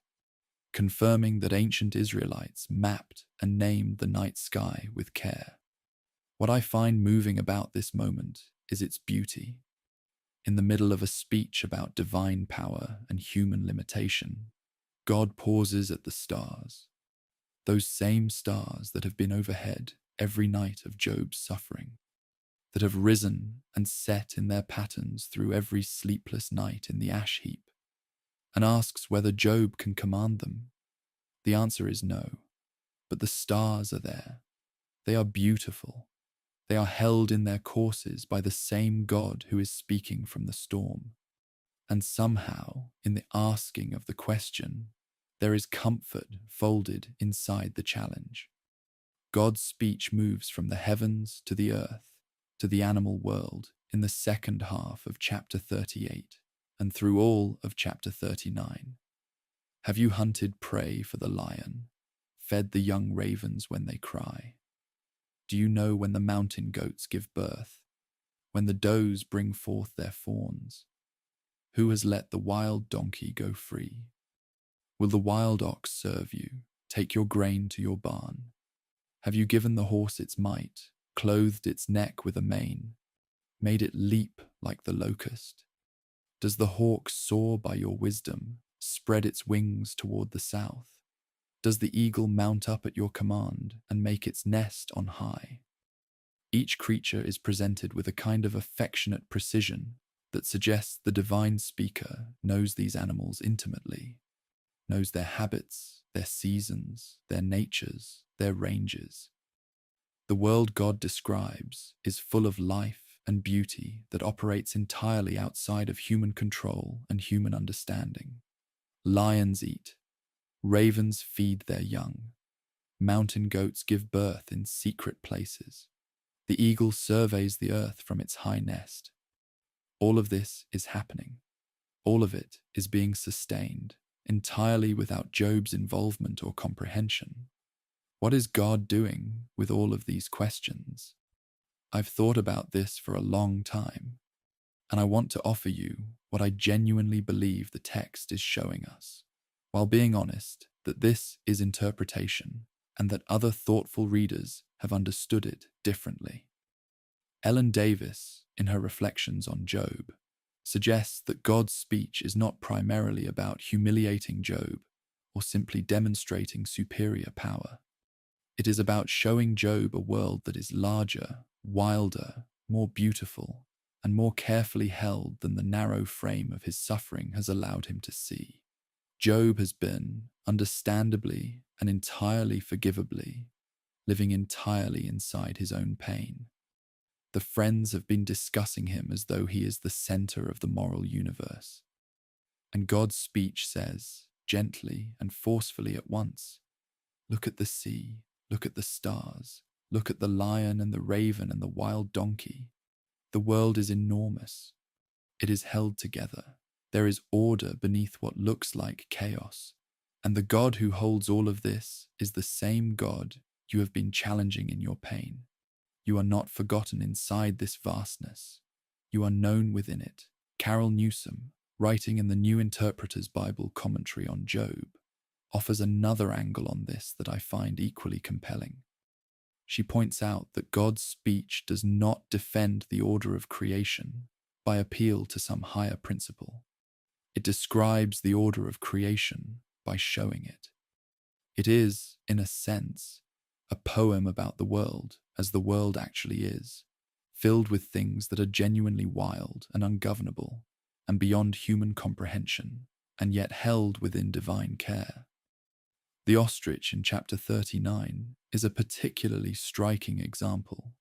confirming that ancient Israelites mapped and named the night sky with care. What I find moving about this moment is its beauty. In the middle of a speech about divine power and human limitation, God pauses at the stars, those same stars that have been overhead every night of Job's suffering, that have risen and set in their patterns through every sleepless night in the ash heap, and asks whether Job can command them. The answer is no, but the stars are there. They are beautiful. They are held in their courses by the same God who is speaking from the storm. And somehow, in the asking of the question, there is comfort folded inside the challenge. God's speech moves from the heavens to the earth, to the animal world in the second half of chapter 38 and through all of chapter 39. Have you hunted prey for the lion, fed the young ravens when they cry? Do you know when the mountain goats give birth, when the does bring forth their fawns? Who has let the wild donkey go free? Will the wild ox serve you, take your grain to your barn? Have you given the horse its might, clothed its neck with a mane, made it leap like the locust? Does the hawk soar by your wisdom, spread its wings toward the south? Does the eagle mount up at your command and make its nest on high? Each creature is presented with a kind of affectionate precision that suggests the divine speaker knows these animals intimately, knows their habits, their seasons, their natures, their ranges. The world God describes is full of life and beauty that operates entirely outside of human control and human understanding. Lions eat. Ravens feed their young. Mountain goats give birth in secret places. The eagle surveys the earth from its high nest. All of this is happening. All of it is being sustained, entirely without Job's involvement or comprehension. What is God doing with all of these questions? I've thought about this for a long time, and I want to offer you what I genuinely believe the text is showing us, while being honest that this is interpretation and that other thoughtful readers have understood it differently. Ellen Davis, in her reflections on Job, suggests that God's speech is not primarily about humiliating Job or simply demonstrating superior power. It is about showing Job a world that is larger, wilder, more beautiful, and more carefully held than the narrow frame of his suffering has allowed him to see. Job has been, understandably and entirely forgivably, living entirely inside his own pain. The friends have been discussing him as though he is the center of the moral universe. And God's speech says, gently and forcefully at once, look at the sea, look at the stars, look at the lion and the raven and the wild donkey. The world is enormous. It is held together. There is order beneath what looks like chaos. And the God who holds all of this is the same God you have been challenging in your pain. You are not forgotten inside this vastness. You are known within it. Carol Newsom, writing in the New Interpreter's Bible commentary on Job, offers another angle on this that I find equally compelling. She points out that God's speech does not defend the order of creation by appeal to some higher principle. It describes the order of creation by showing it. It is, in a sense, a poem about the world as the world actually is, filled with things that are genuinely wild and ungovernable and beyond human comprehension, and yet held within divine care. The ostrich in chapter 39 is a particularly striking example.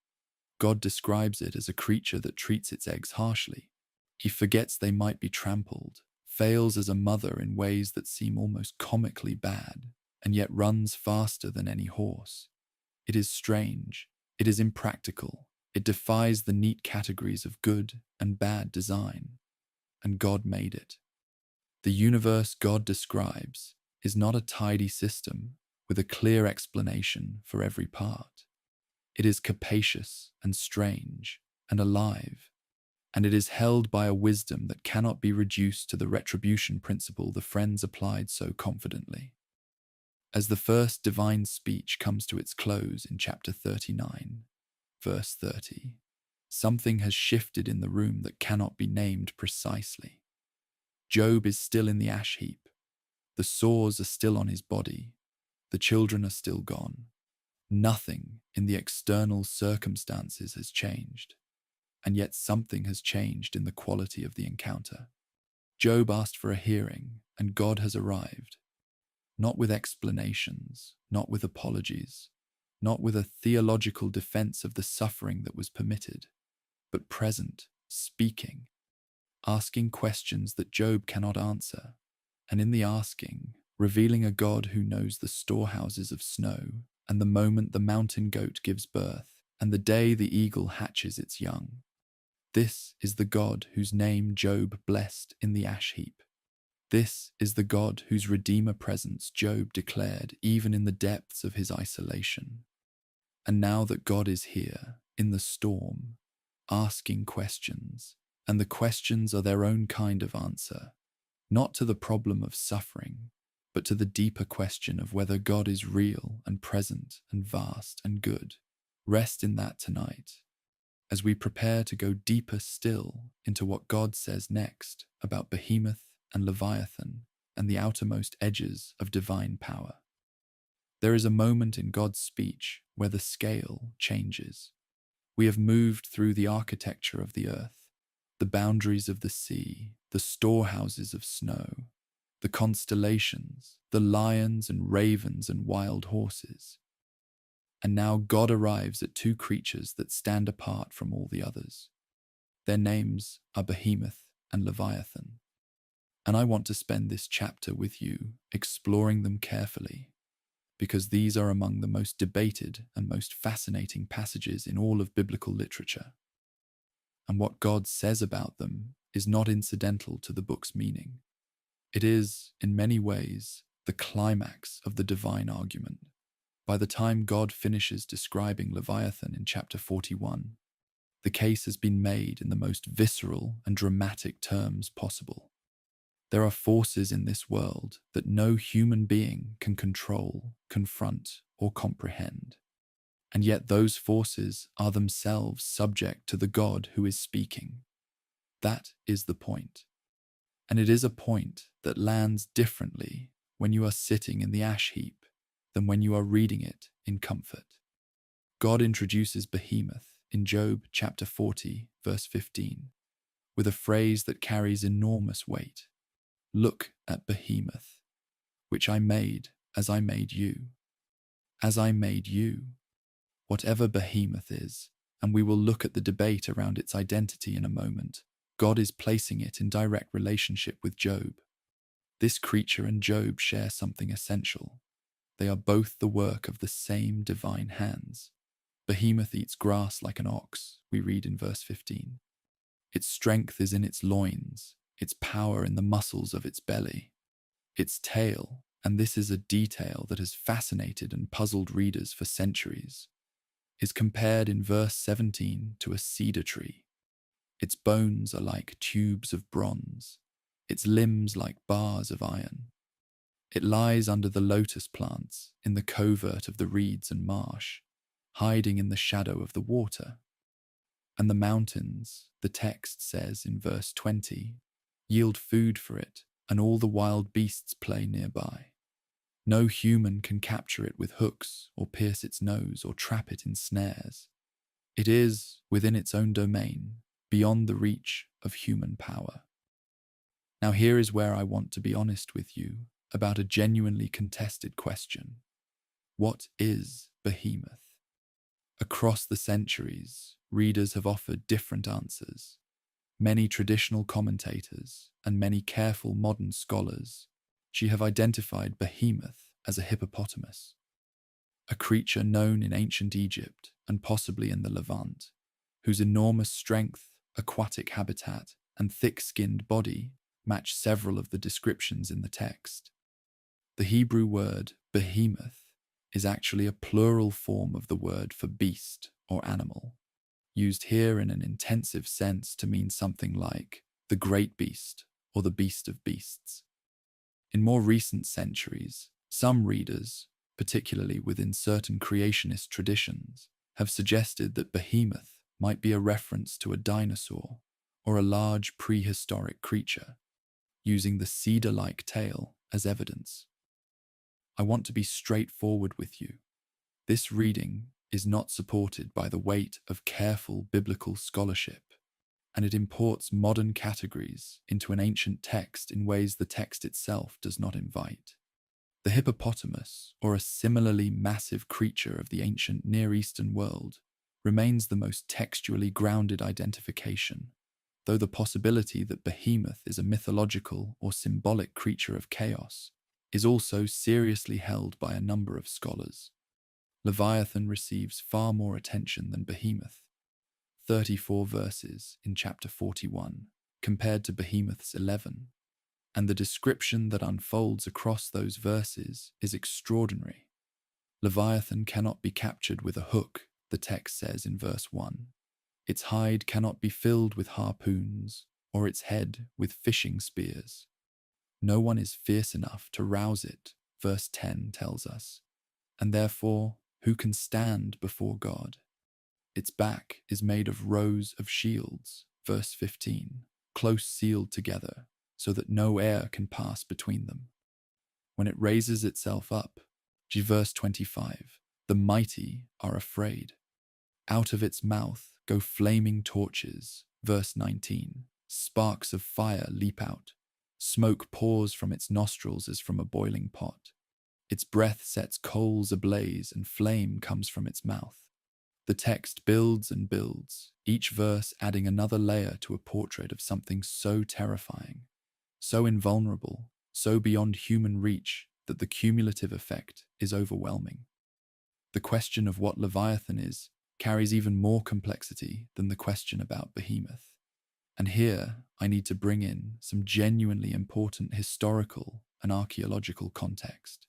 God describes it as a creature that treats its eggs harshly. He forgets they might be trampled, fails as a mother in ways that seem almost comically bad, and yet runs faster than any horse. It is strange, it is impractical, it defies the neat categories of good and bad design, and God made it. The universe God describes is not a tidy system with a clear explanation for every part. It is capacious and strange and alive, and it is held by a wisdom that cannot be reduced to the retribution principle the Friends applied so confidently. As the first divine speech comes to its close in chapter 39, verse 30, something has shifted in the room that cannot be named precisely. Job is still in the ash heap. The sores are still on his body. The children are still gone. Nothing in the external circumstances has changed, and yet something has changed in the quality of the encounter. Job asked for a hearing, and God has arrived. Not with explanations, not with apologies, not with a theological defense of the suffering that was permitted, but present, speaking, asking questions that Job cannot answer, and in the asking, revealing a God who knows the storehouses of snow, and the moment the mountain goat gives birth, and the day the eagle hatches its young. This is the God whose name Job blessed in the ash heap. This is the God whose Redeemer presence Job declared even in the depths of his isolation. And now that God is here, in the storm, asking questions, and the questions are their own kind of answer, not to the problem of suffering, but to the deeper question of whether God is real and present and vast and good. Rest in that tonight, as we prepare to go deeper still into what God says next about Behemoth and Leviathan and the outermost edges of divine power. There is a moment in God's speech where the scale changes. We have moved through the architecture of the earth, the boundaries of the sea, the storehouses of snow, the constellations, the lions and ravens and wild horses. And now God arrives at two creatures that stand apart from all the others. Their names are Behemoth and Leviathan. And I want to spend this chapter with you exploring them carefully, because these are among the most debated and most fascinating passages in all of biblical literature. And what God says about them is not incidental to the book's meaning. It is, in many ways, the climax of the divine argument. By the time God finishes describing Leviathan in chapter 41, the case has been made in the most visceral and dramatic terms possible. There are forces in this world that no human being can control, confront, or comprehend. And yet those forces are themselves subject to the God who is speaking. That is the point. And it is a point that lands differently when you are sitting in the ash heap than when you are reading it in comfort. God introduces Behemoth in Job chapter 40, verse 15, with a phrase that carries enormous weight. Look at Behemoth, which I made as I made you. As I made you. Whatever Behemoth is, and we will look at the debate around its identity in a moment, God is placing it in direct relationship with Job. This creature and Job share something essential. They are both the work of the same divine hands. Behemoth eats grass like an ox, we read in verse 15. Its strength is in its loins, its power in the muscles of its belly. Its tail, and this is a detail that has fascinated and puzzled readers for centuries, is compared in verse 17 to a cedar tree. Its bones are like tubes of bronze, its limbs like bars of iron. It lies under the lotus plants in the covert of the reeds and marsh, hiding in the shadow of the water. And the mountains, the text says in verse 20, yield food for it, and all the wild beasts play nearby. No human can capture it with hooks or pierce its nose or trap it in snares. It is, within its own domain, beyond the reach of human power. Now here is where I want to be honest with you about a genuinely contested question. What is Behemoth? Across the centuries, readers have offered different answers. many traditional commentators, and many careful modern scholars, she have identified Behemoth as a hippopotamus, a creature known in ancient Egypt and possibly in the Levant, whose enormous strength, aquatic habitat, and thick-skinned body match several of the descriptions in the text. The Hebrew word behemoth is actually a plural form of the word for beast or animal, used here in an intensive sense to mean something like the great beast or the beast of beasts. In more recent centuries, some readers, particularly within certain creationist traditions, have suggested that behemoth might be a reference to a dinosaur or a large prehistoric creature, using the cedar-like tail as evidence. I want to be straightforward with you. This reading is not supported by the weight of careful biblical scholarship, and it imports modern categories into an ancient text in ways the text itself does not invite. The hippopotamus, or a similarly massive creature of the ancient Near Eastern world, remains the most textually grounded identification, though the possibility that Behemoth is a mythological or symbolic creature of chaos is also seriously held by a number of scholars. Leviathan receives far more attention than Behemoth, 34 verses in chapter 41, compared to Behemoth's 11, and the description that unfolds across those verses is extraordinary. Leviathan cannot be captured with a hook, the text says in verse 1. Its hide cannot be filled with harpoons, or its head with fishing spears. No one is fierce enough to rouse it, verse 10 tells us, and therefore, who can stand before God? Its back is made of rows of shields, verse 15, close sealed together, so that no air can pass between them. When it raises itself up, verse 25, the mighty are afraid. Out of its mouth go flaming torches, verse 19, sparks of fire leap out. Smoke pours from its nostrils as from a boiling pot. Its breath sets coals ablaze and flame comes from its mouth. The text builds and builds, each verse adding another layer to a portrait of something so terrifying, so invulnerable, so beyond human reach that the cumulative effect is overwhelming. The question of what Leviathan is carries even more complexity than the question about Behemoth. And here I need to bring in some genuinely important historical and archaeological context.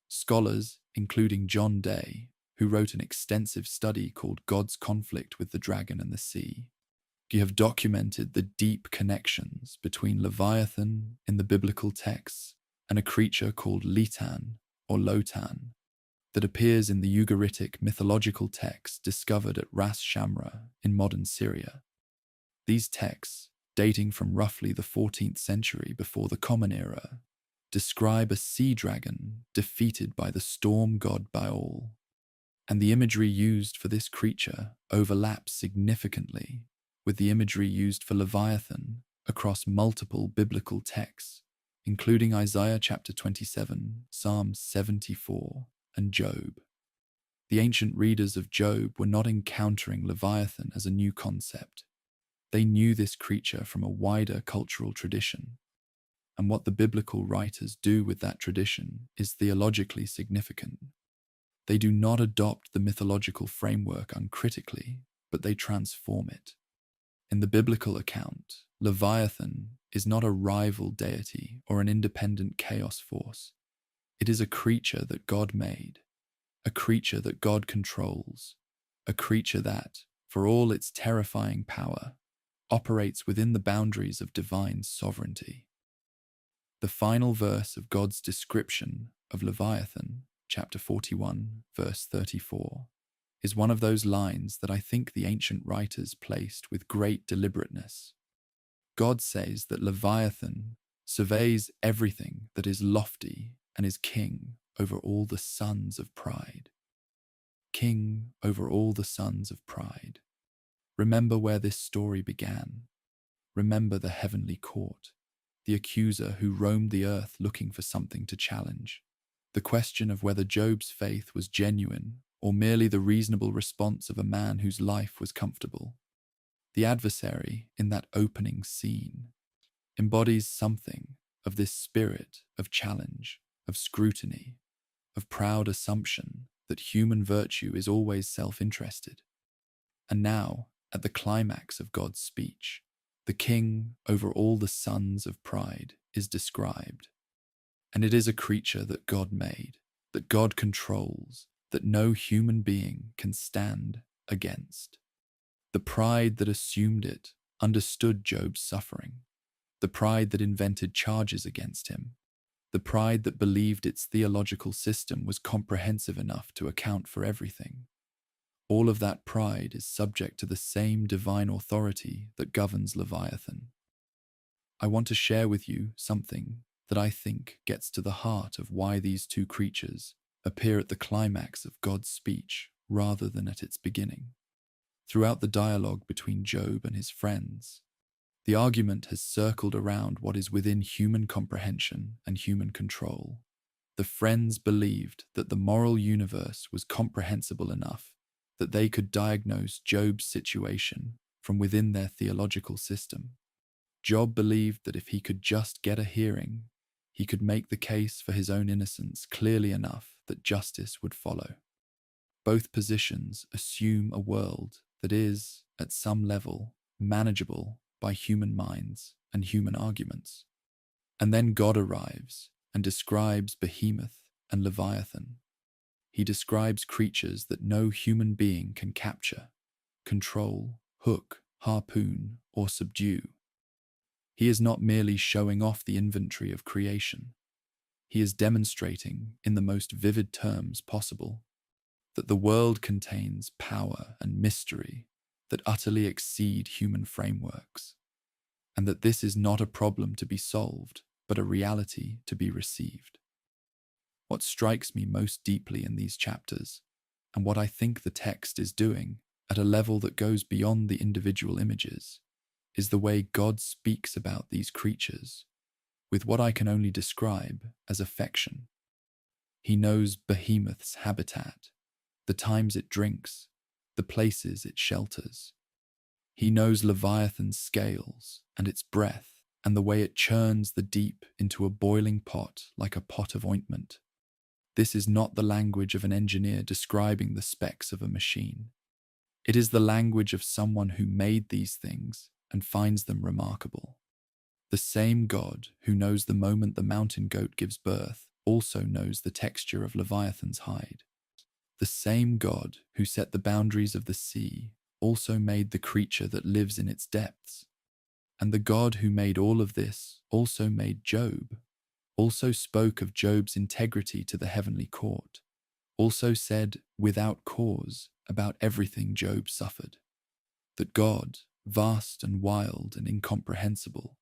Scholars, including John Day, who wrote an extensive study called God's Conflict with the Dragon and the Sea, have documented the deep connections between Leviathan in the biblical texts and a creature called Litan or Lotan that appears in the Ugaritic mythological texts discovered at Ras Shamra in modern Syria. These texts, dating from roughly the 14th century before the Common Era, describe a sea dragon defeated by the storm god Baal, and the imagery used for this creature overlaps significantly with the imagery used for Leviathan across multiple biblical texts, including Isaiah chapter 27, Psalm 74, and Job. The ancient readers of Job were not encountering Leviathan as a new concept. They knew this creature from a wider cultural tradition, and what the biblical writers do with that tradition is theologically significant. They do not adopt the mythological framework uncritically, but they transform it. In the biblical account, Leviathan is not a rival deity or an independent chaos force. It is a creature that God made, a creature that God controls, a creature that, for all its terrifying power, operates within the boundaries of divine sovereignty. The final verse of God's description of Leviathan, chapter 41, verse 34, is one of those lines that I think the ancient writers placed with great deliberateness. God says that Leviathan surveys everything that is lofty and is king over all the sons of pride. King over all the sons of pride. Remember where this story began. Remember the heavenly court, the accuser who roamed the earth looking for something to challenge. The question of whether Job's faith was genuine or merely the reasonable response of a man whose life was comfortable. The adversary in that opening scene embodies something of this spirit of challenge, of scrutiny, of proud assumption that human virtue is always self-interested. And now, at the climax of God's speech, the king over all the sons of pride is described. And it is a creature that God made, that God controls, that no human being can stand against. The pride that assumed it understood Job's suffering. The pride that invented charges against him. The pride that believed its theological system was comprehensive enough to account for everything. All of that pride is subject to the same divine authority that governs Leviathan. I want to share with you something that I think gets to the heart of why these two creatures appear at the climax of God's speech rather than at its beginning. Throughout the dialogue between Job and his friends, the argument has circled around what is within human comprehension and human control. The friends believed that the moral universe was comprehensible enough that they could diagnose Job's situation from within their theological system. Job believed that if he could just get a hearing, he could make the case for his own innocence clearly enough that justice would follow. Both positions assume a world that is, at some level, manageable by human minds and human arguments. And then God arrives and describes Behemoth and Leviathan. He describes creatures that no human being can capture, control, hook, harpoon, or subdue. He is not merely showing off the inventory of creation. He is demonstrating, in the most vivid terms possible, that the world contains power and mystery that utterly exceed human frameworks, and that this is not a problem to be solved, but a reality to be received. What strikes me most deeply in these chapters, and what I think the text is doing at a level that goes beyond the individual images, is the way God speaks about these creatures with what I can only describe as affection. He knows Behemoth's habitat, the times it drinks, the places it shelters. He knows Leviathan's scales and its breath and the way it churns the deep into a boiling pot like a pot of ointment. This is not the language of an engineer describing the specs of a machine. It is the language of someone who made these things and finds them remarkable. The same God who knows the moment the mountain goat gives birth also knows the texture of Leviathan's hide. The same God who set the boundaries of the sea also made the creature that lives in its depths. And the God who made all of this also made Job, also spoke of Job's integrity to the heavenly court, also said without cause about everything Job suffered. That God, vast and wild and incomprehensible,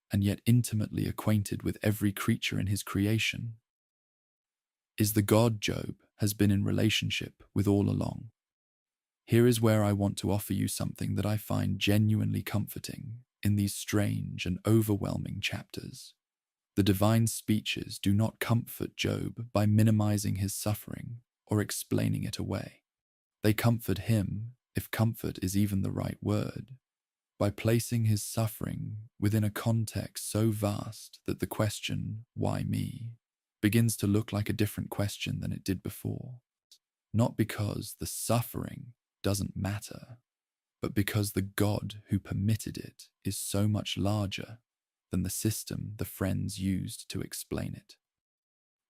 and yet intimately acquainted with every creature in his creation, is the God Job has been in relationship with all along. Here is where I want to offer you something that I find genuinely comforting in these strange and overwhelming chapters. The divine speeches do not comfort Job by minimizing his suffering or explaining it away. They comfort him, if comfort is even the right word, by placing his suffering within a context so vast that the question, why me, begins to look like a different question than it did before. Not because the suffering doesn't matter, but because the God who permitted it is so much larger than the system the friends used to explain it.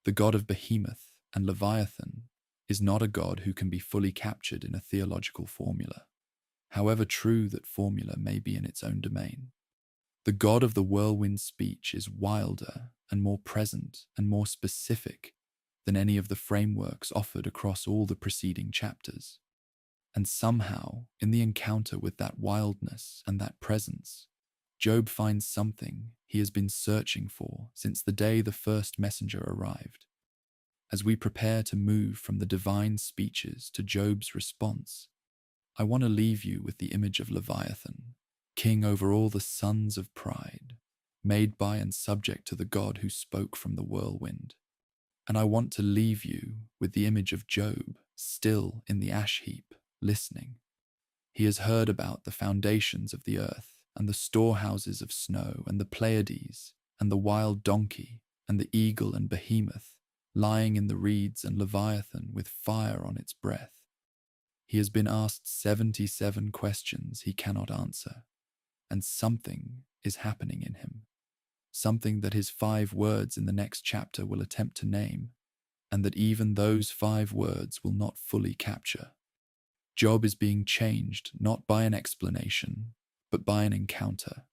The God of Behemoth and Leviathan is not a God who can be fully captured in a theological formula, however true that formula may be in its own domain. The God of the whirlwind speech is wilder and more present and more specific than any of the frameworks offered across all the preceding chapters. And somehow, in the encounter with that wildness and that presence, Job finds something he has been searching for since the day the first messenger arrived. As we prepare to move from the divine speeches to Job's response, I want to leave you with the image of Leviathan, king over all the sons of pride, made by and subject to the God who spoke from the whirlwind. And I want to leave you with the image of Job, still in the ash heap, listening. He has heard about the foundations of the earth, and the storehouses of snow, and the Pleiades, and the wild donkey, and the eagle and behemoth, lying in the reeds, and Leviathan with fire on its breath. He has been asked 77 questions he cannot answer, and something is happening in him. Something that his 5 words in the next chapter will attempt to name, and that even those 5 words will not fully capture. Job is being changed not by an explanation, but by an encounter.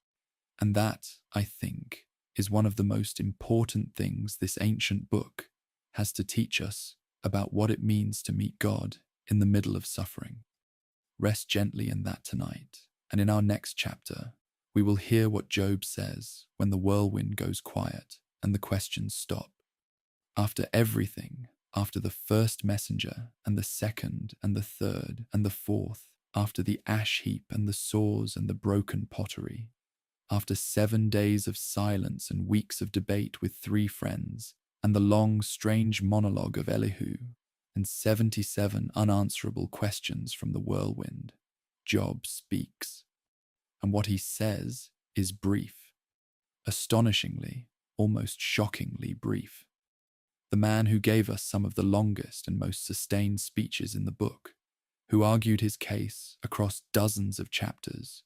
And that, I think, is one of the most important things this ancient book has to teach us about what it means to meet God in the middle of suffering. Rest gently in that tonight, and in our next chapter, we will hear what Job says when the whirlwind goes quiet and the questions stop. After everything, after the first messenger and the second and the third and the fourth, after the ash heap and the saws and the broken pottery, after 7 days of silence and weeks of debate with 3 friends, and the long, strange monologue of Elihu, and 77 unanswerable questions from the whirlwind, Job speaks. And what he says is brief. Astonishingly, almost shockingly brief. The man who gave us some of the longest and most sustained speeches in the book, who argued his case across dozens of chapters,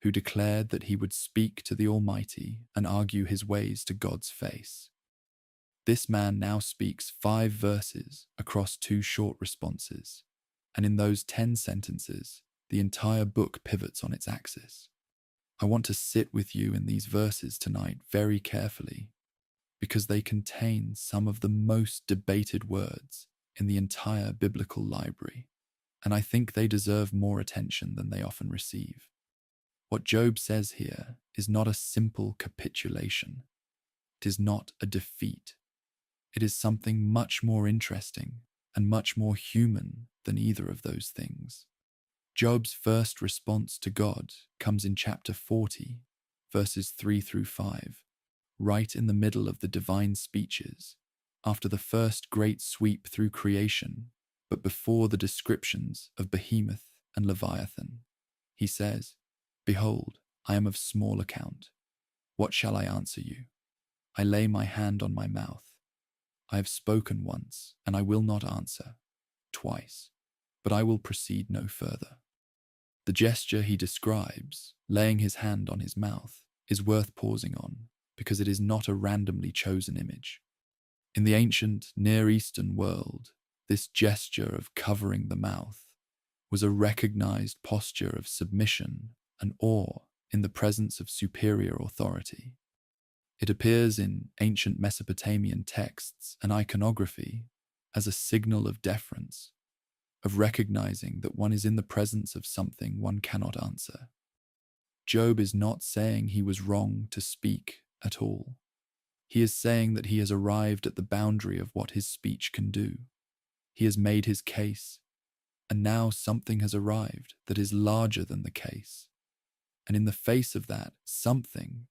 who declared that he would speak to the Almighty and argue his ways to God's face. This man now speaks 5 verses across 2 short responses, and in those 10 sentences, the entire book pivots on its axis. I want to sit with you in these verses tonight very carefully, because they contain some of the most debated words in the entire biblical library, and I think they deserve more attention than they often receive. What Job says here is not a simple capitulation. It is not a defeat. It is something much more interesting and much more human than either of those things. Job's first response to God comes in chapter 40, verses 3 through 5, right in the middle of the divine speeches, after the first great sweep through creation, but before the descriptions of Behemoth and Leviathan. He says, "Behold, I am of small account. What shall I answer you? I lay my hand on my mouth. I have spoken once, and I will not answer, twice, but I will proceed no further." The gesture he describes, laying his hand on his mouth, is worth pausing on, because it is not a randomly chosen image. In the ancient Near Eastern world, this gesture of covering the mouth was a recognized posture of submission and awe in the presence of superior authority. It appears in ancient Mesopotamian texts and iconography as a signal of deference, of recognizing that one is in the presence of something one cannot answer. Job is not saying he was wrong to speak at all. He is saying that he has arrived at the boundary of what his speech can do. He has made his case, and now something has arrived that is larger than the case. And in the face of that something,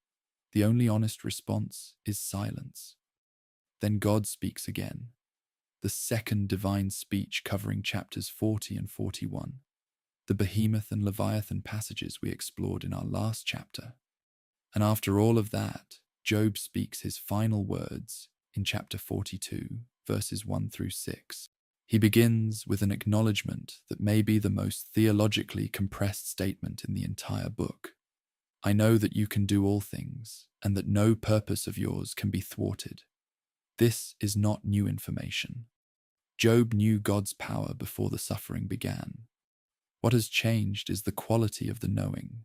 the only honest response is silence. Then God speaks again, the second divine speech covering chapters 40 and 41, the Behemoth and Leviathan passages we explored in our last chapter. And after all of that, Job speaks his final words in chapter 42, verses 1 through 6. He begins with an acknowledgement that may be the most theologically compressed statement in the entire book. I know that you can do all things, and that no purpose of yours can be thwarted. This is not new information. Job knew God's power before the suffering began. What has changed is the quality of the knowing.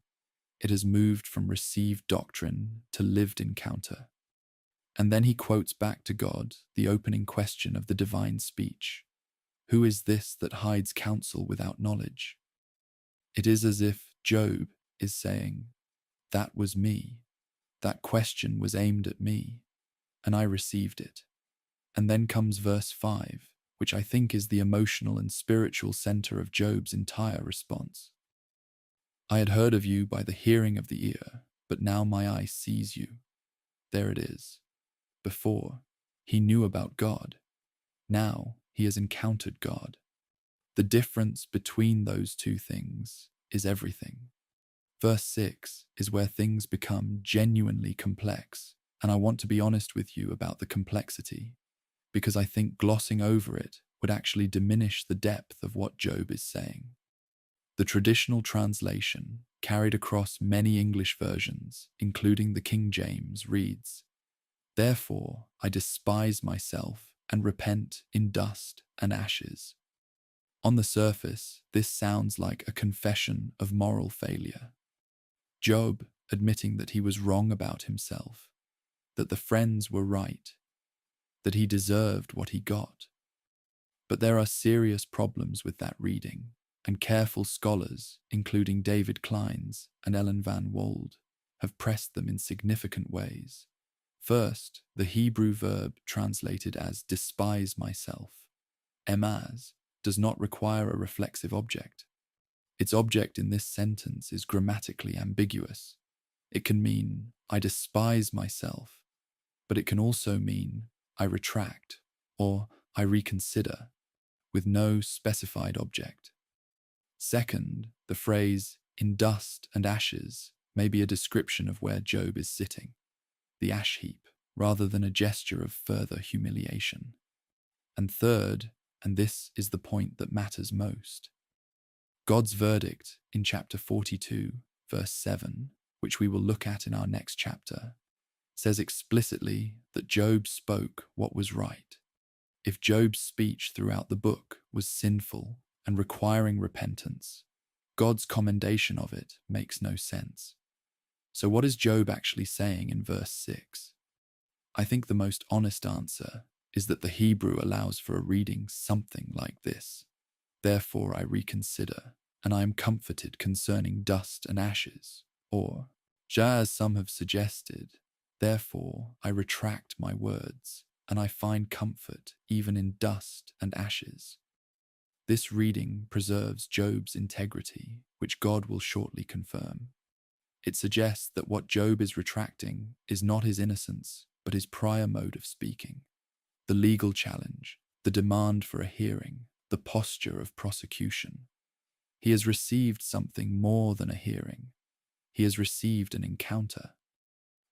It has moved from received doctrine to lived encounter. And then he quotes back to God the opening question of the divine speech. Who is this that hides counsel without knowledge? It is as if Job is saying, that was me. That question was aimed at me, and I received it. And then comes verse 5, which I think is the emotional and spiritual center of Job's entire response. I had heard of you by the hearing of the ear, but now my eye sees you. There it is. Before, he knew about God. Now he has encountered God. The difference between those two things is everything. Verse 6 is where things become genuinely complex, and I want to be honest with you about the complexity, because I think glossing over it would actually diminish the depth of what Job is saying. The traditional translation, carried across many English versions, including the King James, reads, "Therefore I despise myself and repent in dust and ashes." On the surface, this sounds like a confession of moral failure. Job admitting that he was wrong about himself, that the friends were right, that he deserved what he got. But there are serious problems with that reading, and careful scholars, including David Kleins and Ellen Van Wold, have pressed them in significant ways. First, the Hebrew verb translated as despise myself, emaz, does not require a reflexive object. Its object in this sentence is grammatically ambiguous. It can mean, I despise myself, but it can also mean, I retract, or I reconsider, with no specified object. Second, the phrase, in dust and ashes, may be a description of where Job is sitting, the ash heap, rather than a gesture of further humiliation. And third, and this is the point that matters most, God's verdict in chapter 42, verse 7, which we will look at in our next chapter, says explicitly that Job spoke what was right. If Job's speech throughout the book was sinful and requiring repentance, God's commendation of it makes no sense. So what is Job actually saying in verse 6? I think the most honest answer is that the Hebrew allows for a reading something like this. Therefore I reconsider, and I am comforted concerning dust and ashes. Or, as some have suggested, therefore I retract my words, and I find comfort even in dust and ashes. This reading preserves Job's integrity, which God will shortly confirm. It suggests that what Job is retracting is not his innocence, but his prior mode of speaking. The legal challenge, the demand for a hearing, the posture of prosecution. He has received something more than a hearing. He has received an encounter.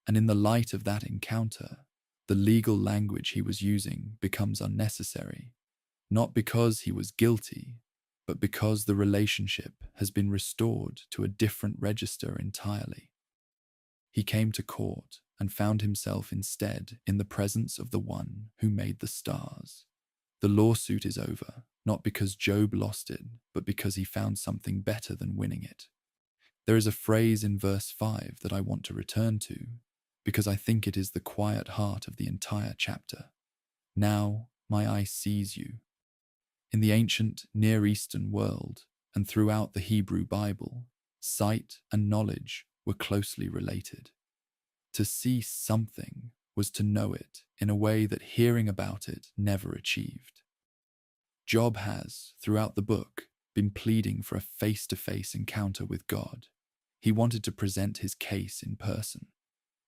And in the light of that encounter, the legal language he was using becomes unnecessary, not because he was guilty, but because the relationship has been restored to a different register entirely. He came to court and found himself instead in the presence of the one who made the stars. The lawsuit is over, not because Job lost it, but because he found something better than winning it. There is a phrase in verse 5 that I want to return to, because I think it is the quiet heart of the entire chapter. Now my eye sees you. In the ancient Near Eastern world, and throughout the Hebrew Bible, sight and knowledge were closely related. To see something was to know it in a way that hearing about it never achieved. Job has, throughout the book, been pleading for a face-to-face encounter with God. He wanted to present his case in person.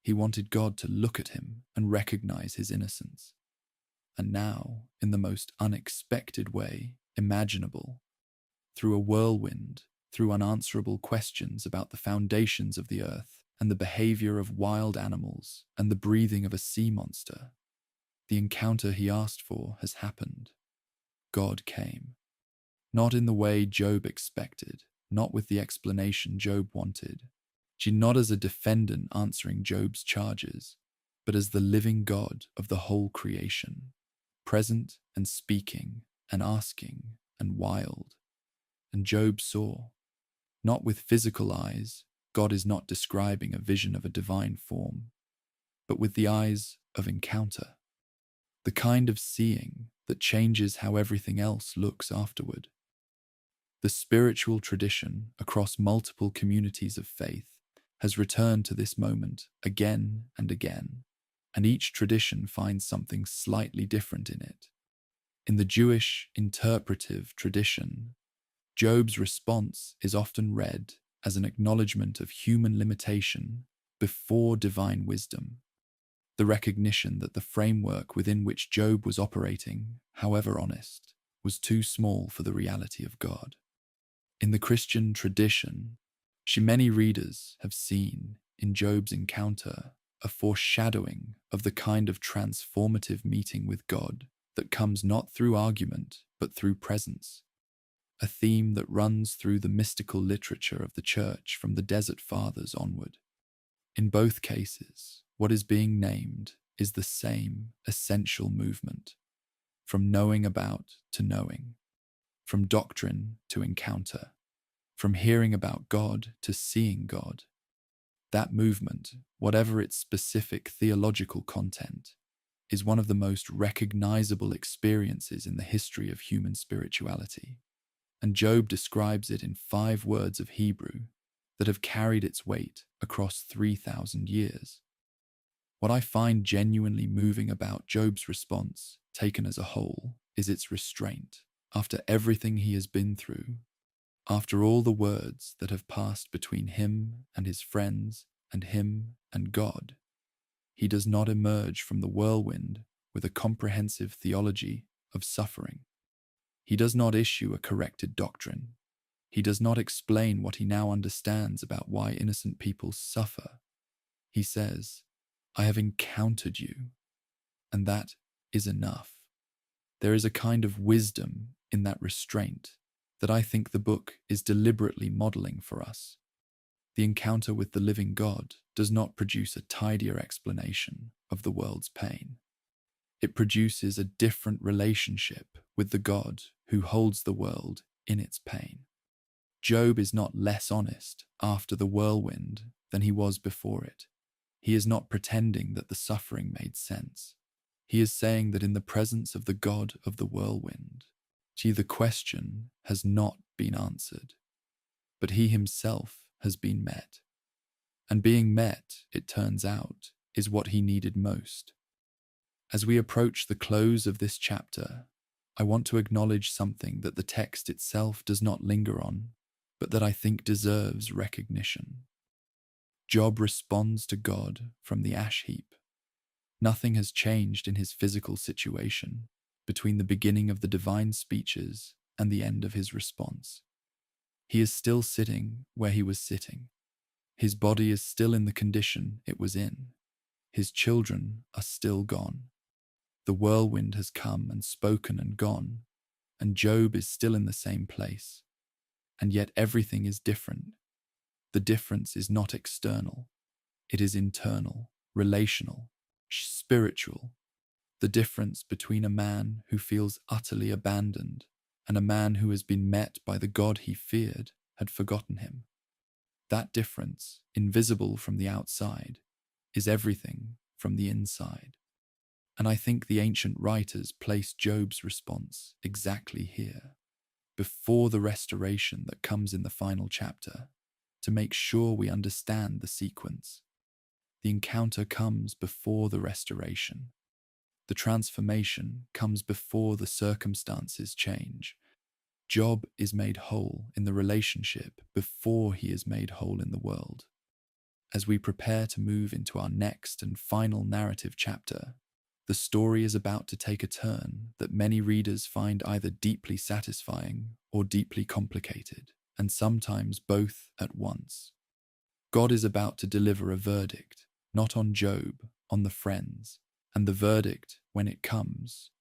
He wanted God to look at him and recognize his innocence. And now, in the most unexpected way imaginable, through a whirlwind, through unanswerable questions about the foundations of the earth and the behavior of wild animals and the breathing of a sea monster, the encounter he asked for has happened. God came. Not in the way Job expected, not with the explanation Job wanted, not as a defendant answering Job's charges, but as the living God of the whole creation, present and speaking and asking and wild. And Job saw, not with physical eyes, God is not describing a vision of a divine form, but with the eyes of encounter, the kind of seeing that changes how everything else looks afterward. The spiritual tradition across multiple communities of faith has returned to this moment again and again, and each tradition finds something slightly different in it. In the Jewish interpretive tradition, Job's response is often read as an acknowledgement of human limitation before divine wisdom, the recognition that the framework within which Job was operating, however honest, was too small for the reality of God. In the Christian tradition, many readers have seen in Job's encounter a foreshadowing of the kind of transformative meeting with God that comes not through argument but through presence, a theme that runs through the mystical literature of the Church from the Desert Fathers onward. In both cases, what is being named is the same essential movement, from knowing about to knowing, from doctrine to encounter, from hearing about God to seeing God. That movement, whatever its specific theological content, is one of the most recognizable experiences in the history of human spirituality. And Job describes it in 5 words of Hebrew that have carried its weight across 3,000 years. What I find genuinely moving about Job's response, taken as a whole, is its restraint. After everything he has been through, after all the words that have passed between him and his friends and him and God, he does not emerge from the whirlwind with a comprehensive theology of suffering. He does not issue a corrected doctrine. He does not explain what he now understands about why innocent people suffer. He says, "I have encountered you," and that is enough. There is a kind of wisdom in that restraint that I think the book is deliberately modeling for us. The encounter with the living God does not produce a tidier explanation of the world's pain. It produces a different relationship with the God who holds the world in its pain. Job is not less honest after the whirlwind than he was before it. He is not pretending that the suffering made sense. He is saying that in the presence of the God of the whirlwind, the question has not been answered, but he himself has been met. And being met, it turns out, is what he needed most. As we approach the close of this chapter, I want to acknowledge something that the text itself does not linger on, but that I think deserves recognition. Job responds to God from the ash heap. Nothing has changed in his physical situation between the beginning of the divine speeches and the end of his response. He is still sitting where he was sitting. His body is still in the condition it was in. His children are still gone. The whirlwind has come and spoken and gone, and Job is still in the same place. And yet everything is different. The difference is not external. It is internal, relational, spiritual. The difference between a man who feels utterly abandoned and a man who has been met by the God he feared had forgotten him. That difference, invisible from the outside, is everything from the inside. And I think the ancient writers place Job's response exactly here, before the restoration that comes in the final chapter, to make sure we understand the sequence. The encounter comes before the restoration. The transformation comes before the circumstances change. Job is made whole in the relationship before he is made whole in the world. As we prepare to move into our next and final narrative chapter, the story is about to take a turn that many readers find either deeply satisfying or deeply complicated, and sometimes both at once. God is about to deliver a verdict, not on Job, on the friends, and the verdict, when it comes,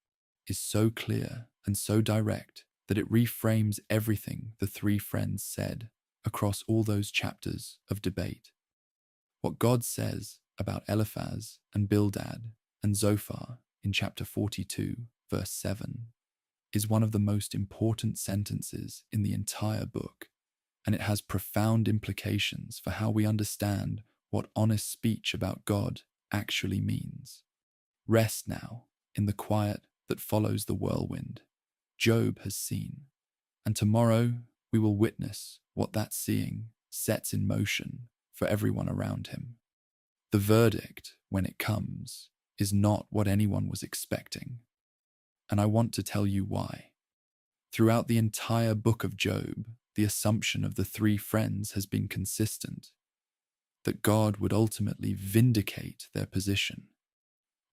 is so clear and so direct that it reframes everything the 3 friends said across all those chapters of debate. What God says about Eliphaz and Bildad and Zophar in chapter 42, verse 7, is one of the most important sentences in the entire book, and it has profound implications for how we understand what honest speech about God actually means. Rest now in the quiet that follows the whirlwind. Job has seen, and tomorrow we will witness what that seeing sets in motion for everyone around him. The verdict, when it comes, is not what anyone was expecting, and I want to tell you why. Throughout the entire book of Job, the assumption of the 3 friends has been consistent, that God would ultimately vindicate their position.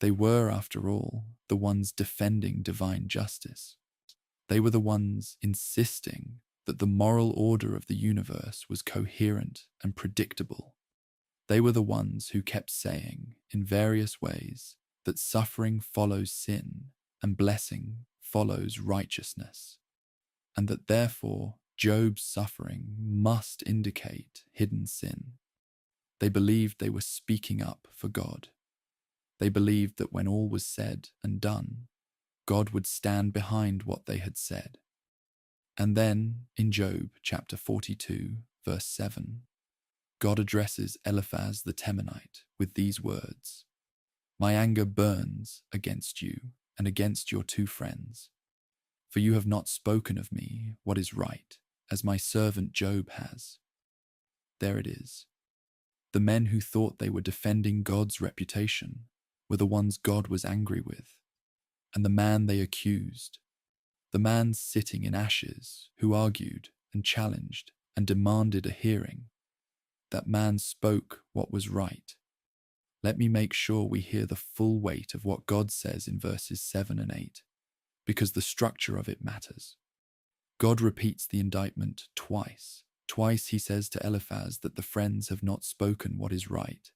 They were, after all, the ones defending divine justice. They were the ones insisting that the moral order of the universe was coherent and predictable. They were the ones who kept saying, in various ways, that suffering follows sin and blessing follows righteousness, and that therefore Job's suffering must indicate hidden sin. They believed they were speaking up for God. They believed that when all was said and done, God would stand behind what they had said. And then, in Job chapter 42, verse 7, God addresses Eliphaz the Temanite with these words: "My anger burns against you and against your two friends, for you have not spoken of me what is right, as my servant Job has." There it is. The men who thought they were defending God's reputation were the ones God was angry with, and the man they accused, the man sitting in ashes who argued and challenged and demanded a hearing, that man spoke what was right. Let me make sure we hear the full weight of what God says in verses 7 and 8, because the structure of it matters. God repeats the indictment twice. Twice he says to Eliphaz that the friends have not spoken what is right,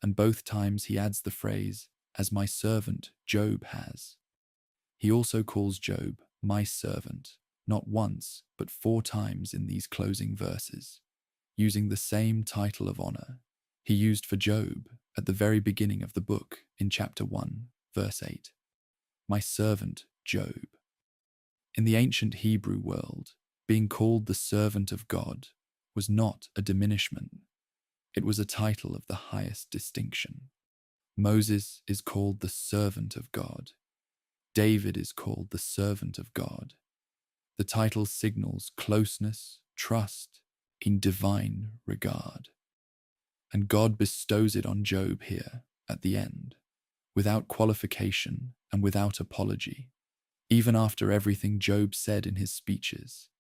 and both times he adds the phrase, "as my servant Job has." He also calls Job my servant, not once, but 4 times in these closing verses, using the same title of honor he used for Job at the very beginning of the book in chapter 1, verse 8. My servant Job. In the ancient Hebrew world, being called the servant of God was not a diminishment. It was a title of the highest distinction. Moses is called the servant of God. David is called the servant of God. The title signals closeness, trust, in divine regard. And God bestows it on Job here at the end, without qualification and without apology, even after everything Job said in his speeches,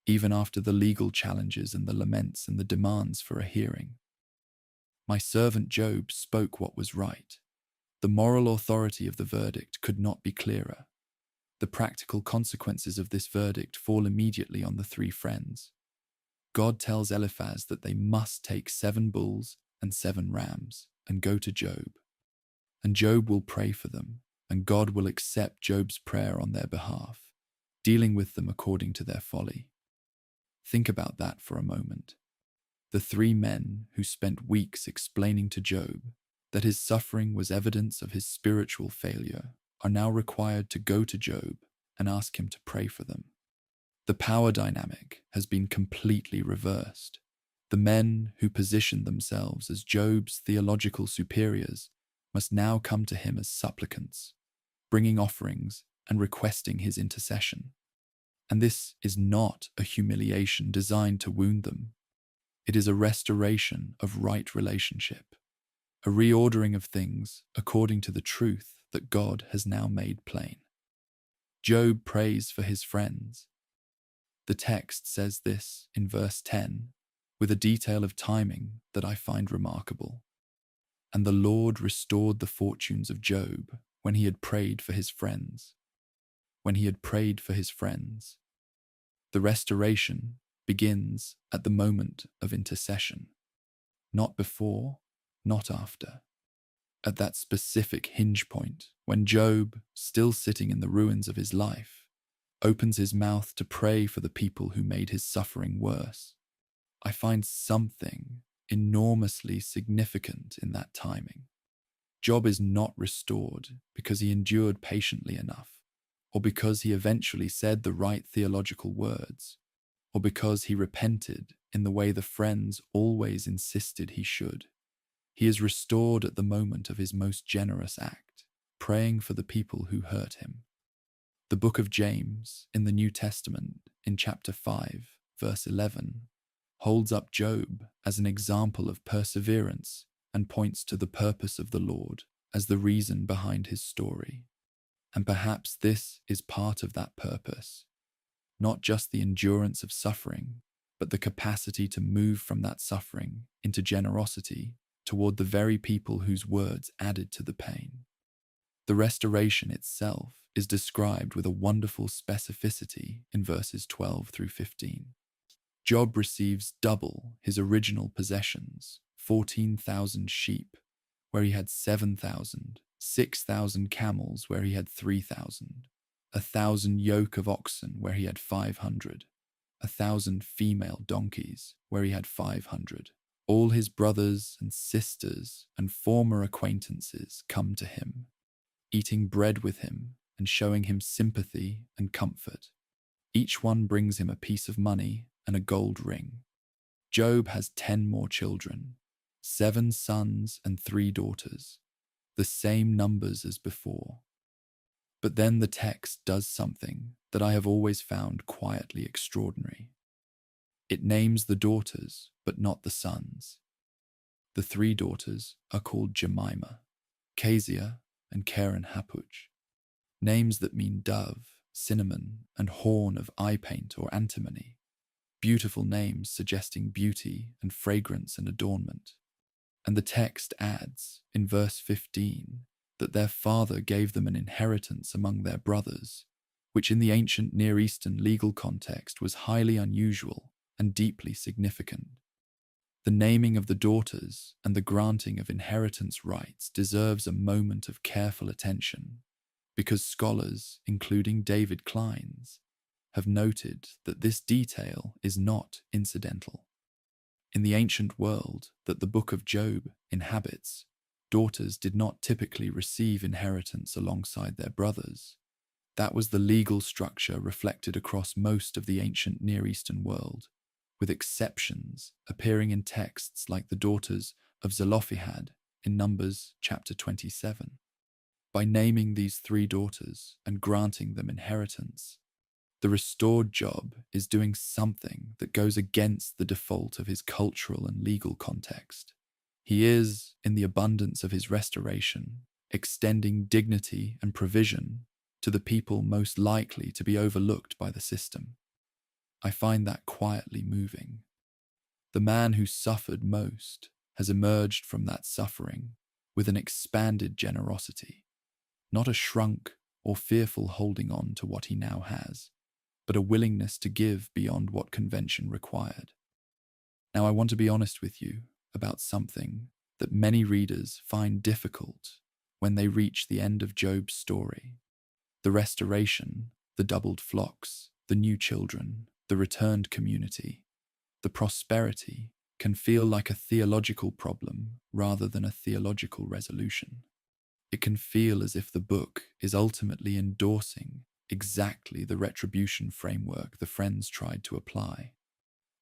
even after the legal challenges and the laments and the demands for a hearing. My servant Job spoke what was right. The moral authority of the verdict could not be clearer. The practical consequences of this verdict fall immediately on the 3 friends. God tells Eliphaz that they must take 7 bulls and 7 rams and go to Job. And Job will pray for them, and God will accept Job's prayer on their behalf, dealing with them according to their folly. Think about that for a moment. The 3 men who spent weeks explaining to Job that his suffering was evidence of his spiritual failure are now required to go to Job and ask him to pray for them. The power dynamic has been completely reversed. The men who positioned themselves as Job's theological superiors must now come to him as supplicants, bringing offerings and requesting his intercession. And this is not a humiliation designed to wound them. It is a restoration of right relationship, a reordering of things according to the truth that God has now made plain. Job prays for his friends. The text says this in verse 10 with a detail of timing that I find remarkable. And the Lord restored the fortunes of Job when he had prayed for his friends. When he had prayed for his friends. The restoration begins at the moment of intercession, not before, not after. At that specific hinge point, when Job, still sitting in the ruins of his life, opens his mouth to pray for the people who made his suffering worse. I find something enormously significant in that timing. Job is not restored because he endured patiently enough, or because he eventually said the right theological words, or because he repented in the way the friends always insisted he should. He is restored at the moment of his most generous act, praying for the people who hurt him. The book of James in the New Testament, in chapter 5, verse 11, holds up Job as an example of perseverance and points to the purpose of the Lord as the reason behind his story. And perhaps this is part of that purpose, not just the endurance of suffering, but the capacity to move from that suffering into generosity toward the very people whose words added to the pain. The restoration itself is described with a wonderful specificity in verses 12 through 15. Job receives double his original possessions, 14,000 sheep, where he had 7,000, 6,000 camels, where he had 3,000, 1,000 yoke of oxen, where he had 500, 1,000 female donkeys, where he had 500. All his brothers and sisters and former acquaintances come to him, eating bread with him and showing him sympathy and comfort. Each one brings him a piece of money and a gold ring. Job has 10 more children, 7 sons and 3 daughters, the same numbers as before. But then the text does something that I have always found quietly extraordinary. It names the daughters, but not the sons. The 3 daughters are called Jemimah, Kezia, and Keren Happuch, names that mean dove, cinnamon, and horn of eye paint or antimony, beautiful names suggesting beauty and fragrance and adornment. And the text adds, in verse 15, that their father gave them an inheritance among their brothers, which in the ancient Near Eastern legal context was highly unusual and deeply significant. The naming of the daughters and the granting of inheritance rights deserves a moment of careful attention, because scholars, including David Kleins, have noted that this detail is not incidental. In the ancient world that the Book of Job inhabits, daughters did not typically receive inheritance alongside their brothers. That was the legal structure reflected across most of the ancient Near Eastern world, with exceptions appearing in texts like the daughters of Zelophehad in Numbers chapter 27. By naming these 3 daughters and granting them inheritance, the restored Job is doing something that goes against the default of his cultural and legal context. He is, in the abundance of his restoration, extending dignity and provision to the people most likely to be overlooked by the system. I find that quietly moving. The man who suffered most has emerged from that suffering with an expanded generosity, not a shrunk or fearful holding on to what he now has, but a willingness to give beyond what convention required. Now, I want to be honest with you about something that many readers find difficult when they reach the end of Job's story. The restoration, the doubled flocks, the new children, the returned community, the prosperity can feel like a theological problem rather than a theological resolution. It can feel as if the book is ultimately endorsing exactly the retribution framework the friends tried to apply,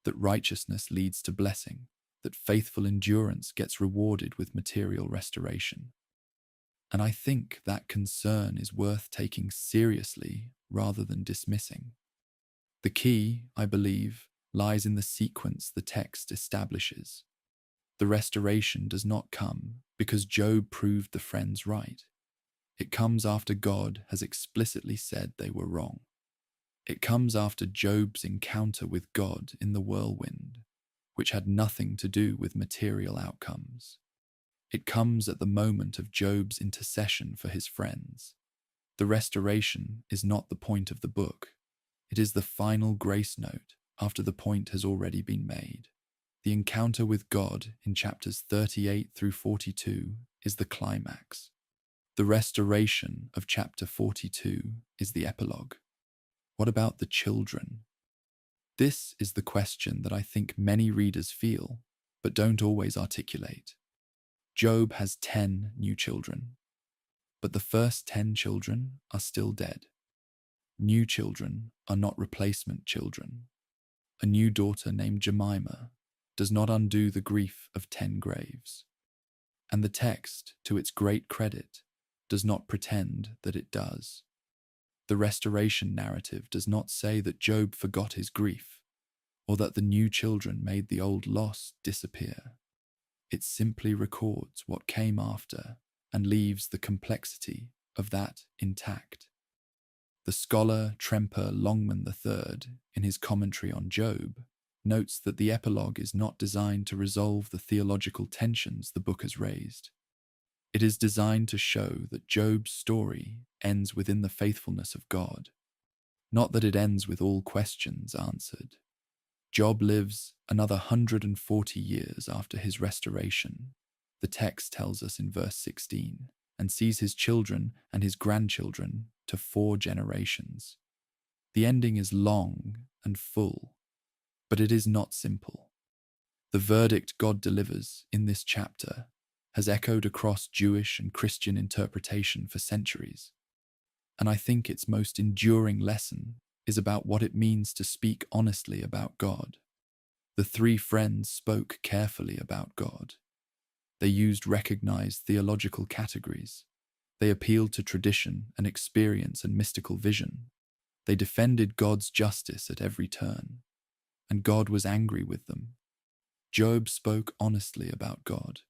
that righteousness leads to blessing, that faithful endurance gets rewarded with material restoration. And I think that concern is worth taking seriously rather than dismissing. The key, I believe, lies in the sequence the text establishes. The restoration does not come because Job proved the friends right. It comes after God has explicitly said they were wrong. It comes after Job's encounter with God in the whirlwind, which had nothing to do with material outcomes. It comes at the moment of Job's intercession for his friends. The restoration is not the point of the book. It is the final grace note after the point has already been made. The encounter with God in chapters 38 through 42 is the climax. The restoration of chapter 42 is the epilogue. What about the children? This is the question that I think many readers feel, but don't always articulate. Job has 10 new children, but the first 10 children are still dead. New children are not replacement children. A new daughter named Jemimah does not undo the grief of 10 graves. And the text, to its great credit, does not pretend that it does. The restoration narrative does not say that Job forgot his grief, or that the new children made the old loss disappear. It simply records what came after and leaves the complexity of that intact. The scholar Tremper Longman III, in his commentary on Job, notes that the epilogue is not designed to resolve the theological tensions the book has raised. It is designed to show that Job's story ends within the faithfulness of God, not that it ends with all questions answered. Job lives another 140 years after his restoration, the text tells us in verse 16, and sees his children and his grandchildren to 4 generations. The ending is long and full, but it is not simple. The verdict God delivers in this chapter has echoed across Jewish and Christian interpretation for centuries, and I think its most enduring lesson is about what it means to speak honestly about God. The 3 friends spoke carefully about God. They used recognized theological categories. They appealed to tradition and experience and mystical vision. They defended God's justice at every turn, and God was angry with them. Job spoke honestly about God.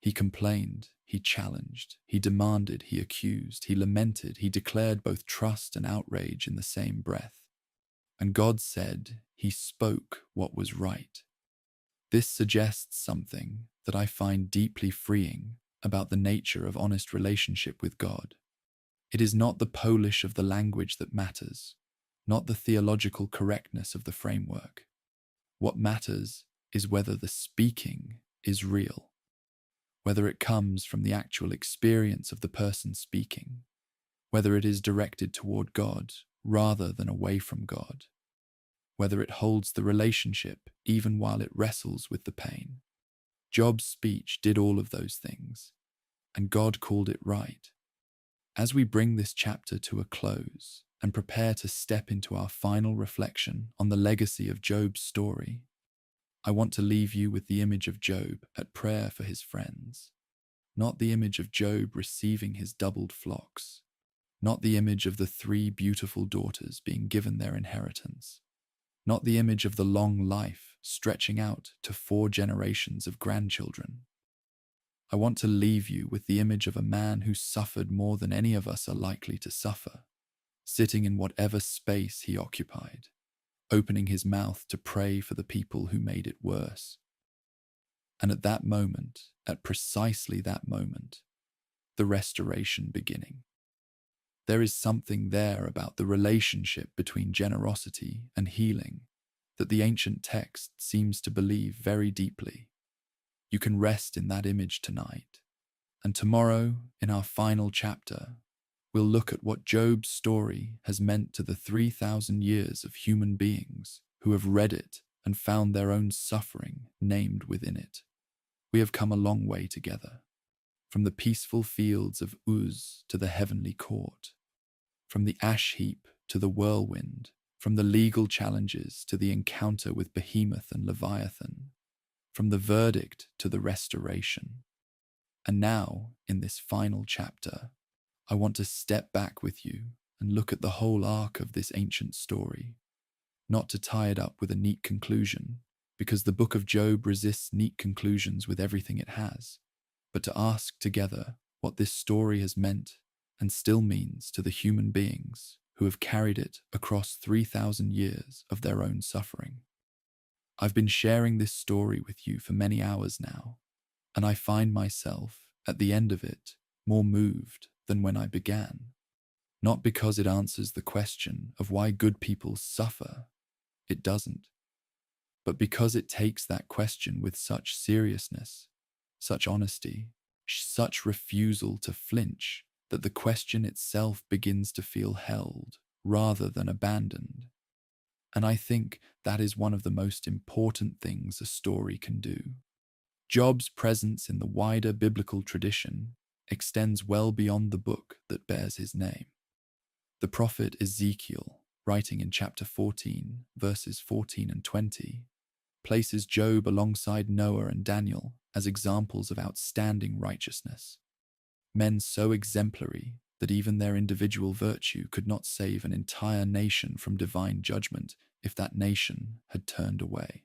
He complained, he challenged, he demanded, he accused, he lamented, he declared both trust and outrage in the same breath. And God said he spoke what was right. This suggests something that I find deeply freeing about the nature of honest relationship with God. It is not the polish of the language that matters, not the theological correctness of the framework. What matters is whether the speaking is real, whether it comes from the actual experience of the person speaking, whether it is directed toward God rather than away from God, whether it holds the relationship even while it wrestles with the pain. Job's speech did all of those things, and God called it right. As we bring this chapter to a close and prepare to step into our final reflection on the legacy of Job's story, I want to leave you with the image of Job at prayer for his friends, not the image of Job receiving his doubled flocks, not the image of the 3 beautiful daughters being given their inheritance, not the image of the long life stretching out to 4 generations of grandchildren. I want to leave you with the image of a man who suffered more than any of us are likely to suffer, sitting in whatever space he occupied, opening his mouth to pray for the people who made it worse. And at that moment, at precisely that moment, the restoration beginning. There is something there about the relationship between generosity and healing that the ancient text seems to believe very deeply. You can rest in that image tonight. And tomorrow, in our final chapter, we'll look at what Job's story has meant to the 3,000 years of human beings who have read it and found their own suffering named within it. We have come a long way together, from the peaceful fields of Uz to the heavenly court, from the ash heap to the whirlwind, from the legal challenges to the encounter with Behemoth and Leviathan, from the verdict to the restoration. And now, in this final chapter, I want to step back with you and look at the whole arc of this ancient story, not to tie it up with a neat conclusion, because the book of Job resists neat conclusions with everything it has, but to ask together what this story has meant and still means to the human beings who have carried it across 3,000 years of their own suffering. I've been sharing this story with you for many hours now, and I find myself, at the end of it, more moved than when I began. Not because it answers the question of why good people suffer, it doesn't, but because it takes that question with such seriousness, such honesty, such refusal to flinch, that the question itself begins to feel held rather than abandoned. And I think that is one of the most important things a story can do. Job's presence in the wider biblical tradition extends well beyond the book that bears his name. The prophet Ezekiel, writing in chapter 14, verses 14 and 20, places Job alongside Noah and Daniel as examples of outstanding righteousness. Men so exemplary that even their individual virtue could not save an entire nation from divine judgment if that nation had turned away.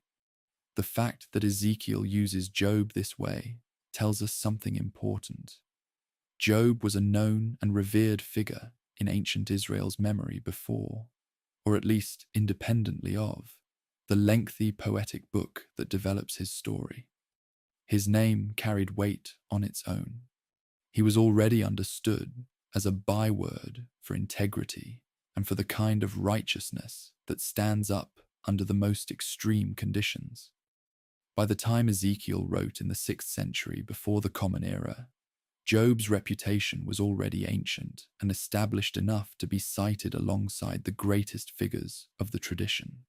The fact that Ezekiel uses Job this way tells us something important. Job was a known and revered figure in ancient Israel's memory before, or at least independently of, the lengthy poetic book that develops his story. His name carried weight on its own. He was already understood as a byword for integrity and for the kind of righteousness that stands up under the most extreme conditions. By the time Ezekiel wrote in the 6th century before the Common Era, Job's reputation was already ancient and established enough to be cited alongside the greatest figures of the tradition.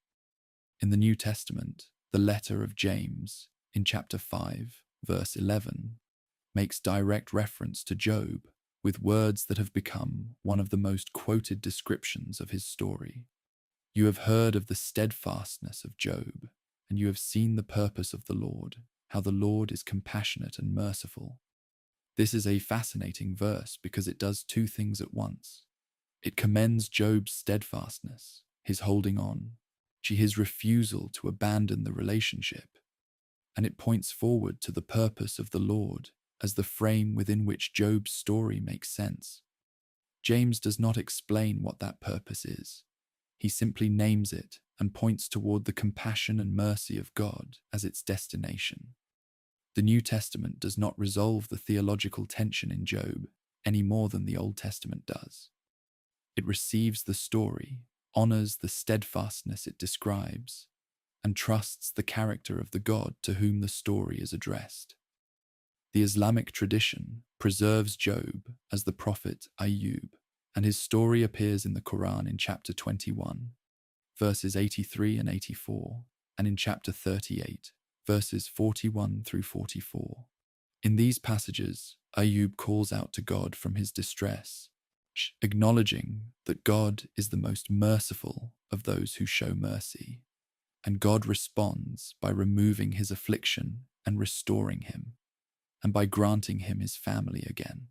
In the New Testament, the letter of James, in chapter 5, verse 11, makes direct reference to Job with words that have become one of the most quoted descriptions of his story. You have heard of the steadfastness of Job, and you have seen the purpose of the Lord, how the Lord is compassionate and merciful. This is a fascinating verse because it does two things at once. It commends Job's steadfastness, his holding on, his refusal to abandon the relationship, and it points forward to the purpose of the Lord as the frame within which Job's story makes sense. James does not explain what that purpose is. He simply names it and points toward the compassion and mercy of God as its destination. The New Testament does not resolve the theological tension in Job any more than the Old Testament does. It receives the story, honors the steadfastness it describes, and trusts the character of the God to whom the story is addressed. The Islamic tradition preserves Job as the prophet Ayyub, and his story appears in the Quran in chapter 21, verses 83 and 84, and in chapter 38, verses 41 through 44. In these passages, Ayyub calls out to God from his distress, acknowledging that God is the most merciful of those who show mercy, and God responds by removing his affliction and restoring him, and by granting him his family again.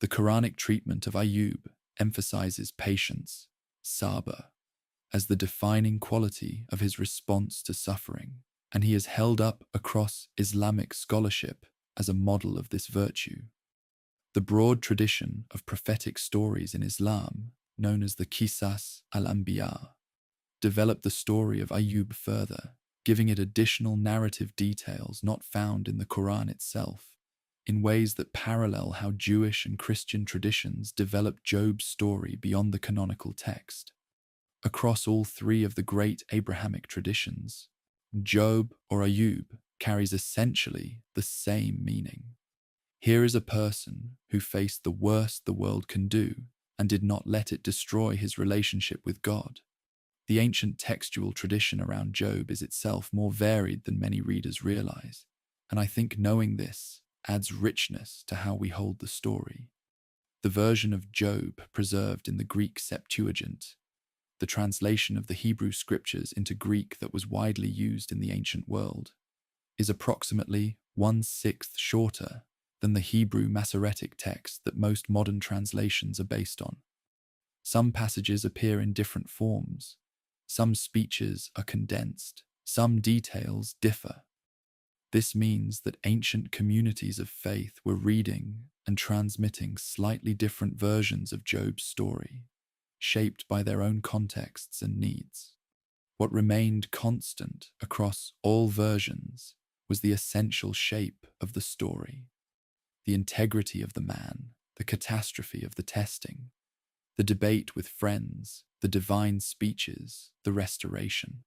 The Quranic treatment of Ayyub emphasizes patience, sabr, as the defining quality of his response to suffering, and he is held up across Islamic scholarship as a model of this virtue. The broad tradition of prophetic stories in Islam, known as the Qisas al-Anbiya, developed the story of Ayyub further, giving it additional narrative details not found in the Quran itself, in ways that parallel how Jewish and Christian traditions developed Job's story beyond the canonical text. Across all three of the great Abrahamic traditions, Job or Ayyub carries essentially the same meaning. Here is a person who faced the worst the world can do and did not let it destroy his relationship with God. The ancient textual tradition around Job is itself more varied than many readers realize, and I think knowing this adds richness to how we hold the story. The version of Job preserved in the Greek Septuagint, the translation of the Hebrew scriptures into Greek that was widely used in the ancient world, is approximately 1/6 shorter than the Hebrew Masoretic text that most modern translations are based on. Some passages appear in different forms, some speeches are condensed, some details differ. This means that ancient communities of faith were reading and transmitting slightly different versions of Job's story, shaped by their own contexts and needs. What remained constant across all versions was the essential shape of the story, the integrity of the man, the catastrophe of the testing, the debate with friends, the divine speeches, the restoration.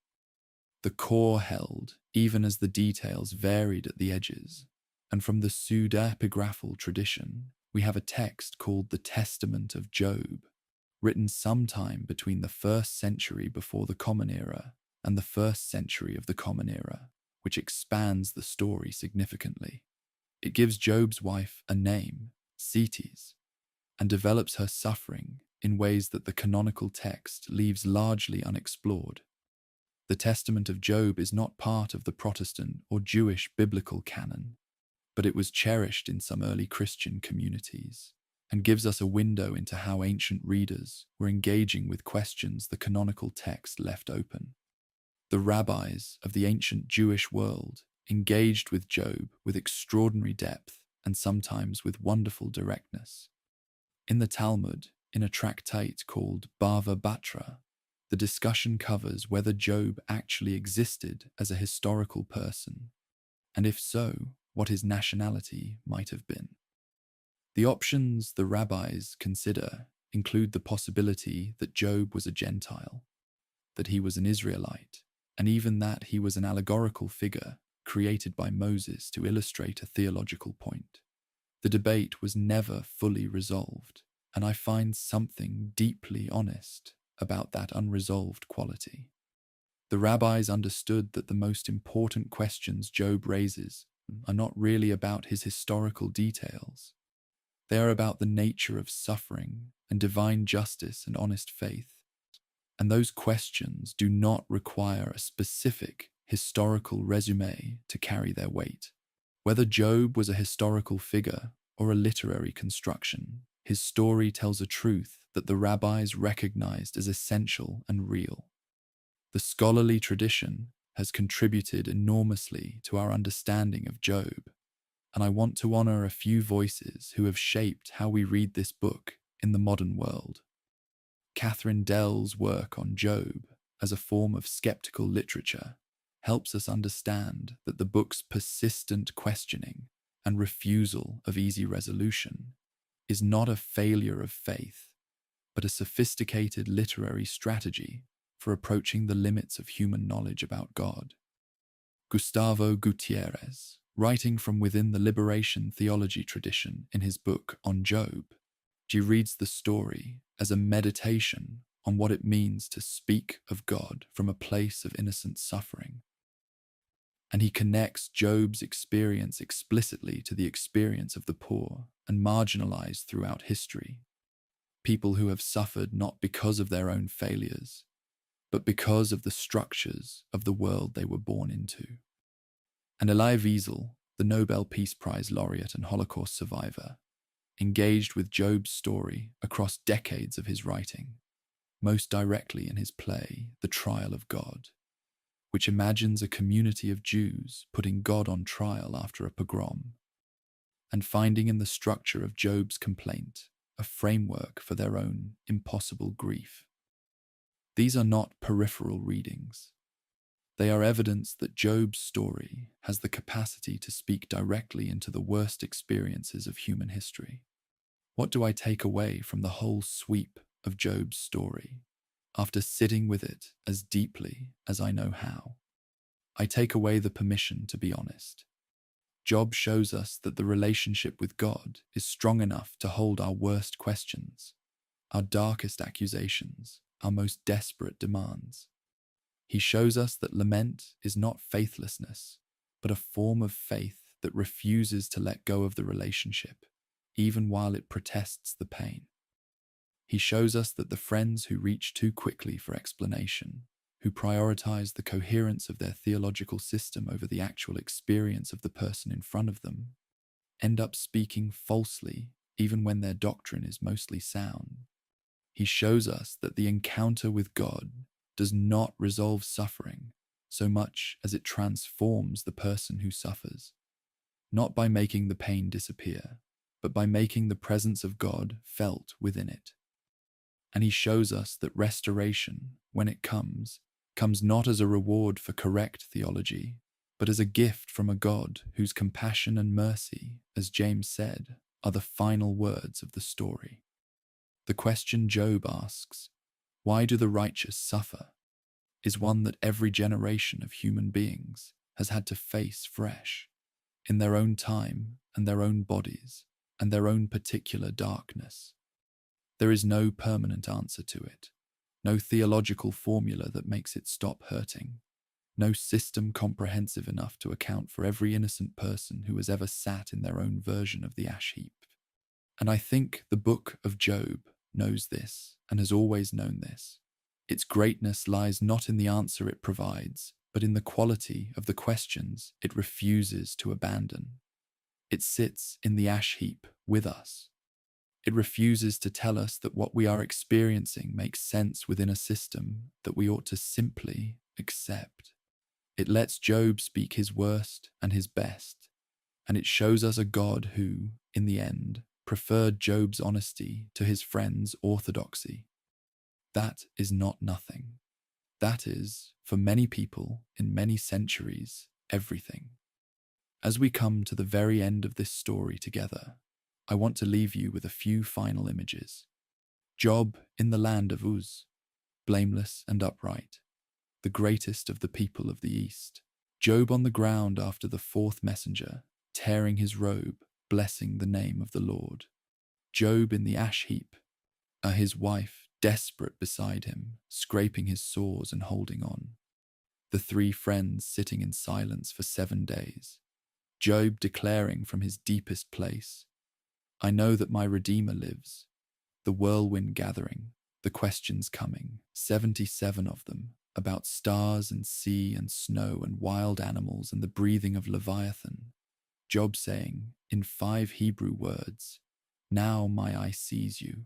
The core held, even as the details varied at the edges, and from the pseudepigraphal tradition, we have a text called the Testament of Job, written sometime between the 1st century before the Common Era and the 1st century of the Common Era, which expands the story significantly. It gives Job's wife a name, Cetes, and develops her suffering in ways that the canonical text leaves largely unexplored. The Testament of Job is not part of the Protestant or Jewish biblical canon, but it was cherished in some early Christian communities and gives us a window into how ancient readers were engaging with questions the canonical text left open. The rabbis of the ancient Jewish world engaged with Job with extraordinary depth and sometimes with wonderful directness. In the Talmud, in a tractate called Bava Batra, the discussion covers whether Job actually existed as a historical person, and if so, what his nationality might have been. The options the rabbis consider include the possibility that Job was a Gentile, that he was an Israelite, and even that he was an allegorical figure created by Moses to illustrate a theological point. The debate was never fully resolved, and I find something deeply honest about that unresolved quality. The rabbis understood that the most important questions Job raises are not really about his historical details. They are about the nature of suffering and divine justice and honest faith. And those questions do not require a specific historical resume to carry their weight. Whether Job was a historical figure or a literary construction, his story tells a truth that the rabbis recognized as essential and real. The scholarly tradition has contributed enormously to our understanding of Job, and I want to honor a few voices who have shaped how we read this book in the modern world. Catherine Dell's work on Job as a form of skeptical literature helps us understand that the book's persistent questioning and refusal of easy resolution is not a failure of faith, but a sophisticated literary strategy for approaching the limits of human knowledge about God. Gustavo Gutierrez, writing from within the liberation theology tradition in his book on Job, reads the story as a meditation on what it means to speak of God from a place of innocent suffering. And he connects Job's experience explicitly to the experience of the poor and marginalized throughout history, people who have suffered not because of their own failures, but because of the structures of the world they were born into. And Elie Wiesel, the Nobel Peace Prize laureate and Holocaust survivor, engaged with Job's story across decades of his writing, most directly in his play, The Trial of God, which imagines a community of Jews putting God on trial after a pogrom, and finding in the structure of Job's complaint a framework for their own impossible grief. These are not peripheral readings. They are evidence that Job's story has the capacity to speak directly into the worst experiences of human history. What do I take away from the whole sweep of Job's story, after sitting with it as deeply as I know how? I take away the permission to be honest. Job shows us that the relationship with God is strong enough to hold our worst questions, our darkest accusations, our most desperate demands. He shows us that lament is not faithlessness, but a form of faith that refuses to let go of the relationship, even while it protests the pain. He shows us that the friends who reach too quickly for explanation, who prioritize the coherence of their theological system over the actual experience of the person in front of them, end up speaking falsely even when their doctrine is mostly sound. He shows us that the encounter with God does not resolve suffering so much as it transforms the person who suffers, not by making the pain disappear, but by making the presence of God felt within it. And he shows us that restoration, when it comes not as a reward for correct theology, but as a gift from a God whose compassion and mercy, as James said, are the final words of the story. The question Job asks, why do the righteous suffer, is one that every generation of human beings has had to face fresh, in their own time and their own bodies and their own particular darkness. There is no permanent answer to it, no theological formula that makes it stop hurting, no system comprehensive enough to account for every innocent person who has ever sat in their own version of the ash heap. And I think the book of Job knows this and has always known this. Its greatness lies not in the answer it provides, but in the quality of the questions it refuses to abandon. It sits in the ash heap with us. It refuses to tell us that what we are experiencing makes sense within a system that we ought to simply accept. It lets Job speak his worst and his best, and it shows us a God who, in the end, preferred Job's honesty to his friend's orthodoxy. That is not nothing. That is, for many people in many centuries, everything. As we come to the very end of this story together, I want to leave you with a few final images. Job in the land of Uz, blameless and upright, the greatest of the people of the East. Job on the ground after the fourth messenger, tearing his robe, blessing the name of the Lord. Job in the ash heap, his wife desperate beside him, scraping his sores and holding on. The three friends sitting in silence for 7 days. Job declaring from his deepest place, I know that my Redeemer lives. The whirlwind gathering, the questions coming, 77 of them, about stars and sea and snow and wild animals and the breathing of Leviathan. Job saying, in 5 Hebrew words, now my eye sees you.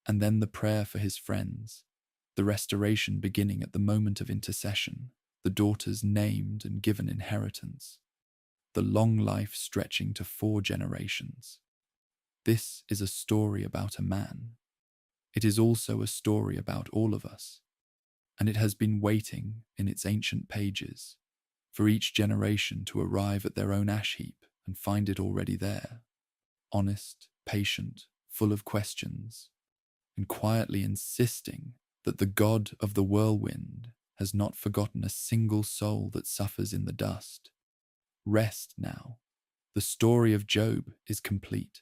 And then the prayer for his friends, the restoration beginning at the moment of intercession, the daughters named and given inheritance, the long life stretching to 4 generations. This is a story about a man. It is also a story about all of us, and it has been waiting in its ancient pages for each generation to arrive at their own ash heap and find it already there, honest, patient, full of questions, and quietly insisting that the God of the whirlwind has not forgotten a single soul that suffers in the dust. Rest now. The story of Job is complete,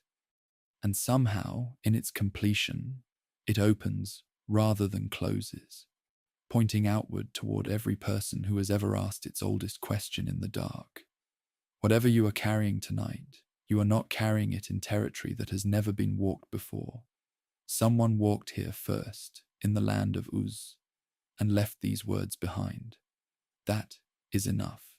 and somehow, in its completion, it opens rather than closes, pointing outward toward every person who has ever asked its oldest question in the dark. Whatever you are carrying tonight, you are not carrying it in territory that has never been walked before. Someone walked here first, in the land of Uz, and left these words behind. That is enough.